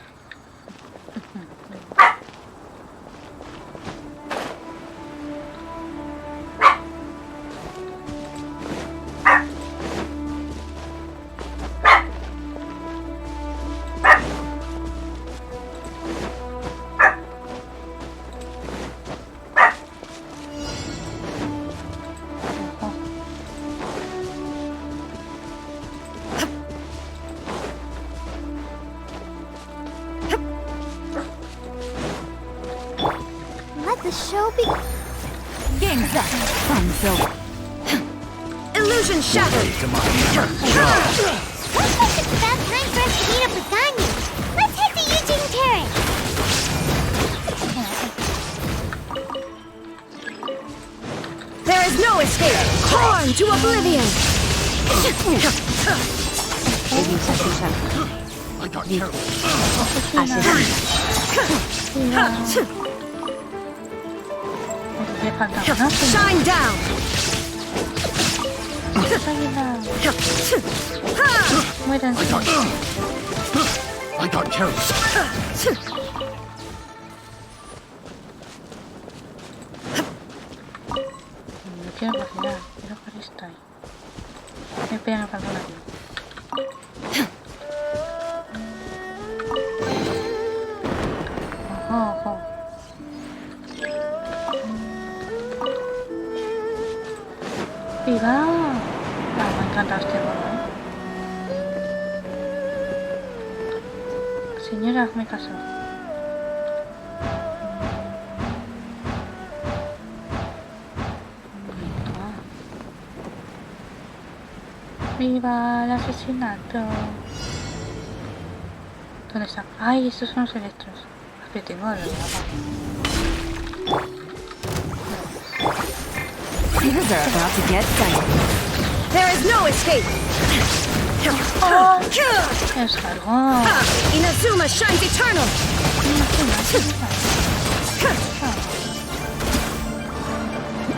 [SPEAKER 4] Let the show be.
[SPEAKER 12] Game's up. Fun's over. Illusion shattered.
[SPEAKER 4] Looks like it's about time for us to meet up with Ganyu. Let's head to Eugene Terrace.
[SPEAKER 12] There is no escape. Torn to oblivion. Shine down.
[SPEAKER 5] I got carried.
[SPEAKER 2] No quiero vacilar, quiero por esto ahí. Me pega para el lado. Ojo, ojo. ¡Viva! Ah, me encanta este juego, Señora, me caso. ¡Viva el asesinato! ¿Dónde está? ¡Ay, estos son los electros! Que tengo de
[SPEAKER 12] These are about to get done. There is no escape.
[SPEAKER 2] Descargó.
[SPEAKER 12] Inazuma shines eternal.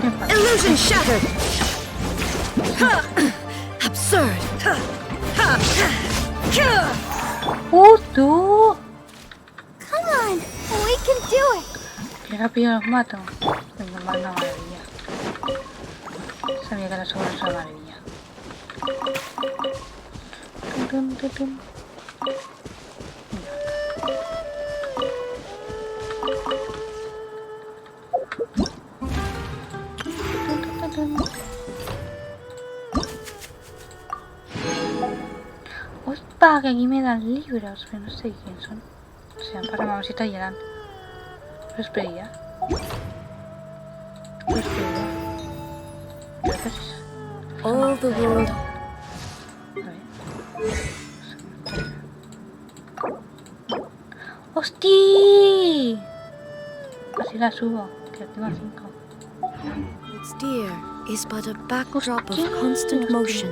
[SPEAKER 16] Illusion shattered! Absurd!
[SPEAKER 2] ¡Tú!
[SPEAKER 4] Come on, we can do it.
[SPEAKER 2] ¡Qué rápido los mato! Venga, más una maravilla. Sabía que la sobra es una maravilla. Tum, tum, tum. Opa, que aquí me dan libros, pero no sé quién son. O sea, para mamacita llegan. Los pedía. Los pedía. Creo que es.
[SPEAKER 16] All the world.
[SPEAKER 2] ¡Hostia! Así la subo, que tengo 5.
[SPEAKER 16] Its dear is but a backdrop of constant motion.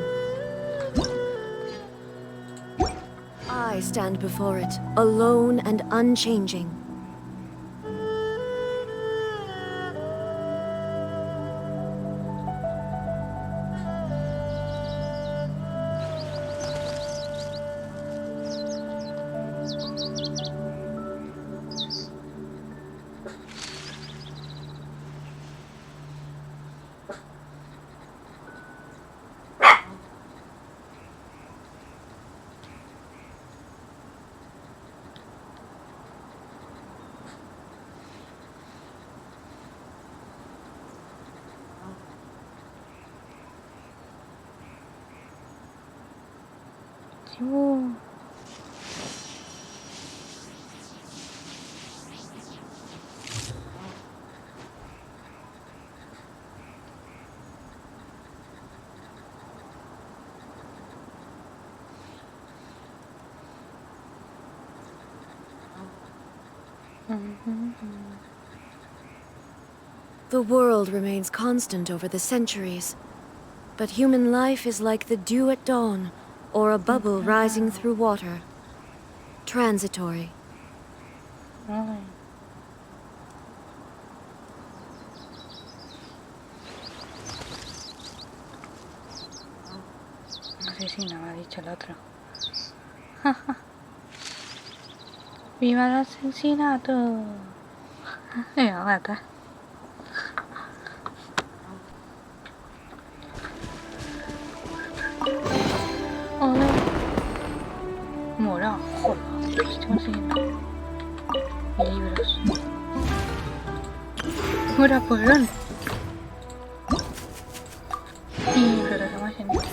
[SPEAKER 16] I stand before it, alone and unchanging. The world remains constant over the centuries, but human life is like the dew at dawn, or a bubble rising through water. Transitory.
[SPEAKER 2] No sé si no me ha dicho el otro. ¡Viva el asesinato! Me va a matar. Hola. Mora, joder, estoy consiguiendo. Libros. Mora, porrón. Y pero que más genial.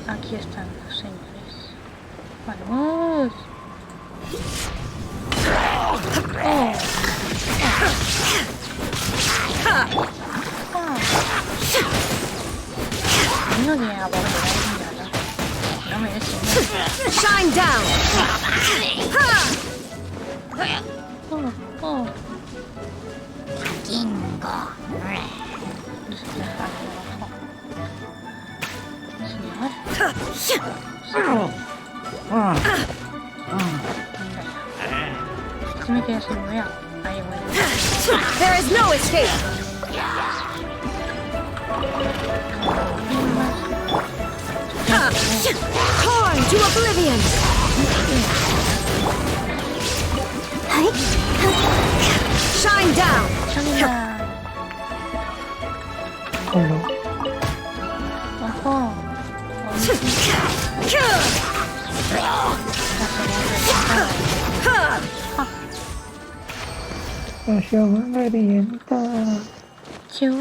[SPEAKER 2] Aquí están los señores. ¡Vamos! No llega a volver a mirarla. No merece.
[SPEAKER 16] Shine down!
[SPEAKER 2] Si me quedas sin ver, ahí muere.
[SPEAKER 16] There is no escape! Torn to oblivion! Shine down!
[SPEAKER 2] Ojo. Chu.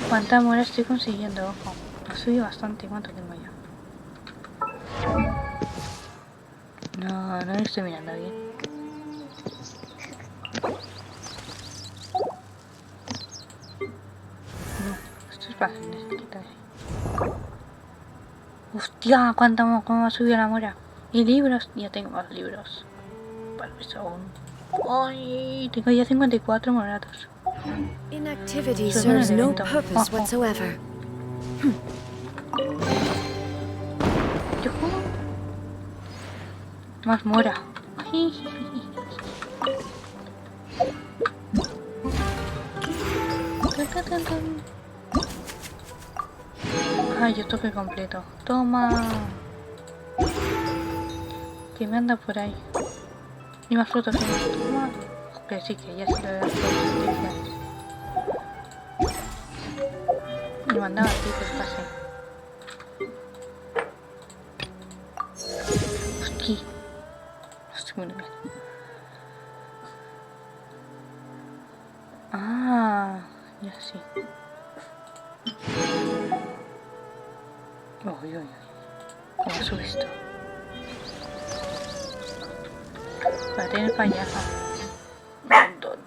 [SPEAKER 2] ¿Cuánta muera estoy consiguiendo? Ojo. Ha subido bastante. ¿Cuánto tengo ya? No, no lo estoy mirando bien. No, esto es para necesitar. Hostia, ¿cómo ha subido la mora? Y libros, ya tengo más libros. Para eso aún. Ay, tengo ya 54 morados.
[SPEAKER 16] Inactivity serves no purpose whatsoever.
[SPEAKER 2] Más mora. Ay, yo toque completo. Toma. Que me anda por ahí. Y más frutas que más. Toma. Que sí, que ya se lo he dado. Y mandaba aquí que pase. Hostia. Estoy muy bien. Ah, ya sí. Uy, uy, uy. ¿Cómo sube esto? Para tener payaja. Un montón.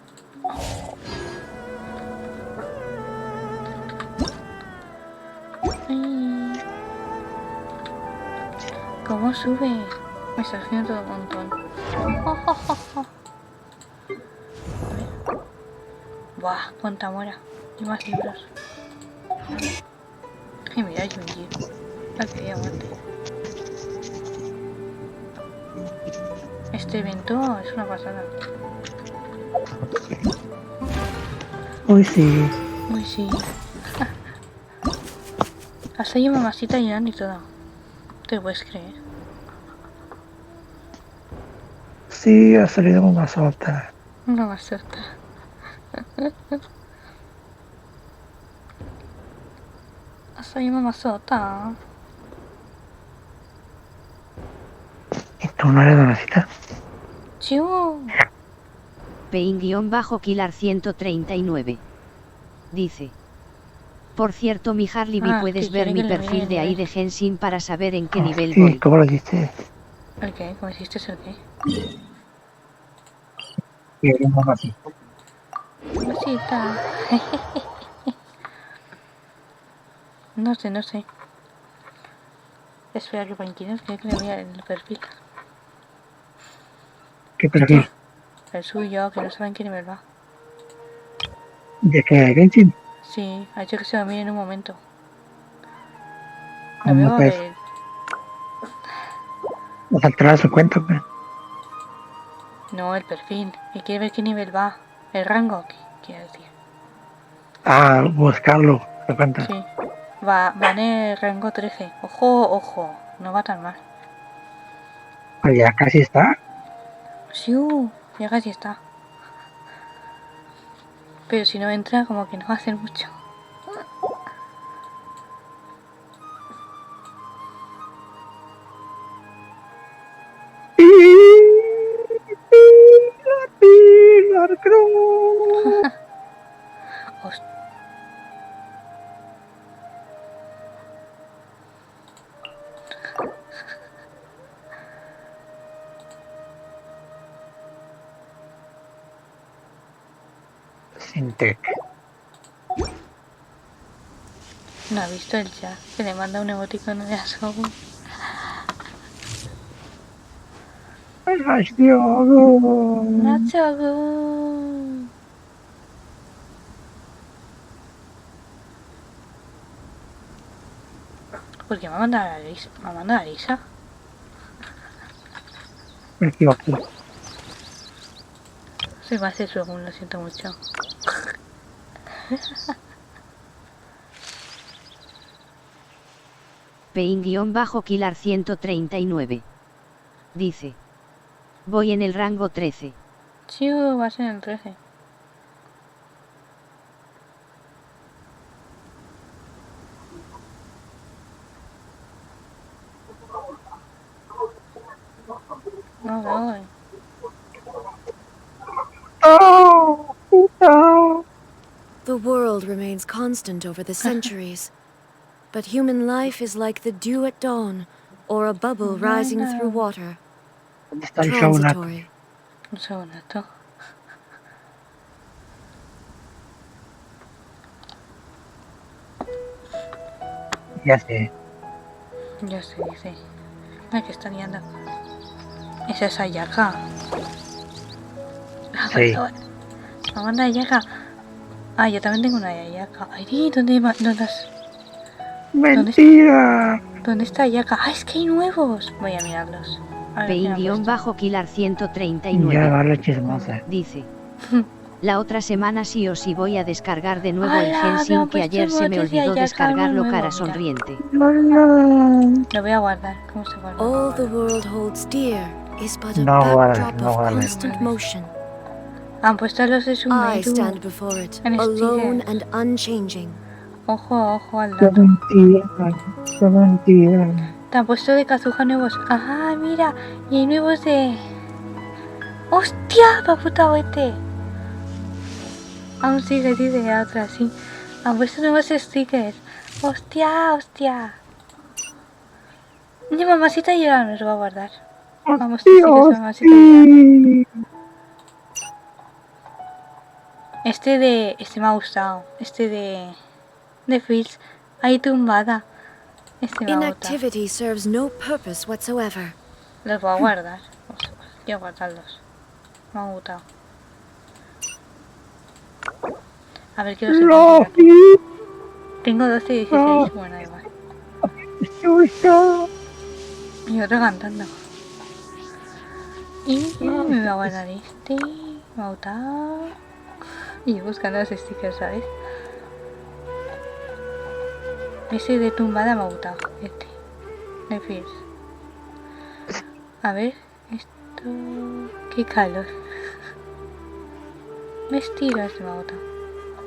[SPEAKER 2] Ay. ¿Cómo sube? Me está haciendo todo un montón. Buah, cuánta mora. Y más libros. Ay, mira, Junji. Ok, aguante. Este evento es una pasada.
[SPEAKER 14] Uy, sí.
[SPEAKER 2] Uy, sí. Hasta yo mamacita llorando y todo. ¿Te puedes creer?
[SPEAKER 14] Sí, ha salido una masota.
[SPEAKER 2] Una masota. Hasta yo mamacita.
[SPEAKER 14] ¿Y tú no eres donacita?
[SPEAKER 2] Chiu.
[SPEAKER 9] Pain-Killer139. Dice. Por cierto, mi Harley, puedes ver mi perfil de ahí de Genshin para saber en qué nivel voy.
[SPEAKER 14] ¿Cómo lo hiciste?
[SPEAKER 2] ¿El qué? ¿Cómo hiciste el qué?
[SPEAKER 14] Quiero un mamacita.
[SPEAKER 2] Mamacita. No sé, no sé. Espera que Panquinos que le vea el perfil.
[SPEAKER 14] ¿Qué perfil?
[SPEAKER 2] El suyo, que no saben qué nivel va.
[SPEAKER 14] ¿De qué? ¿De Genshin?
[SPEAKER 2] Sí, ha hecho que se va a mirar en un momento. No
[SPEAKER 14] ¿Cómo
[SPEAKER 2] me va a
[SPEAKER 14] pues?
[SPEAKER 2] ver.
[SPEAKER 14] ¿No saltará su cuenta, pues?
[SPEAKER 2] No, el perfil. Y quiere ver qué nivel va. El rango, ¿qué quiere decir?
[SPEAKER 14] Ah, buscarlo, su cuenta.
[SPEAKER 2] Sí. Va en el rango 13. Ojo, ojo. No va tan mal.
[SPEAKER 14] Pues ya casi está.
[SPEAKER 2] Sí, ya casi está. Pero si no entra, como que no va a hacer mucho.
[SPEAKER 14] Sintec.
[SPEAKER 2] No ha visto el chat, que le manda un emoticón de asomo. Natsugo. ¿Por qué me ha mandado a Lisa? ¿Me ha mandado a Lisa?
[SPEAKER 14] Me equivoqué.
[SPEAKER 2] Se me hace según, lo siento mucho.
[SPEAKER 9] Pain-Killer139. Dice. Voy en el rango 13.
[SPEAKER 2] Sí, vas en el 13. No, voy.
[SPEAKER 14] Oh, no.
[SPEAKER 16] The world remains constant over the centuries, but human life is like the dew at dawn, or a bubble rising through water. Transitory.
[SPEAKER 2] Un segundo.
[SPEAKER 14] Ya sé.
[SPEAKER 2] Ya sé, dice. Ay, que está liando. Es esa yaca.
[SPEAKER 14] Sí.
[SPEAKER 2] Vamos a Yaka. Ah, yo también tengo una Yaka. Ay, ¿dónde has...?
[SPEAKER 14] ¡Mentira!
[SPEAKER 2] ¿Dónde está Yaka? Ah, es que hay nuevos. Voy a mirarlos.
[SPEAKER 9] Pei-Kilar139.
[SPEAKER 14] Ya, vale, chismosa.
[SPEAKER 9] Dice. La otra semana sí o sí voy a descargar de nuevo el
[SPEAKER 2] ¡Hala!
[SPEAKER 9] Genshin que ayer se me olvidó descargarlo, cara
[SPEAKER 2] mira.
[SPEAKER 9] sonriente.
[SPEAKER 2] Lo voy a guardar. ¿Cómo se guarda?
[SPEAKER 16] All the world holds dear is but a
[SPEAKER 14] No guardes,
[SPEAKER 16] backdrop
[SPEAKER 14] no
[SPEAKER 16] of
[SPEAKER 14] guardes.
[SPEAKER 16] constant motion.
[SPEAKER 2] Han puesto los de
[SPEAKER 16] I
[SPEAKER 2] Sumeru.
[SPEAKER 16] stand before it,
[SPEAKER 2] En
[SPEAKER 16] alone
[SPEAKER 2] stickers.
[SPEAKER 16] and unchanging.
[SPEAKER 2] Ojo, ojo al
[SPEAKER 14] ¡Qué
[SPEAKER 2] dato.
[SPEAKER 14] mentira! ¡Qué mentira!
[SPEAKER 2] Te han puesto de Kazuha nuevos. Ajá, mira. Y hay nuevos de... ¡Hostia! Me ha putado este. Aún sigue, dice otra, sí. Han puesto nuevos stickers. ¡Hostia, hostia! Mi mamacita ya nos va a guardar. Vamos, sí, mamacita ya. Este me ha gustado. Este de Fields. Ahí tumbada. Este me ha gustado.
[SPEAKER 16] Inactivity serves no purpose whatsoever.
[SPEAKER 2] Los voy a guardar. Quiero guardarlos. Me han gustado. A ver qué los encuentro. Tengo 12 y 16. Bueno, da igual. Y otro cantando. Y me voy a guardar este. Me ha gustado. Y buscando los stickers, ¿sabes? Ese de tumbada me ha gustado. Este. De Fierce. A ver. Esto... Qué calor. Vestido este me ha gustado.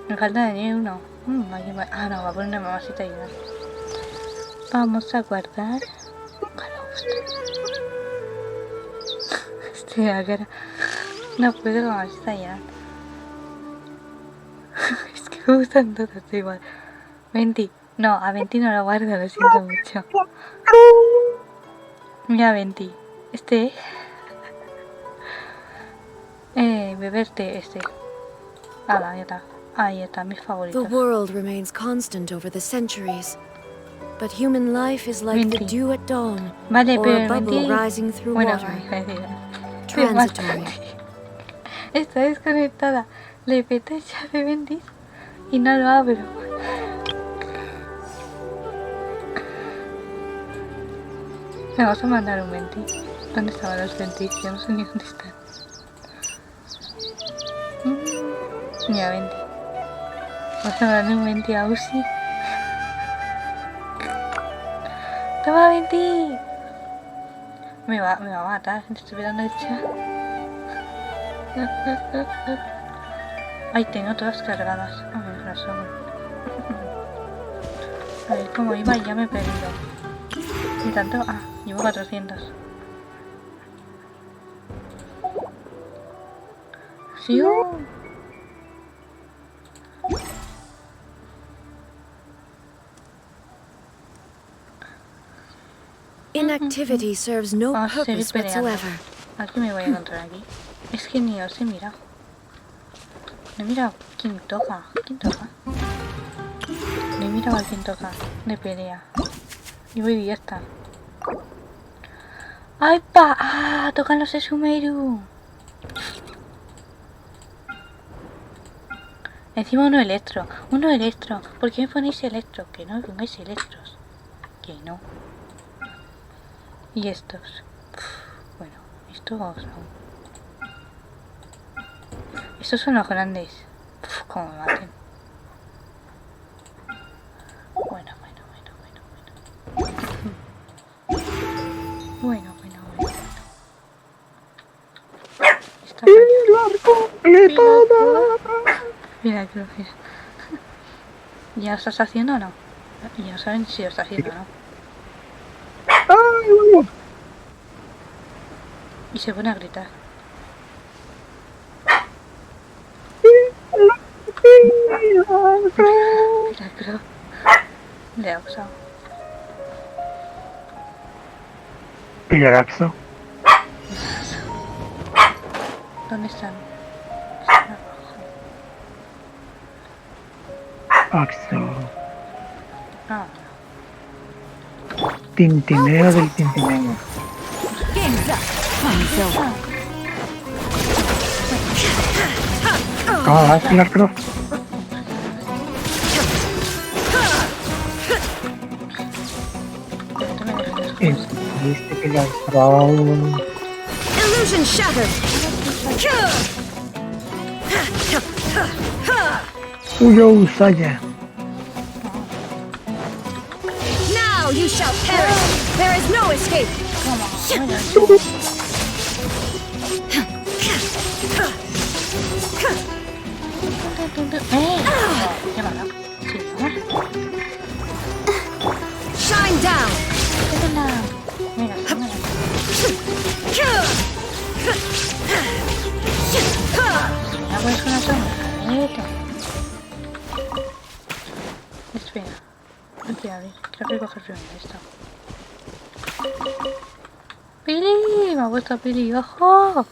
[SPEAKER 2] Me falta de uno. Ah, no, va a poner una mamacita y una. Vamos a guardar. Este de la cara. No puedo con mamacita ya. Es que me gustan todos igual. 20. No, a 20 no lo guardo, lo siento mucho. Mira, 20. Este. Beberte este. Ah, ya está. Ahí está, mis favoritos.
[SPEAKER 16] The world remains constant over the centuries, but human life is like the dew at dawn,
[SPEAKER 2] vale,
[SPEAKER 16] or a bubble rising through water. Transitory.
[SPEAKER 2] Está desconectada. Le peta ya de 20 y no lo abro. Me vas a mandar un 20. ¿Dónde estaban los 20? Yo no sé ni dónde están. Mira, 20. Vas a mandar un 20 a Uzi. ¡Toma 20! Me va a matar. Estoy esperando el chat. Ay, tengo todas cargadas. A ver, las son. A ver cómo iba y ya me he perdido. ¿Y tanto? Ah, llevo 400. ¡Sí!
[SPEAKER 16] Inactivity serves no purpose whatsoever.
[SPEAKER 2] Aquí me voy a encontrar aquí. Es que ni os he mirado. No he mirado quién toca. ¿Quién toca? No he mirado a quién toca de pelea. Y voy y ya está. ¡Ay, pa! ¡Ah! Tocan los de Sumeru. Encima uno electro. Uno electro. ¿Por qué me ponéis electro? Que no pongáis electros. Que no. Y estos. Bueno, estos no. Estos son los grandes. Como me maten. Bueno. Esta mira, creo que... ¿Ya lo estás haciendo o no? Ya saben si lo está haciendo o no. Y se pone a gritar. Mira, le ha usado.
[SPEAKER 14] Pilaraxo.
[SPEAKER 2] ¿Dónde están?
[SPEAKER 14] Axo.
[SPEAKER 2] Ah.
[SPEAKER 14] Tintineo del tintineo. Ah, es la cruz. Viste que la cruz.
[SPEAKER 16] Illusion shattered.
[SPEAKER 14] Suyo Usaya.
[SPEAKER 16] Now you shall perish. There is no escape. Shine down.
[SPEAKER 2] Espera, aquí a ver, creo que coger primero esto. ¡Pili! Me ha puesto Pili, ojo.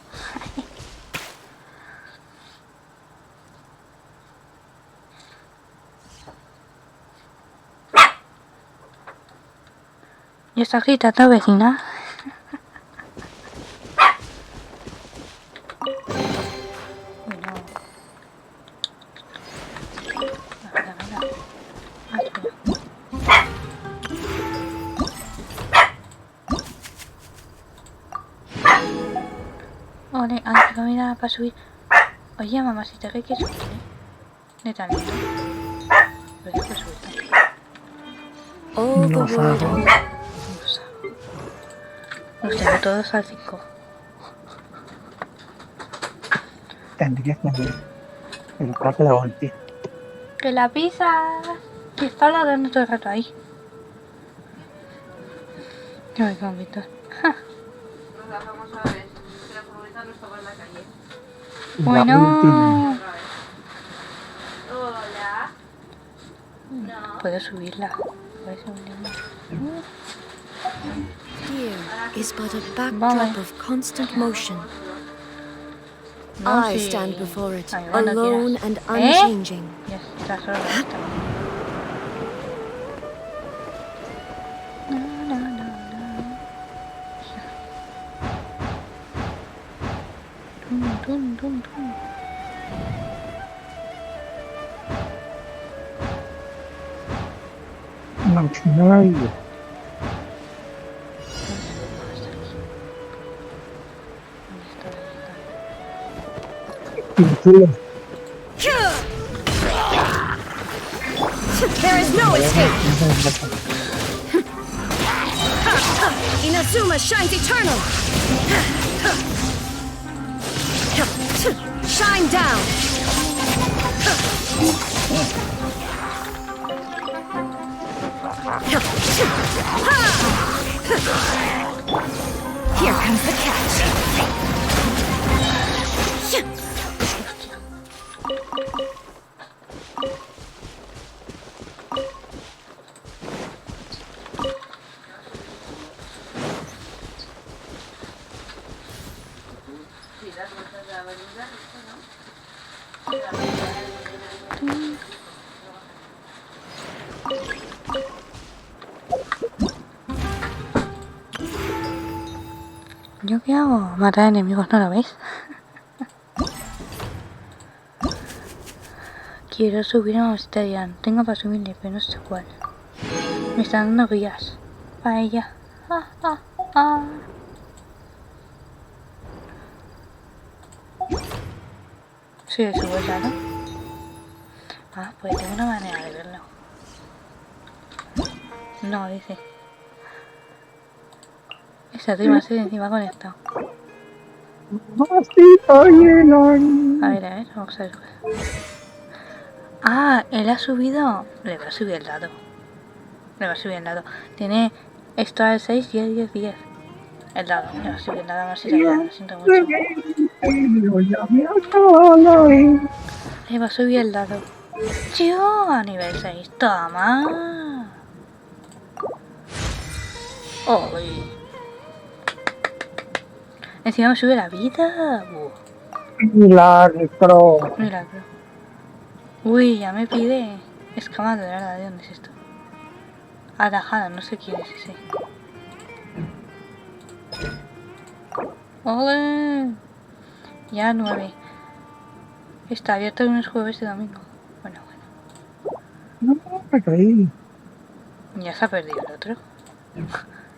[SPEAKER 2] ¿Y esta gritando, vecina? Ole, antes de mirar para subir. Oye, mamacita, ¿qué hay que subir? De talento. Pero hay que subir también.
[SPEAKER 14] No sabe.
[SPEAKER 2] Los tengo todos al 5.
[SPEAKER 14] Tendrías que ver. El cuarto de golpe.
[SPEAKER 2] ¡Que la pizza! Que está ladrando todo el rato ahí. Qué me convito. Bueno.
[SPEAKER 3] Hola.
[SPEAKER 2] Puedo subirla. Puedo subirla.
[SPEAKER 16] Here is but a backdrop of constant motion. I stand before it, alone and unchanging.
[SPEAKER 2] Yes, that's all right. Dun, dun, dun.
[SPEAKER 14] Maquinaria. Pintura.
[SPEAKER 16] There is no escape. Inazuma shines eternal. Shine down. Here comes the catch.
[SPEAKER 2] ¿Yo qué hago? ¿Matar enemigos? ¿No lo veis? Quiero subir a Monster. Tengo para subirle, pero no sé cuál. Me están dando guías. Para ella. Sí, subo ya, ¿no? Ah, pues tengo una manera de verlo. No, dice. Esa te iba a ser encima conectado. A ver, vamos a ver. Ah, él ha subido. Le va a subir el dado. Tiene esto al 6, 10, 10, 10. El dado. Le va a subir el dado, más si lo siento mucho. Le va a subir el dado. Yo a nivel 6. Toma. Uy. Encima me sube la vida.
[SPEAKER 14] Milagro.
[SPEAKER 2] Uy, ya me pide. Escamando, de verdad, ¿de dónde es esto? Arajada, no sé quién es ese. ¡Ole! Ya 9. Está abierto unos jueves y domingo. Bueno.
[SPEAKER 14] No, me caí.
[SPEAKER 2] Ya se ha perdido el otro.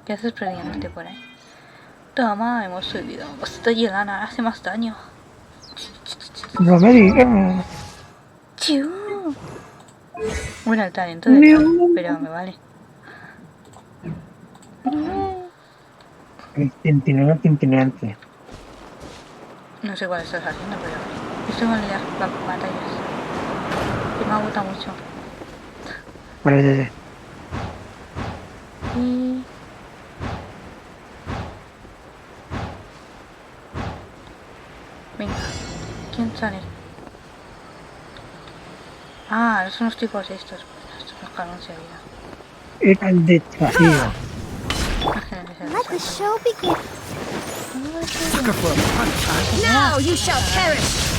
[SPEAKER 2] ¿Qué haces perdiéndote por ahí? Toma, hemos subido. Esta hielana hace más daño.
[SPEAKER 14] No me digas.
[SPEAKER 2] Bueno, el talento de tal, pero me vale.
[SPEAKER 14] El tintineante.
[SPEAKER 2] No sé cuál estás haciendo, pero estoy con las batallas. Que me gusta mucho.
[SPEAKER 14] Vale.
[SPEAKER 2] Y... venga, ¿quién sale? Ah, son los tipos estos. Estos los que anuncia vida.
[SPEAKER 14] Era el desafío.
[SPEAKER 4] Let the show begin.
[SPEAKER 16] Now you shall perish!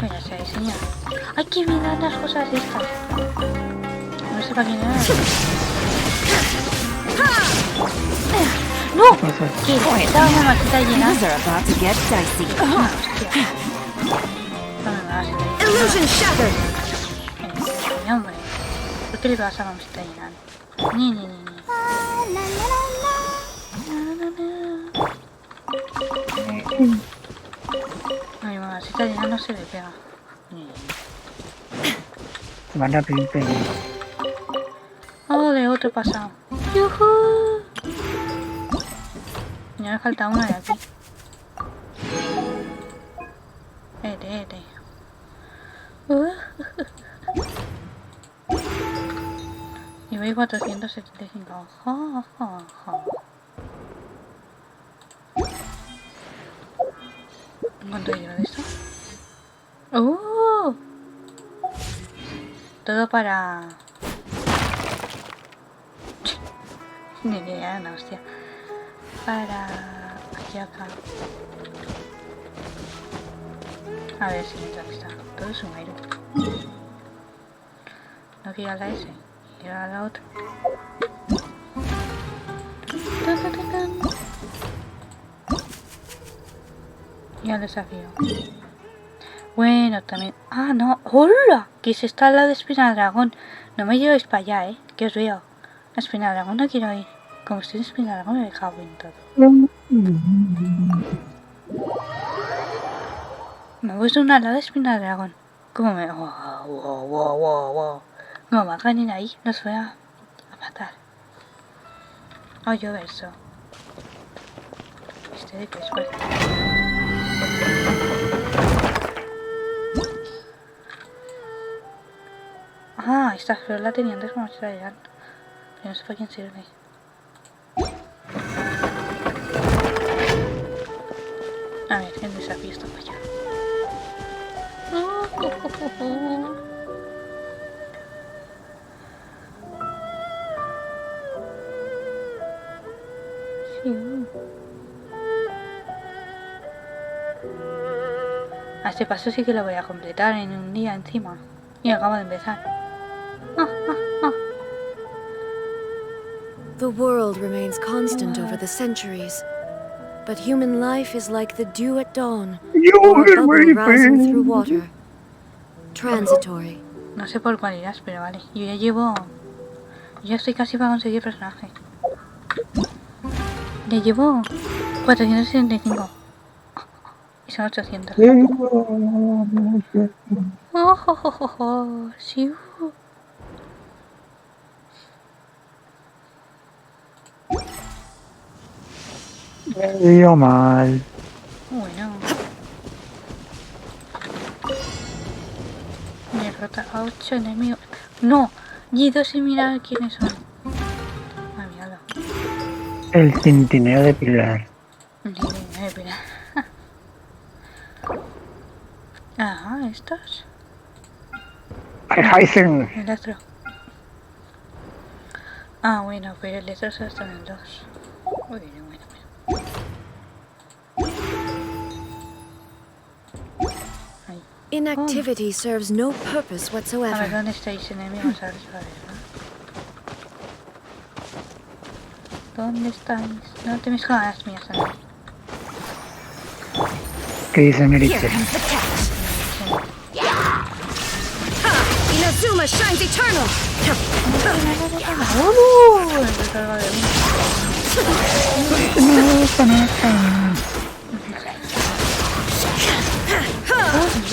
[SPEAKER 2] Mira, se ha diseñado. ¡Ay, qué bien dan las cosas estas! No sé para quién era. ¡No! ¿Qué? Estaba una maquita llena. Hostia.
[SPEAKER 16] Illusion shattered!
[SPEAKER 2] Hombre, ¿por qué le vas a la maquita llena? Ni. A mi mamacita llena no se le pega.
[SPEAKER 14] Van a pedir.
[SPEAKER 2] Oh, de otro pasado. ¡Yujú! Ya me falta una de aquí. Este. Y voy 475. ¿Cuánto lleva de esto? Todo para... Ni idea, no, hostia. Para... aquí acá. A ver si entra, está. Todo es un aire. No quiero a la S, quiero a la otra. Y al desafío. Bueno, también... ¡Ah, no! ¡Hola! Que se está al lado de Espina Dragón. No me llevéis para allá, que os veo. A Espina Dragón no quiero ir. Como estoy en Espina Dragón me cago en todo. Me voy a una al lado de Espina Dragón. ¿Cómo me...? Wow. No me hagan ir ahí, los voy a matar. Yo verso. Este de que es fuerte. Esta flor la tenía antes como se la llegan. Pero no sé para quién sirve. A ver, el desafío está para allá. A este paso sí que lo voy a completar en un día encima. Y acabo de empezar.
[SPEAKER 16] The world remains constant over the centuries, but human life is like the dew at dawn, or a bubble rising through water. Transitory.
[SPEAKER 2] No sé por cuál irás, pero vale. Yo ya llevo... Ya estoy casi para conseguir personaje. Ya llevo 465. Y son 800. Sí.
[SPEAKER 14] Me dio mal.
[SPEAKER 2] Bueno. Derrota a 8 enemigos. No, y 2 sin mirar quiénes son. Míralo.
[SPEAKER 14] El tintineo de Pilar.
[SPEAKER 2] Ajá, estos.
[SPEAKER 14] Heisen.
[SPEAKER 2] El otro. Bueno, pero el otro solo está en el 2. Bueno.
[SPEAKER 16] Inactivity serves no purpose whatsoever.
[SPEAKER 2] A ver, ¿dónde estáis enemigos? A ver, ¿Dónde estáis? No te me escondas, mías, Ana.
[SPEAKER 14] ¿Qué dice Meritze?
[SPEAKER 11] Inazuma shines eternal.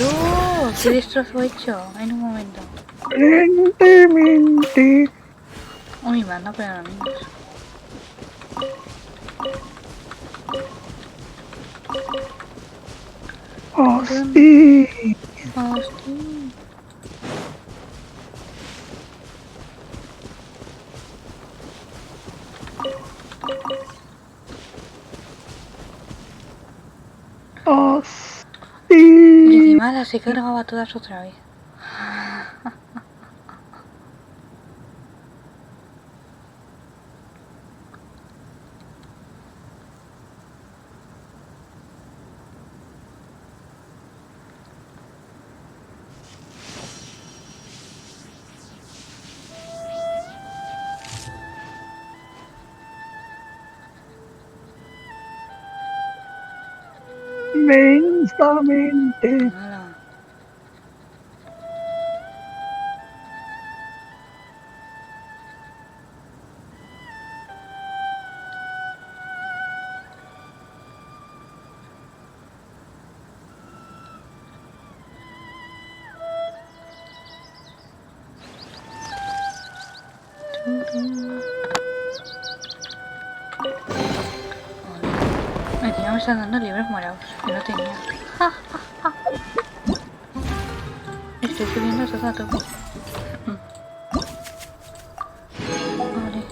[SPEAKER 2] ¡Oh, qué destrozo he hecho! En un momento.
[SPEAKER 14] Lentamente.
[SPEAKER 2] Uy, me anda pegando a mí.
[SPEAKER 14] ¡Hostia!
[SPEAKER 2] Y encima las he cargado a todas otra vez.
[SPEAKER 14] Inmensamente.
[SPEAKER 2] Encima me están dando libros morados, que no tenía. Estoy subiendo todo a tope. Vale.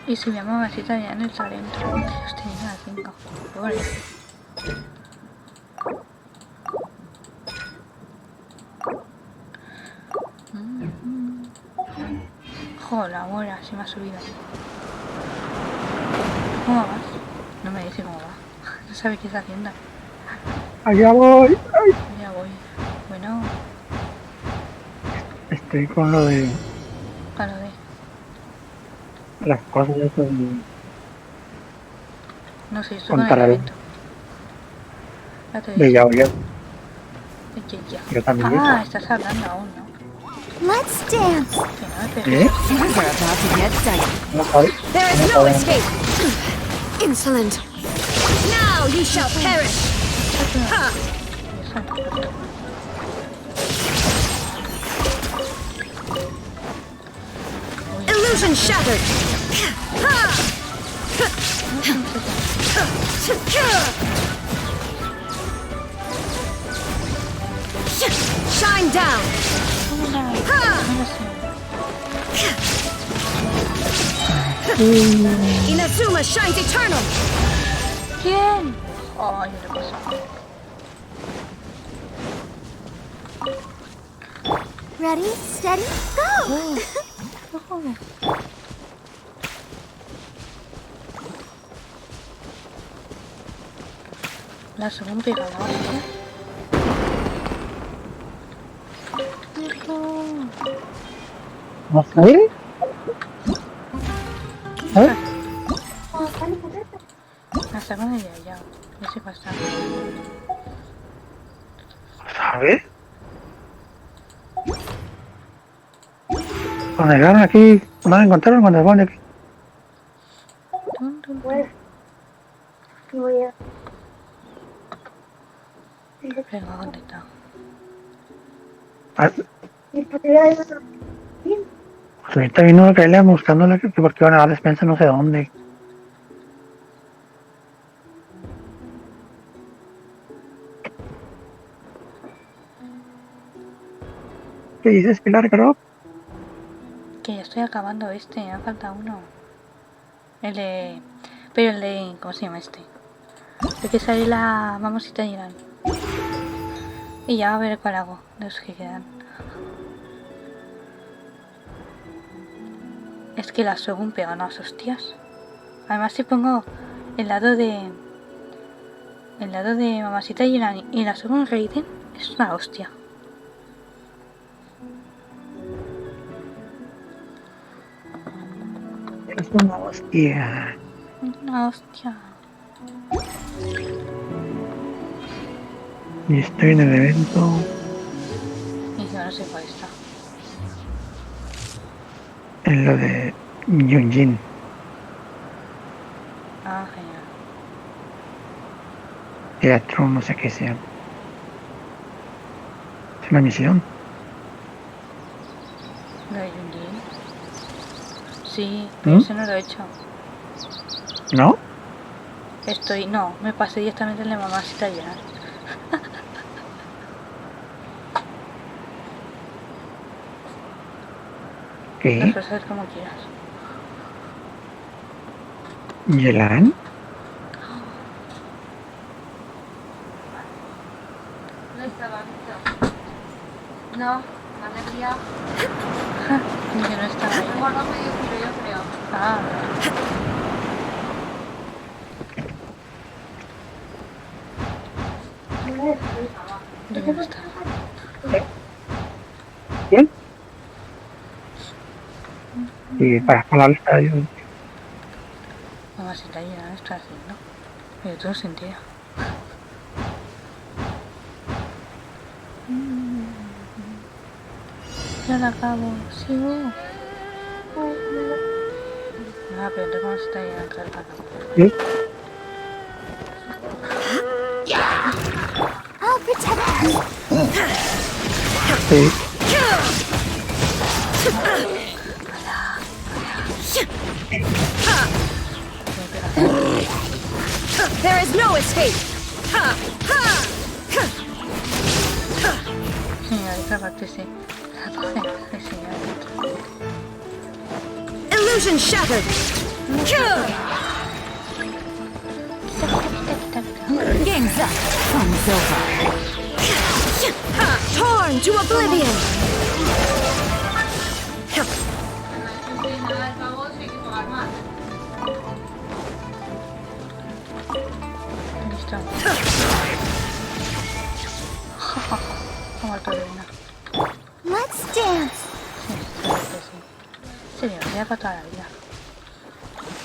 [SPEAKER 2] Y si mi mamacita ya en el talento. Dios, tenía la 5. Pobre. Joder, la hora, se me ha subido. ¿Cómo vas? No me dice cómo va. No sabe qué está haciendo.
[SPEAKER 14] Allá voy. Ay.
[SPEAKER 2] Ya voy. Bueno.
[SPEAKER 14] Estoy con lo de
[SPEAKER 2] A lo de.
[SPEAKER 14] las cosas de eso.
[SPEAKER 2] No sé, estoy con el
[SPEAKER 14] Contar algo.
[SPEAKER 2] evento. Ya te
[SPEAKER 14] De ya, ya.
[SPEAKER 2] Ya.
[SPEAKER 14] Yo también.
[SPEAKER 2] Ah, estás hablando aún, ¿no?
[SPEAKER 4] Let's dance.
[SPEAKER 2] Que no me pegues.
[SPEAKER 14] ¿Eh?
[SPEAKER 11] We're about to get dicey.
[SPEAKER 14] ¿Cómo sabes?
[SPEAKER 11] There is
[SPEAKER 14] ¿Cómo
[SPEAKER 11] no
[SPEAKER 14] sabes?
[SPEAKER 11] escape. Insolent. Now you shall perish. Ha! Illusion shattered. Ha! Shine down. Inazuma shines eternal.
[SPEAKER 2] ¿Quién? Ay, no le pasa.
[SPEAKER 4] Ready, steady, go!
[SPEAKER 2] La segunda pegada.
[SPEAKER 14] ¿No sé? ¿Eh?
[SPEAKER 2] Hasta con ella ya. No sé cuál está.
[SPEAKER 14] ¿Sabes? Cuando llegaron aquí, no me encontraron cuando se pone aquí.
[SPEAKER 2] Venga, ¿dónde está?
[SPEAKER 14] Pues ahorita vino a caerle buscándole que porque iban a la despensa no sé dónde. ¿Qué dices, Pilar, creo?
[SPEAKER 2] Que ya estoy acabando este, me falta uno. El de... Pero el de... ¿Cómo se llama este? El que sale la mamosita y Irán. Y ya a ver cuál hago, de los que quedan. Es que la según pegan las hostias. Además si pongo el lado de... El lado de mamacita y Irán y la según Raiden es una hostia.
[SPEAKER 14] Una hostia.
[SPEAKER 2] Una hostia.
[SPEAKER 14] Y estoy en el evento.
[SPEAKER 2] Y yo no sé cuál está.
[SPEAKER 14] En lo de Yunjin.
[SPEAKER 2] Ah, genial.
[SPEAKER 14] Teatro, no sé qué sea. Es una misión.
[SPEAKER 2] ¿Lo de Yunjin? Sí, pero ese no lo he hecho.
[SPEAKER 14] ¿No?
[SPEAKER 2] No, me pasé directamente en la mamacita llenar.
[SPEAKER 14] ¿Qué?
[SPEAKER 2] Lo puedes hacer como quieras.
[SPEAKER 14] ¿Yelan?
[SPEAKER 3] No estaba visto. No, me han enviado.
[SPEAKER 2] Que no estaba ahí.
[SPEAKER 3] Mejor no medio kilo, yo creo.
[SPEAKER 2] Ah. ¿Dónde está?
[SPEAKER 14] ¿Quién? Y para la lista yo.
[SPEAKER 2] Mamacita llena está haciendo. Pero todo se entera. Ya la acabo, sigo. Ah, pero entonces cómo se está llenando cargando.
[SPEAKER 14] ¿Sí?
[SPEAKER 4] I'll protect you.
[SPEAKER 14] Sí.
[SPEAKER 12] There is no escape.
[SPEAKER 2] Genial, esa parte sí. Esa parte es genial.
[SPEAKER 12] Illusion shattered.
[SPEAKER 17] Game's up. Fun's over.
[SPEAKER 12] Torn to oblivion.
[SPEAKER 3] Nada, al cabo sí hay que pagar más.
[SPEAKER 2] Listo. Ha muerto de una.
[SPEAKER 4] Let's dance.
[SPEAKER 2] Sí, sí. Señor, ya para toda la vida.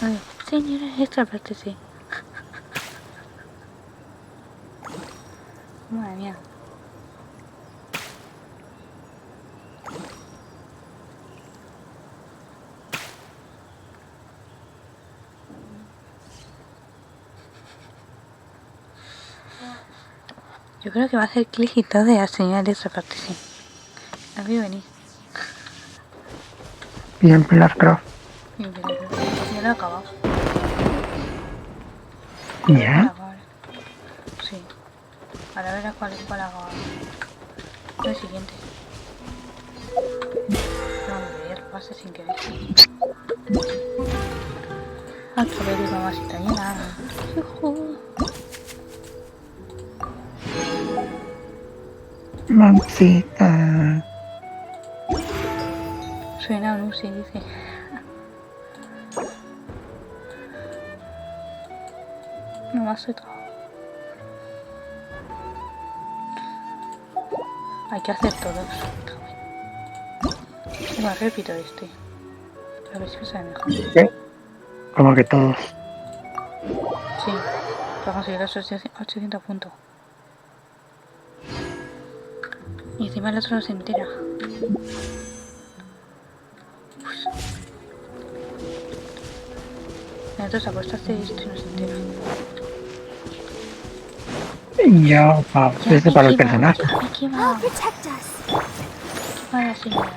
[SPEAKER 2] Ay, señora, esta parte sí. Madre mía. Yo creo que va a hacer clic y todo de señalar esta parte, sí. A mí venís.
[SPEAKER 14] Bien, Pilar,
[SPEAKER 2] Bien, ya lo he acabado.
[SPEAKER 14] ¿Ya?
[SPEAKER 2] Sí. Ahora verás cuál hago. El siguiente. No, ya lo pasé sin querer. Activar y mamacita llena.
[SPEAKER 14] Mamacita.
[SPEAKER 2] Suena un sí, dice. No me hace todo. Hay que hacer todos. Bueno, repito este. A ver si me sale mejor.
[SPEAKER 14] ¿Qué? Como que todos.
[SPEAKER 2] Sí, para conseguir los 800 puntos. Y encima el otro no se entera. Entonces apostaste esto y no se entera.
[SPEAKER 14] Yo, desde para el personaje.
[SPEAKER 4] I'll protect us.
[SPEAKER 2] Para señora.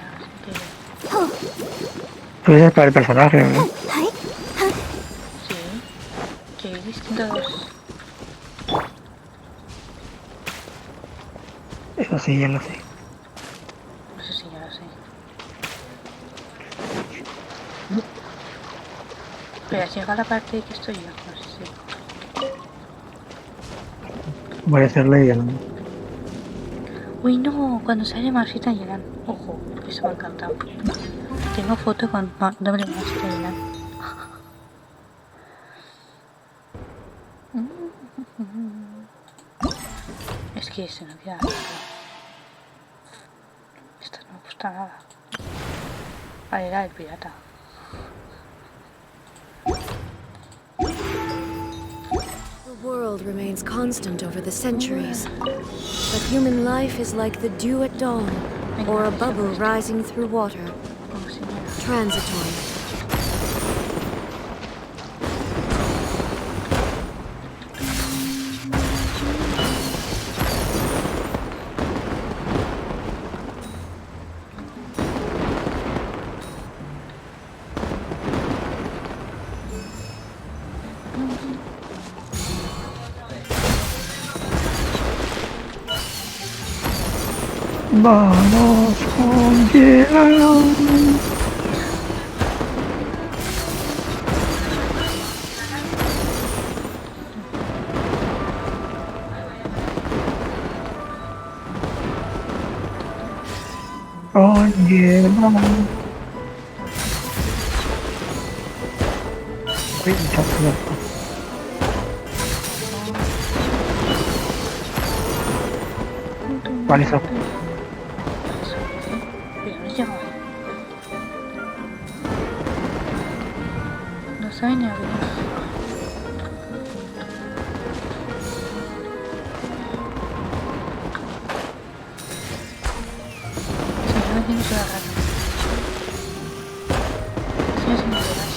[SPEAKER 14] Tú eres para el personaje, ¿no?
[SPEAKER 2] Sí. Que hay distintos.
[SPEAKER 14] Eso sí, ya lo sé.
[SPEAKER 2] Eso sí, ya lo sé. Pero si llega la parte de que estoy yo, no sé si.
[SPEAKER 14] Voy a hacerle ya, ¿no?
[SPEAKER 2] Uy, no, cuando sale Marcita Yelan. Ojo, eso me ha encantado. Tengo foto con doble Marcita Yelan. Es que se me queda. Esto no me gusta nada. Vale, era el pirata.
[SPEAKER 16] world remains constant over the centuries, but human life is like the dew at dawn, or a bubble rising through water. Transitory.
[SPEAKER 14] Vamos con Quierooo. Con Quierooo. Uy, muchas gracias. ¿Cuál es eso?
[SPEAKER 2] No sabe ni abrir. Si no me tiene que agarrar. Sí, así me lo das.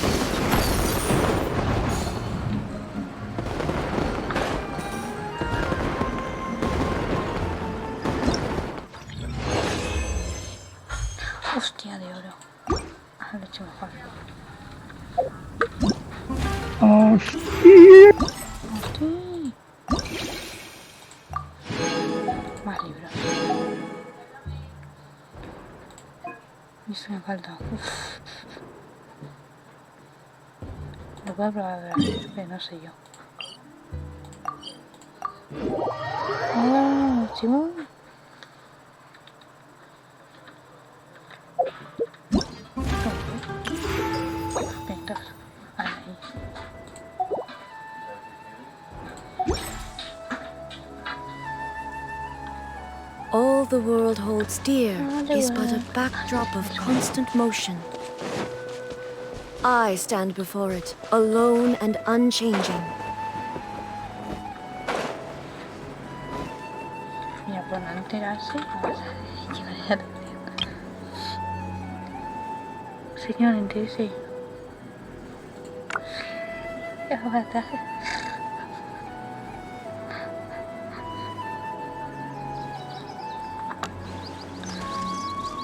[SPEAKER 2] Hostia de oro. Ah, lo he hecho mejor.
[SPEAKER 14] Hostia.
[SPEAKER 2] Más libros. Y eso me falta. Uf. Lo puedo probar gratis, pero no sé yo. ¡Oh, chivo!
[SPEAKER 16] All the world holds dear is but a backdrop of constant motion. I stand before it, alone and unchanging.
[SPEAKER 2] Mira, por no enterarse, vamos a llevar la atención. Señor, entérese. Ya va a tarde.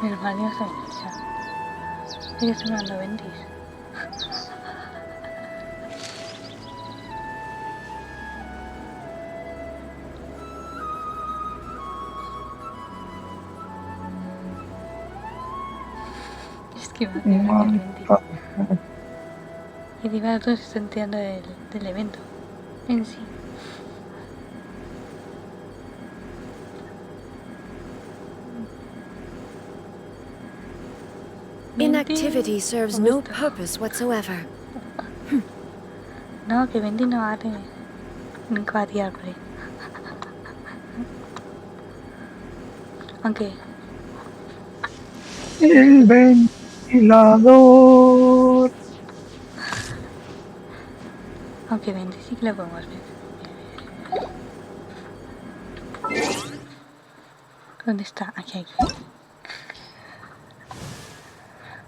[SPEAKER 2] Menos mal ya está en esa. Sigue sonando Ventis. Es que va a tener el Ventis. Y encima todos se están enterando del evento en sí.
[SPEAKER 16] Inactivity serves no purpose whatsoever.
[SPEAKER 2] No, que Ventis no va a tener. Nunca va a tirar por ahí. Aunque...
[SPEAKER 14] El ventilador.
[SPEAKER 2] Aunque Ventis sí que lo podemos ver. ¿Dónde está? Aquí.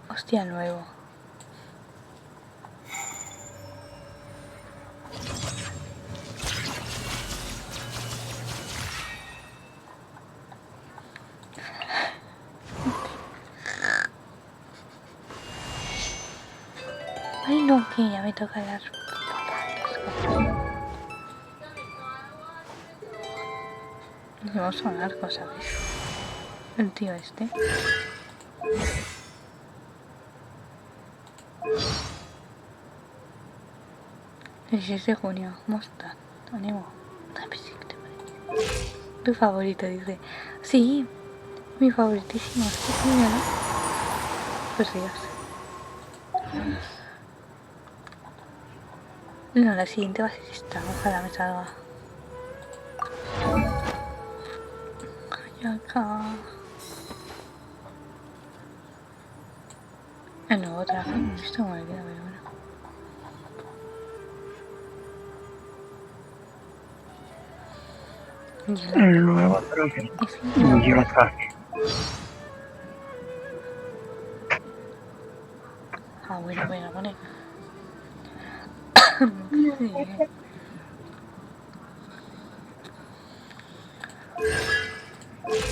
[SPEAKER 2] Hostia, nuevo. Ay, no, que ya me toca las papas. Vamos a sonar cosas, ¿ves? El tío este. El 6 de junio, Mostar, animo. Tu favorito, dice. Sí, mi favoritísimo. Sí, míralo. Pues Dios. No, la siguiente va a ser esta. Ojalá me salga. Ay, acá. No, otra. Esto me queda, pero bueno.
[SPEAKER 14] El nuevo troque. Yo lo traje.
[SPEAKER 2] Ah, bueno, voy a poner.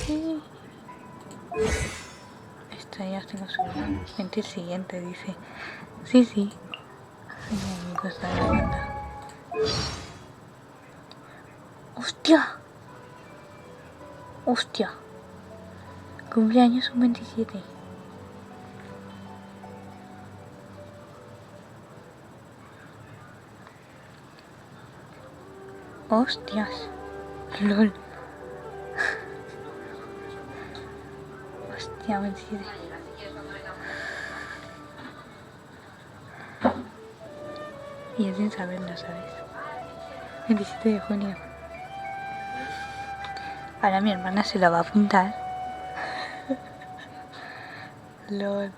[SPEAKER 2] Sí. Esta ya tengo su gente siguiente, dice. Sí, sí. Ay, me cuesta la banda. ¡Hostia! ¡Hostia! Cumpleaños un 27. ¡Hostias! ¡Lol! ¡Hostia, 27! Y es sin saberlo, ¿sabes? 27 de junio. Ahora mi hermana se la va a apuntar. LOL.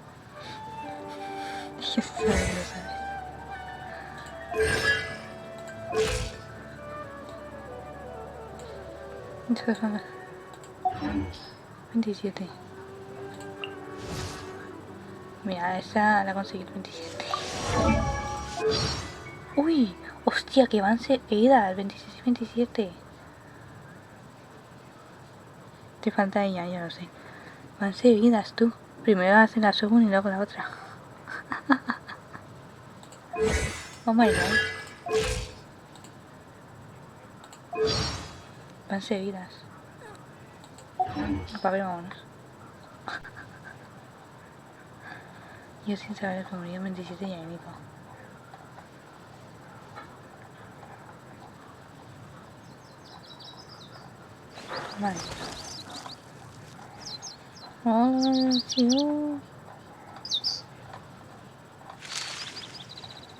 [SPEAKER 2] Y es sin saberlo, ¿sabes? Muchas ganas. 27. Mira, esa la conseguí el 27. Uy, hostia, que van seguidas, 26 y 27. Te falta ella, yo no sé. Van seguidas tú. Primero hacen la segunda y luego la otra. Oh my god. Van seguidas. A ver, vámonos. Yo sin saber que murió 27 y amigo. Vale. Oh, tío.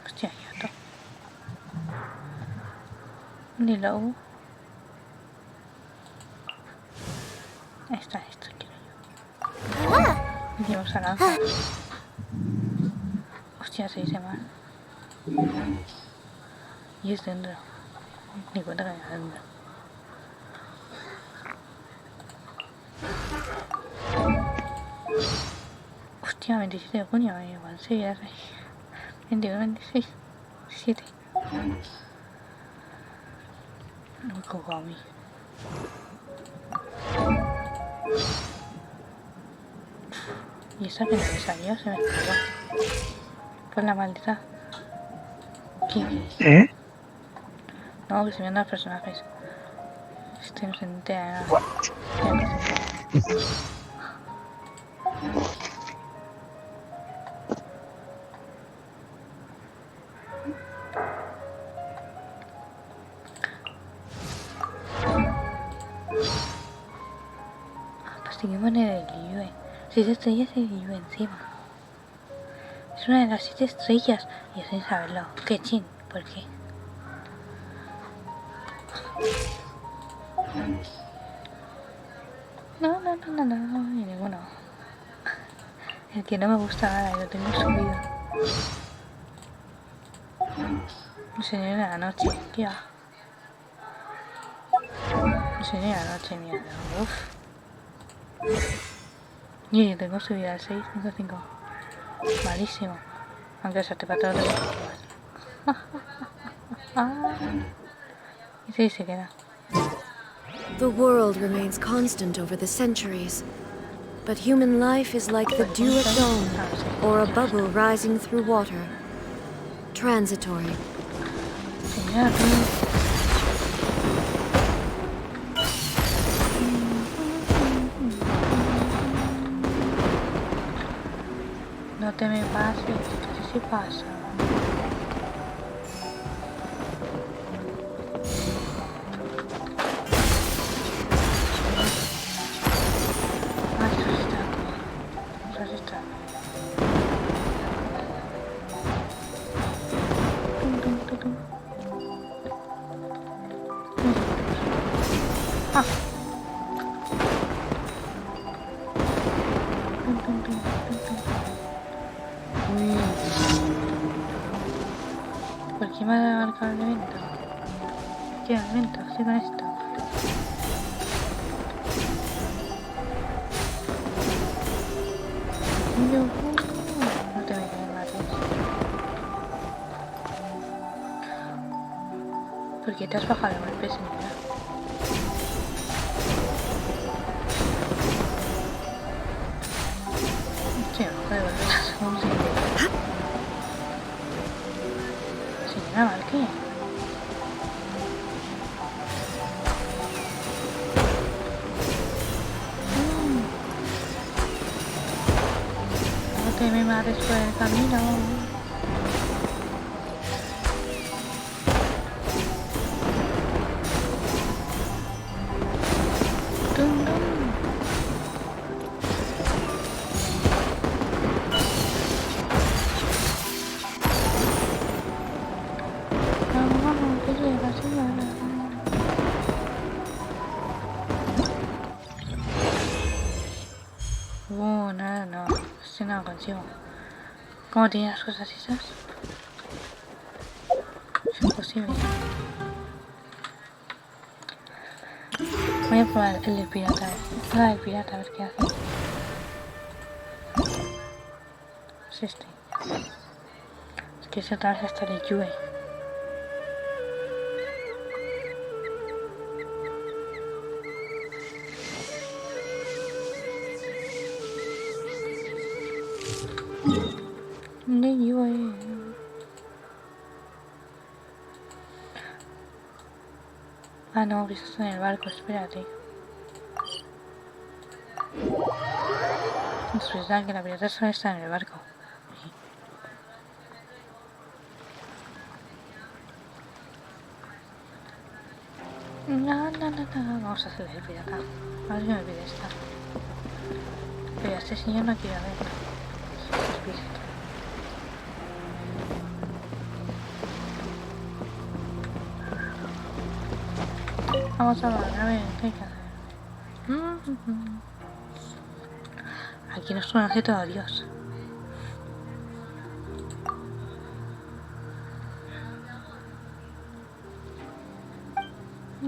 [SPEAKER 2] Hostia, ya está. Ni la U. Esto quiero yo. Venimos a lanzar. Hostia, se dice mal. Y es dentro. Ni cuenta que hay dentro. Hostia, 27 de junio, igual sí, ya sé. 21, 26, 7. No me cojo a mí. Y esa que no me salió, se me escapó. Pues la maldita.
[SPEAKER 14] ¿Eh?
[SPEAKER 2] No, que se me dan los personajes. Este no se entera de nada. Pues seguimos en el Liyue. 6 estrellas y el Liyue encima. Es una de las 7 estrellas. Y yo sin saberlo. Qué chin, ¿por qué? No, ni ninguno. El que no me gusta nada, lo tengo subido. El señor de la noche, ¿qué va? El señor de la noche, mierda, uff. Y yo tengo subido al 655. Malísimo. Aunque se te para todo. Y sí, se queda.
[SPEAKER 16] The world remains constant over the centuries, but human life is like the dew at dawn, or a bubble rising through water. Transitory.
[SPEAKER 2] No te me pases, ¿qué se pasa? ¿Por qué me ha marcado el evento? ¿Qué evento? Estoy con esto. No te metas en gratis. ¿Por qué te has bajado el golpe, señora? Sí, bajo de golpe la segunda. Señora, ¿mal qué? No te me mates por el camino. Nada, no. Estoy nada consigo. ¿Cómo tiene las cosas esas? Es imposible. Voy a probar el de pirata. El pirata, a ver qué hace. Es este. Es que ese otra vez hasta le llueve. Ah, no, que estás en el barco, espérate. Es verdad que la pirata solo está en el barco. No, vamos a hacerle el pirata. A ver qué me pide esta. Pero a este señor no quiero verlo. Vamos a ver qué hay que hacer. Aquí nos conoce todo Dios.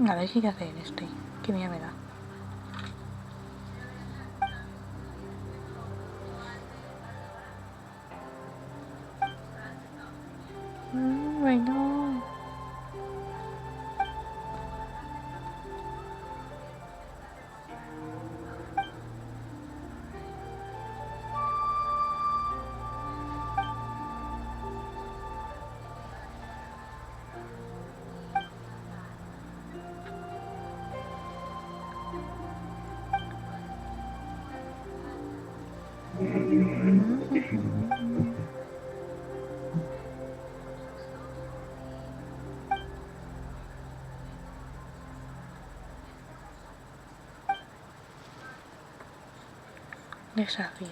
[SPEAKER 2] A ver qué hay que hacer en este. Qué miedo me da. Bueno. Desafío.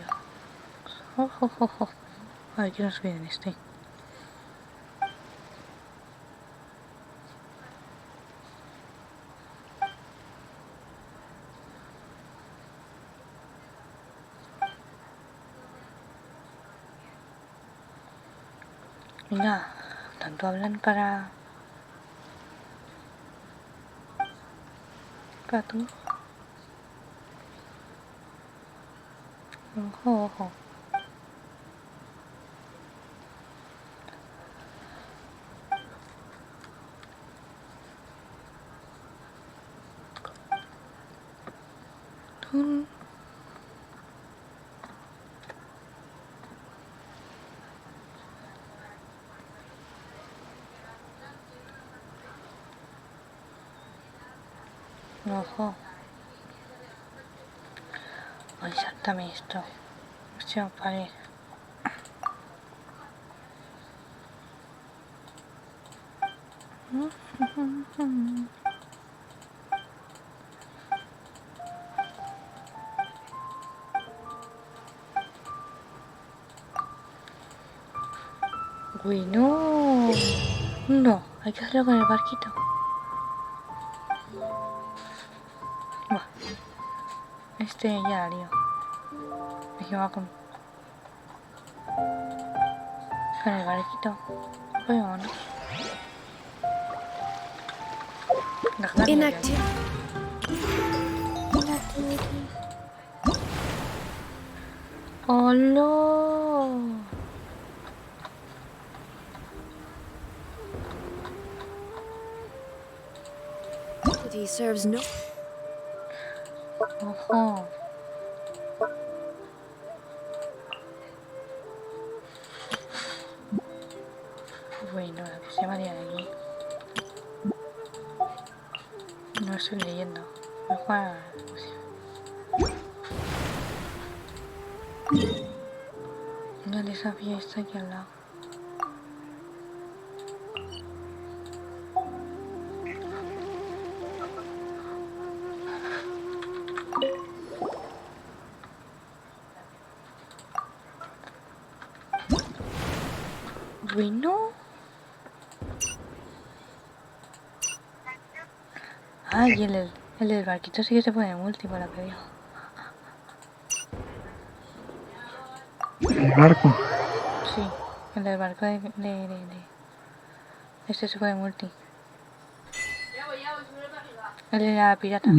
[SPEAKER 2] A ver qué nos viene en este. Mira, tanto hablan para tú. Ojo. Ojo. Ay, saltame esto. Se va a parar. Uy, no. No, hay que hacerlo con el barquito. Buah. Este ya la lío. Aquí va con el barquito. Pues vámonos.
[SPEAKER 16] Inactive.
[SPEAKER 2] Oh, ¡Hola!
[SPEAKER 16] He serves no.
[SPEAKER 2] Ojo. Bueno, la que se llamaría de aquí. No estoy leyendo. Voy a jugar. El desafío está aquí al lado. Bueno. Ay, el del barquito sí que se pone multi por la que veo.
[SPEAKER 14] ¿El barco?
[SPEAKER 2] Sí, el del barco de este se pone multi. El de la pirata.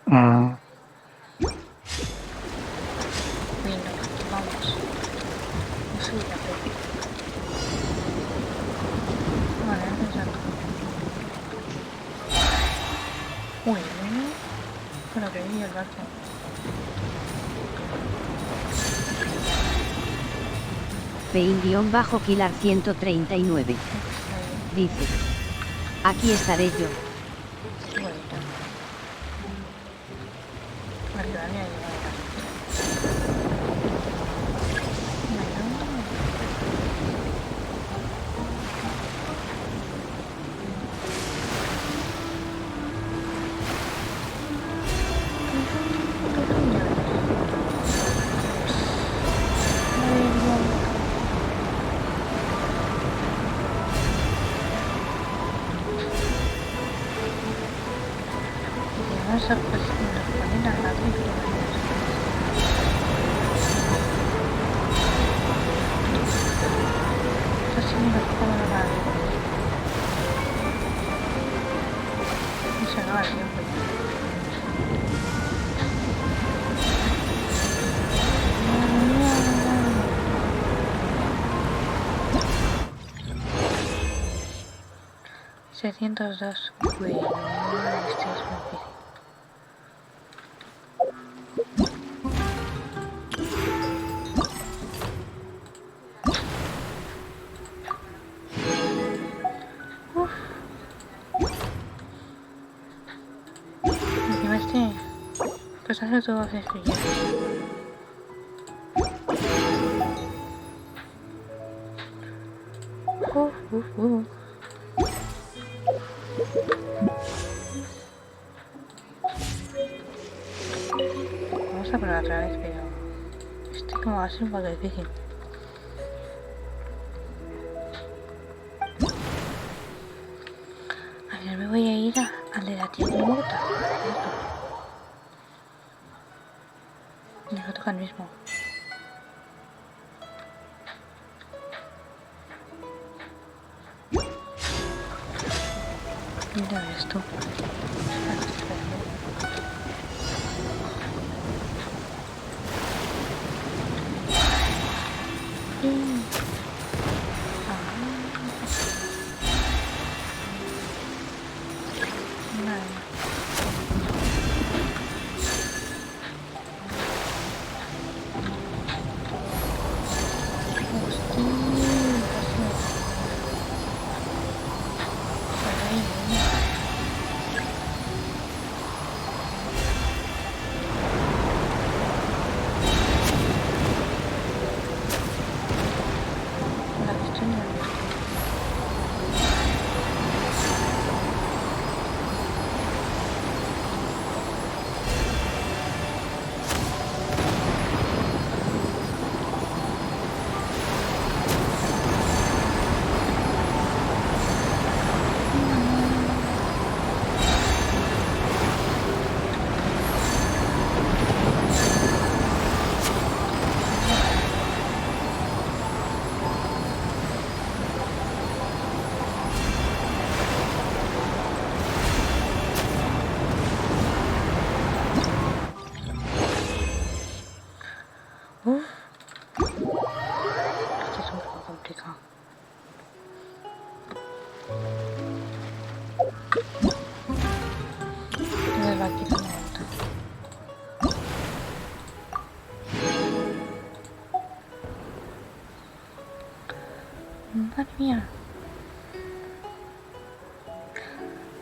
[SPEAKER 14] Ah.
[SPEAKER 2] Bueno, vamos. No subir la peli. Vale, empezando. Bueno, con lo que vi el barco.
[SPEAKER 9] Pein-Pilar139 dice: aquí estaré yo.
[SPEAKER 2] $602. Bueno, este es muy difícil. Encima este, pues hace todo sencillo. Vamos a probar otra vez, pero este como va a ser un poco difícil. A ver, me voy a ir al de la tienda muerta. Me lo toca el mismo. Mira esto. mía.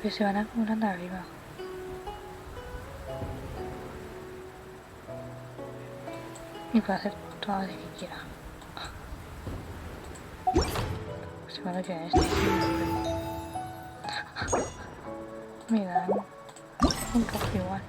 [SPEAKER 2] Pero se van acumulando arriba. Y puedo hacer todo lo que quiera. Se van a quedar este. Me dan un poco igual.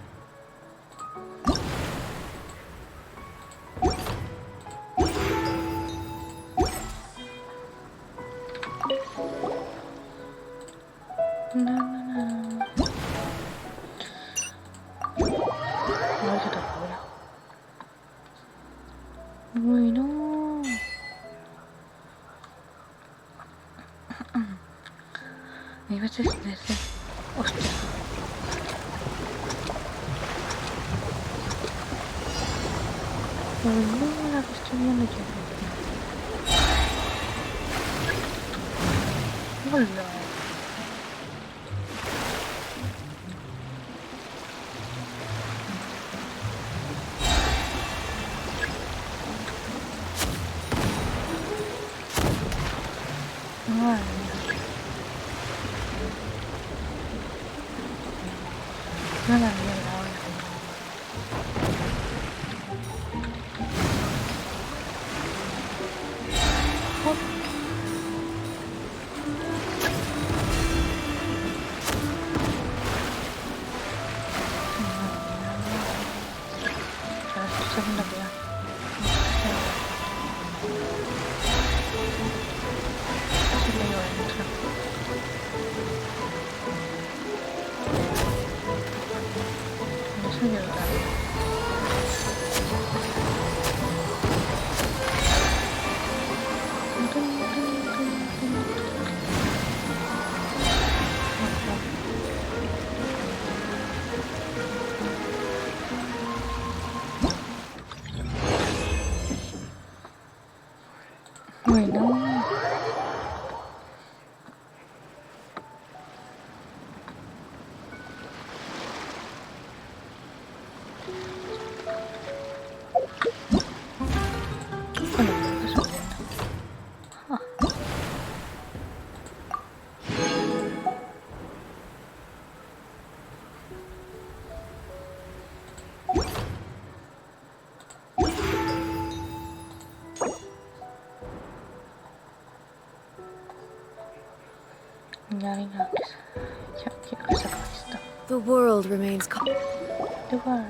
[SPEAKER 2] Bueno. Me ves desde... Hostia. No, la que estoy viendo yo. Hola. Madre mía. Nada mierda ahora. Bueno.
[SPEAKER 16] The world remains
[SPEAKER 2] The world.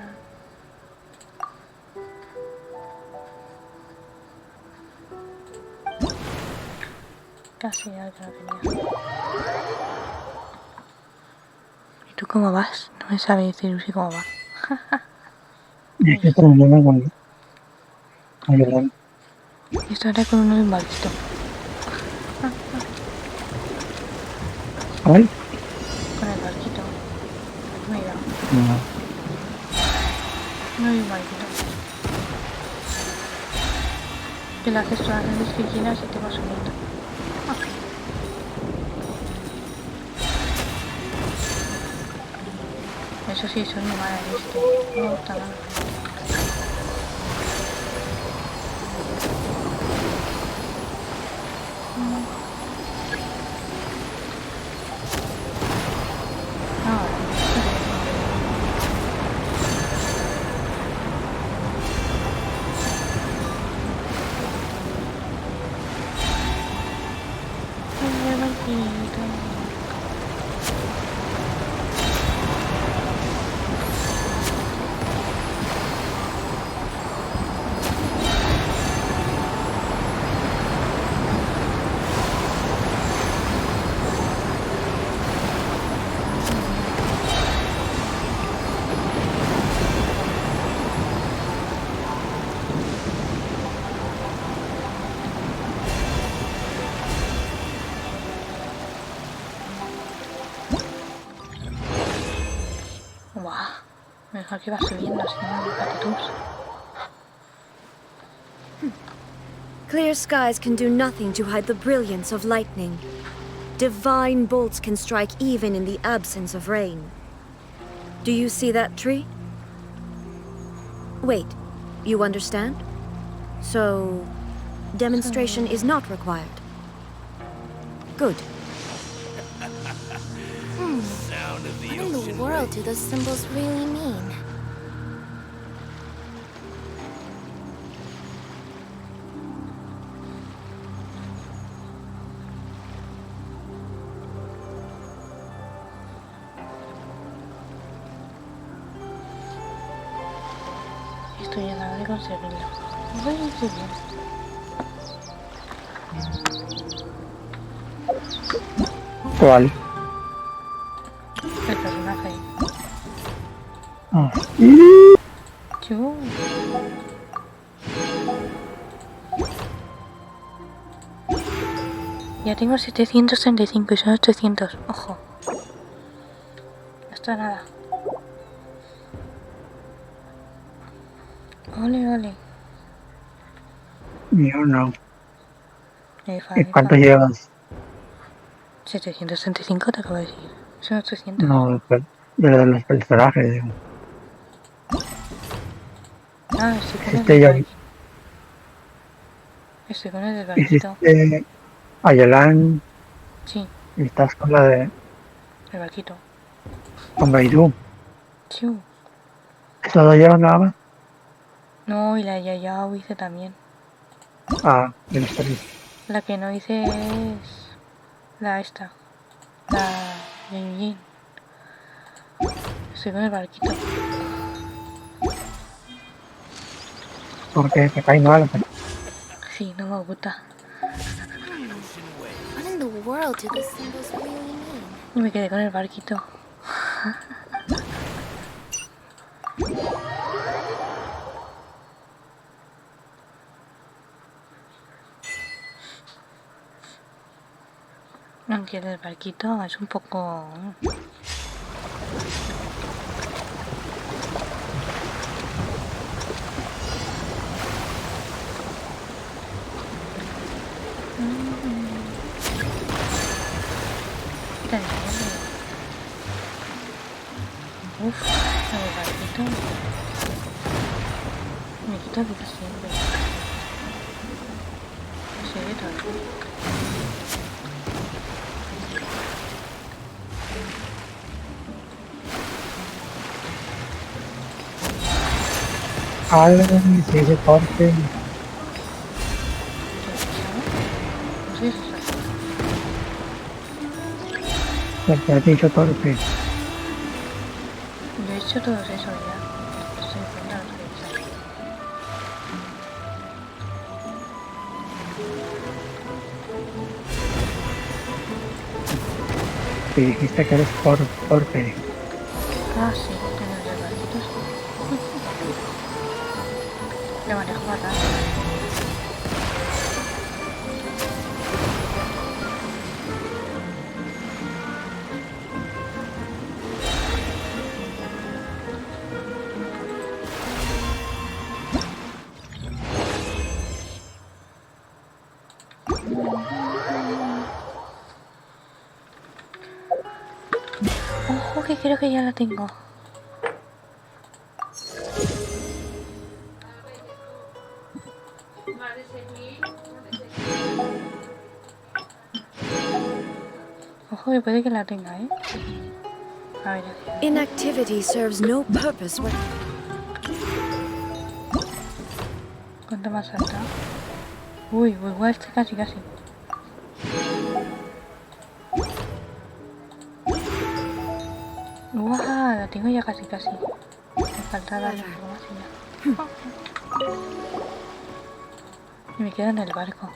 [SPEAKER 2] Casi ya que no tenía. ¿Y tú cómo vas? No me sabe decir Lucy cómo va.
[SPEAKER 14] ¿Qué problema con ayudar?
[SPEAKER 2] Y esto ahora con uno de un barquito.
[SPEAKER 14] ¿Cuál?
[SPEAKER 2] Con el barquito. Mira.
[SPEAKER 14] No.
[SPEAKER 2] No hay un barquito. Que le haces todas las grandes que quieras y te vas subiendo. Eso sí, son muy malas este. No me gusta nada. Mejor que va subiendo, si no, patatús.
[SPEAKER 16] Clear skies can do nothing to hide the brilliance of lightning. Divine bolts can strike even in the absence of rain. Do you see that tree? Wait, you understand? So, demonstration is not required. Good.
[SPEAKER 4] What in the world do those symbols really mean?
[SPEAKER 2] Estoy en la hora de conseguirlo. Voy a ir bien.
[SPEAKER 14] ¿Cuál?
[SPEAKER 2] El personaje.
[SPEAKER 14] Ah.
[SPEAKER 2] Yo. Ya tengo 735 y son 800. Ojo. No está nada. Ole, ole.
[SPEAKER 14] Yo no.
[SPEAKER 2] ¿Y
[SPEAKER 14] cuánto llevas?
[SPEAKER 2] 735 te acabo de decir. Son 800.
[SPEAKER 14] No, de lo de los personajes, digo.
[SPEAKER 2] Ah, estoy con
[SPEAKER 14] Este ya.
[SPEAKER 2] Estoy con el del barquito.
[SPEAKER 14] Hiciste a Yolan.
[SPEAKER 2] Sí.
[SPEAKER 14] Y estás con la de.
[SPEAKER 2] El barquito.
[SPEAKER 14] Con Beirú.
[SPEAKER 2] Sí.
[SPEAKER 14] ¿Eso lo llevas nada más?
[SPEAKER 2] No, y la Yayao hice también.
[SPEAKER 14] Ah, del historia.
[SPEAKER 2] La que no hice es la esta. La Yin. Estoy con el barquito.
[SPEAKER 14] Porque te cae mal.
[SPEAKER 2] Sí, no me gusta.
[SPEAKER 4] What in the world do those symbols really mean?
[SPEAKER 2] Y me quedé con el barquito. Aunque el barquito es un poco... Uff, el barquito me quita vida siempre. Se ve todo.
[SPEAKER 14] Alguien se dice torpe.
[SPEAKER 2] No sé si es así.
[SPEAKER 14] Porque has dicho torpe.
[SPEAKER 2] Yo he hecho todo eso ya. Estoy intentando revisar.
[SPEAKER 14] Te dijiste que eres torpe.
[SPEAKER 2] Ah, sí, tengo el barquito. Lo manejo fatal. Ojo, que creo que ya la tengo. Ojo, que puede que la tenga, ¿eh? A ver.
[SPEAKER 16] Inactivity serves no purpose when...
[SPEAKER 2] ¿Cuánto más salta? Uy, igual este casi. ¡Guau! La tengo ya casi. Me falta darle un poco más y ya. Y me quedo en el barco.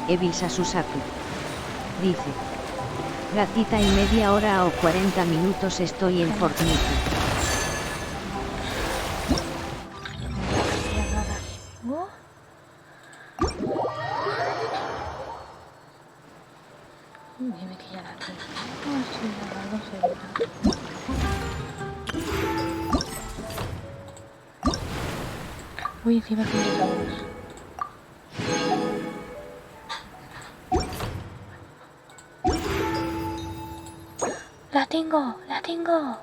[SPEAKER 9] Evisa Susaku. Dice. Gatita y media hora o 40 minutos estoy en Fortnite.
[SPEAKER 2] Dime que ya la tengo. No, estoy algo segura. Uy, encima son de todos. ¡La tengo! ¡La tengo!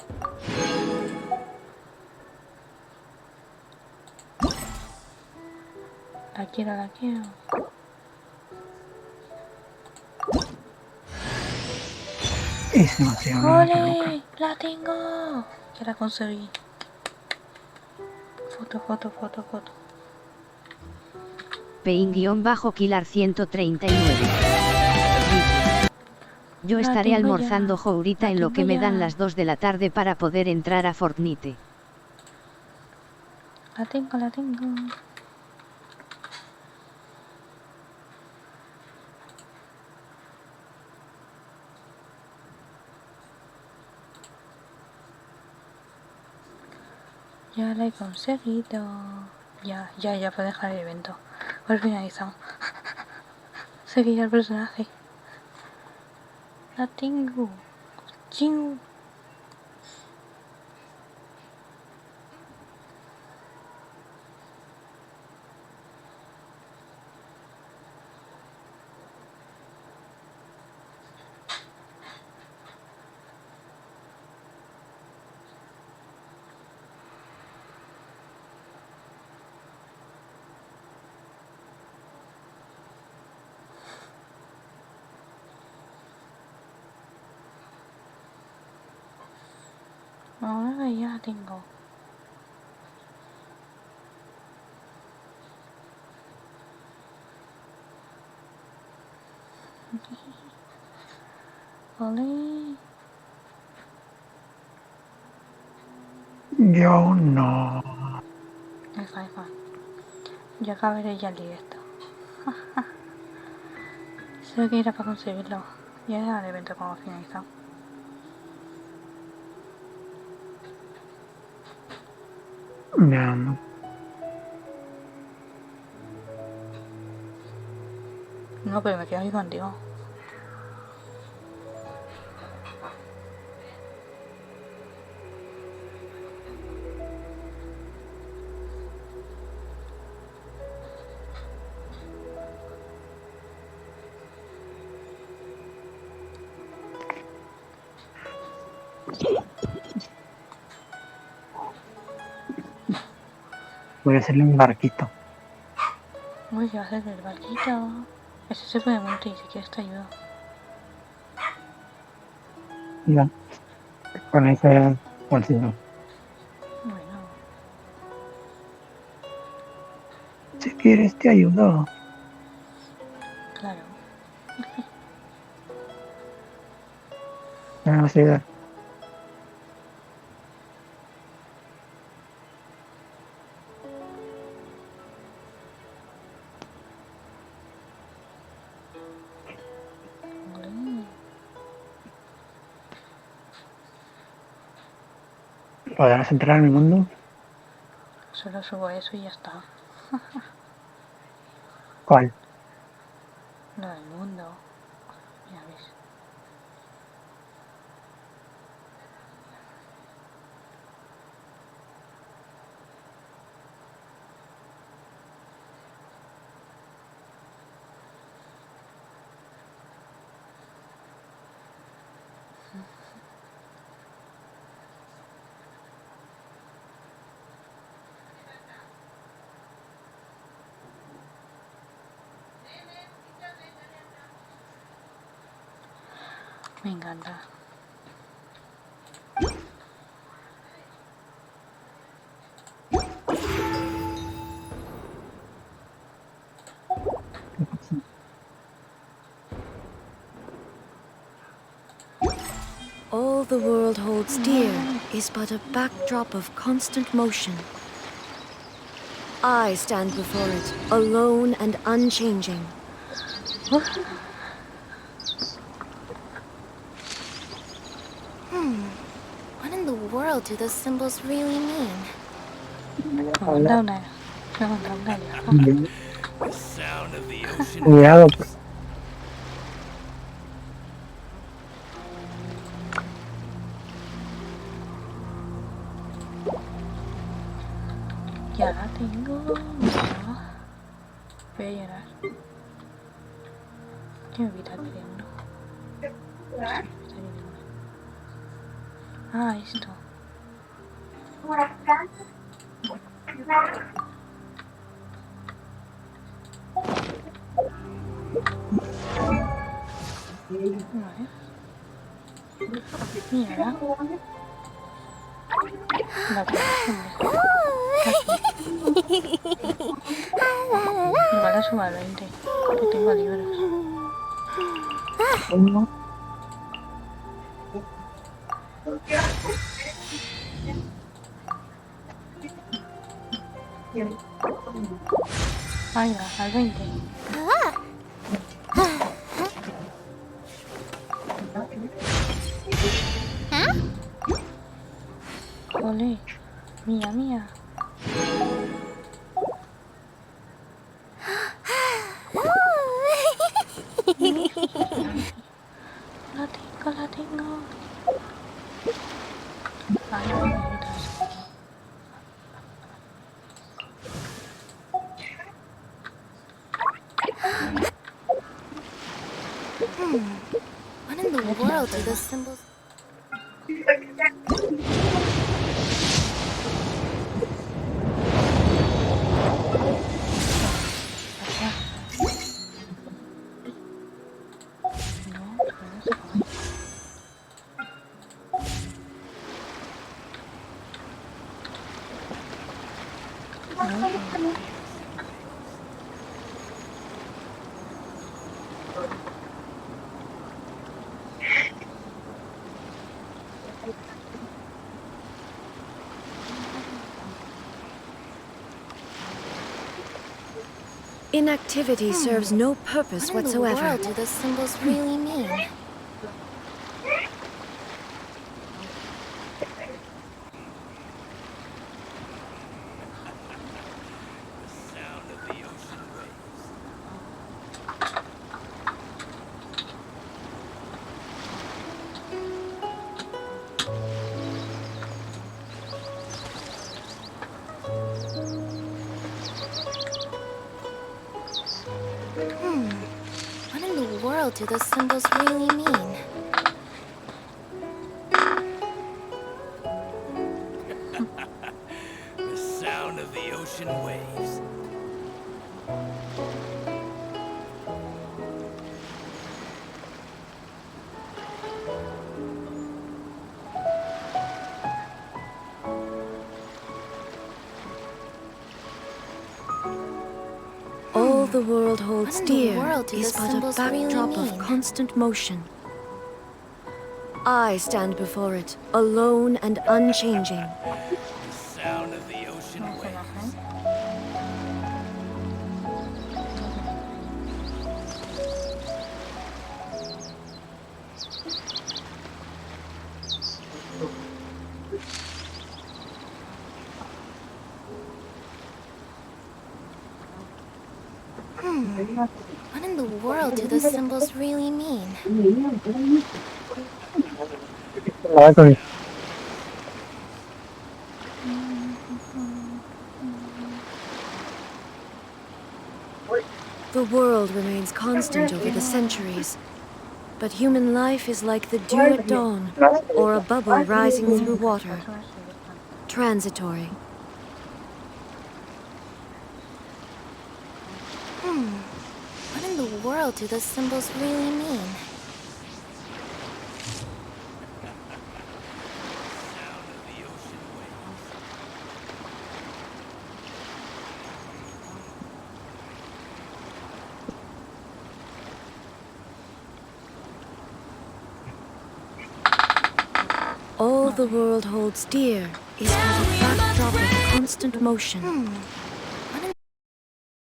[SPEAKER 2] La quiero, la quiero.
[SPEAKER 14] Es demasiado.
[SPEAKER 2] ¡Ole! ¡La tengo! Ya la conseguí. Foto, foto, foto, foto.
[SPEAKER 9] Pein-Killer139. Yo estaré almorzando ahorita en lo que me dan las 2 de la tarde para poder entrar a Fortnite.
[SPEAKER 2] La tengo, la tengo. Ya la he conseguido. Ya puedo dejar el evento. Por finalizado. Seguir al personaje. La tengo. ¡Chiu! Ahora ya tengo. Ole.
[SPEAKER 14] Yo no.
[SPEAKER 2] F. Yo acabaré ya el directo. Sé que irá para conseguirlo. Ya era el evento como finalizado.
[SPEAKER 14] Ya no.
[SPEAKER 2] No, pero me quedo aquí contigo.
[SPEAKER 14] Voy a hacerle un barquito.
[SPEAKER 2] Uy, ¿qué va a hacer del barquito? Ese se puede montar y si quieres te ayudo.
[SPEAKER 14] Ya. Con ese bolsillo.
[SPEAKER 2] Bueno.
[SPEAKER 14] Si quieres te ayudo.
[SPEAKER 2] Claro.
[SPEAKER 14] Me vas a ayudar. ¿Podrás entrar en mi mundo?
[SPEAKER 2] Solo subo eso y ya está.
[SPEAKER 14] ¿Cuál?
[SPEAKER 2] Lo del mundo. Ya ves. Me encanta.
[SPEAKER 16] All the world holds dear is but a backdrop of constant motion. I stand before it, alone and unchanging. What in the world do those symbols really mean?
[SPEAKER 2] Đâu này? Cho con đóng này được không?
[SPEAKER 14] Creado.
[SPEAKER 2] Ya tengo. Voy a llorar. ¿Qué me está pidiendo? Ah, esto. Vale. Mira. La igual la subo al 20, que tengo libros. Venga, al 20. Ole, mía. La tengo. Ay,
[SPEAKER 16] What in the world do those symbols... Inactivity serves no purpose whatsoever. What in the world do those symbols really mean? What in the world do those symbols really mean?
[SPEAKER 15] The sound of the ocean waves.
[SPEAKER 16] All the world holds dear is but a backdrop of constant motion. I stand before it, alone and unchanging.
[SPEAKER 15] The sound of the ocean waves.
[SPEAKER 16] What in the world do those symbols really mean? The world remains constant over the centuries, but human life is like the dew at dawn, or a bubble rising through water. Transitory. What in the world do those symbols really mean? All the world holds dear is but a backdrop of constant motion.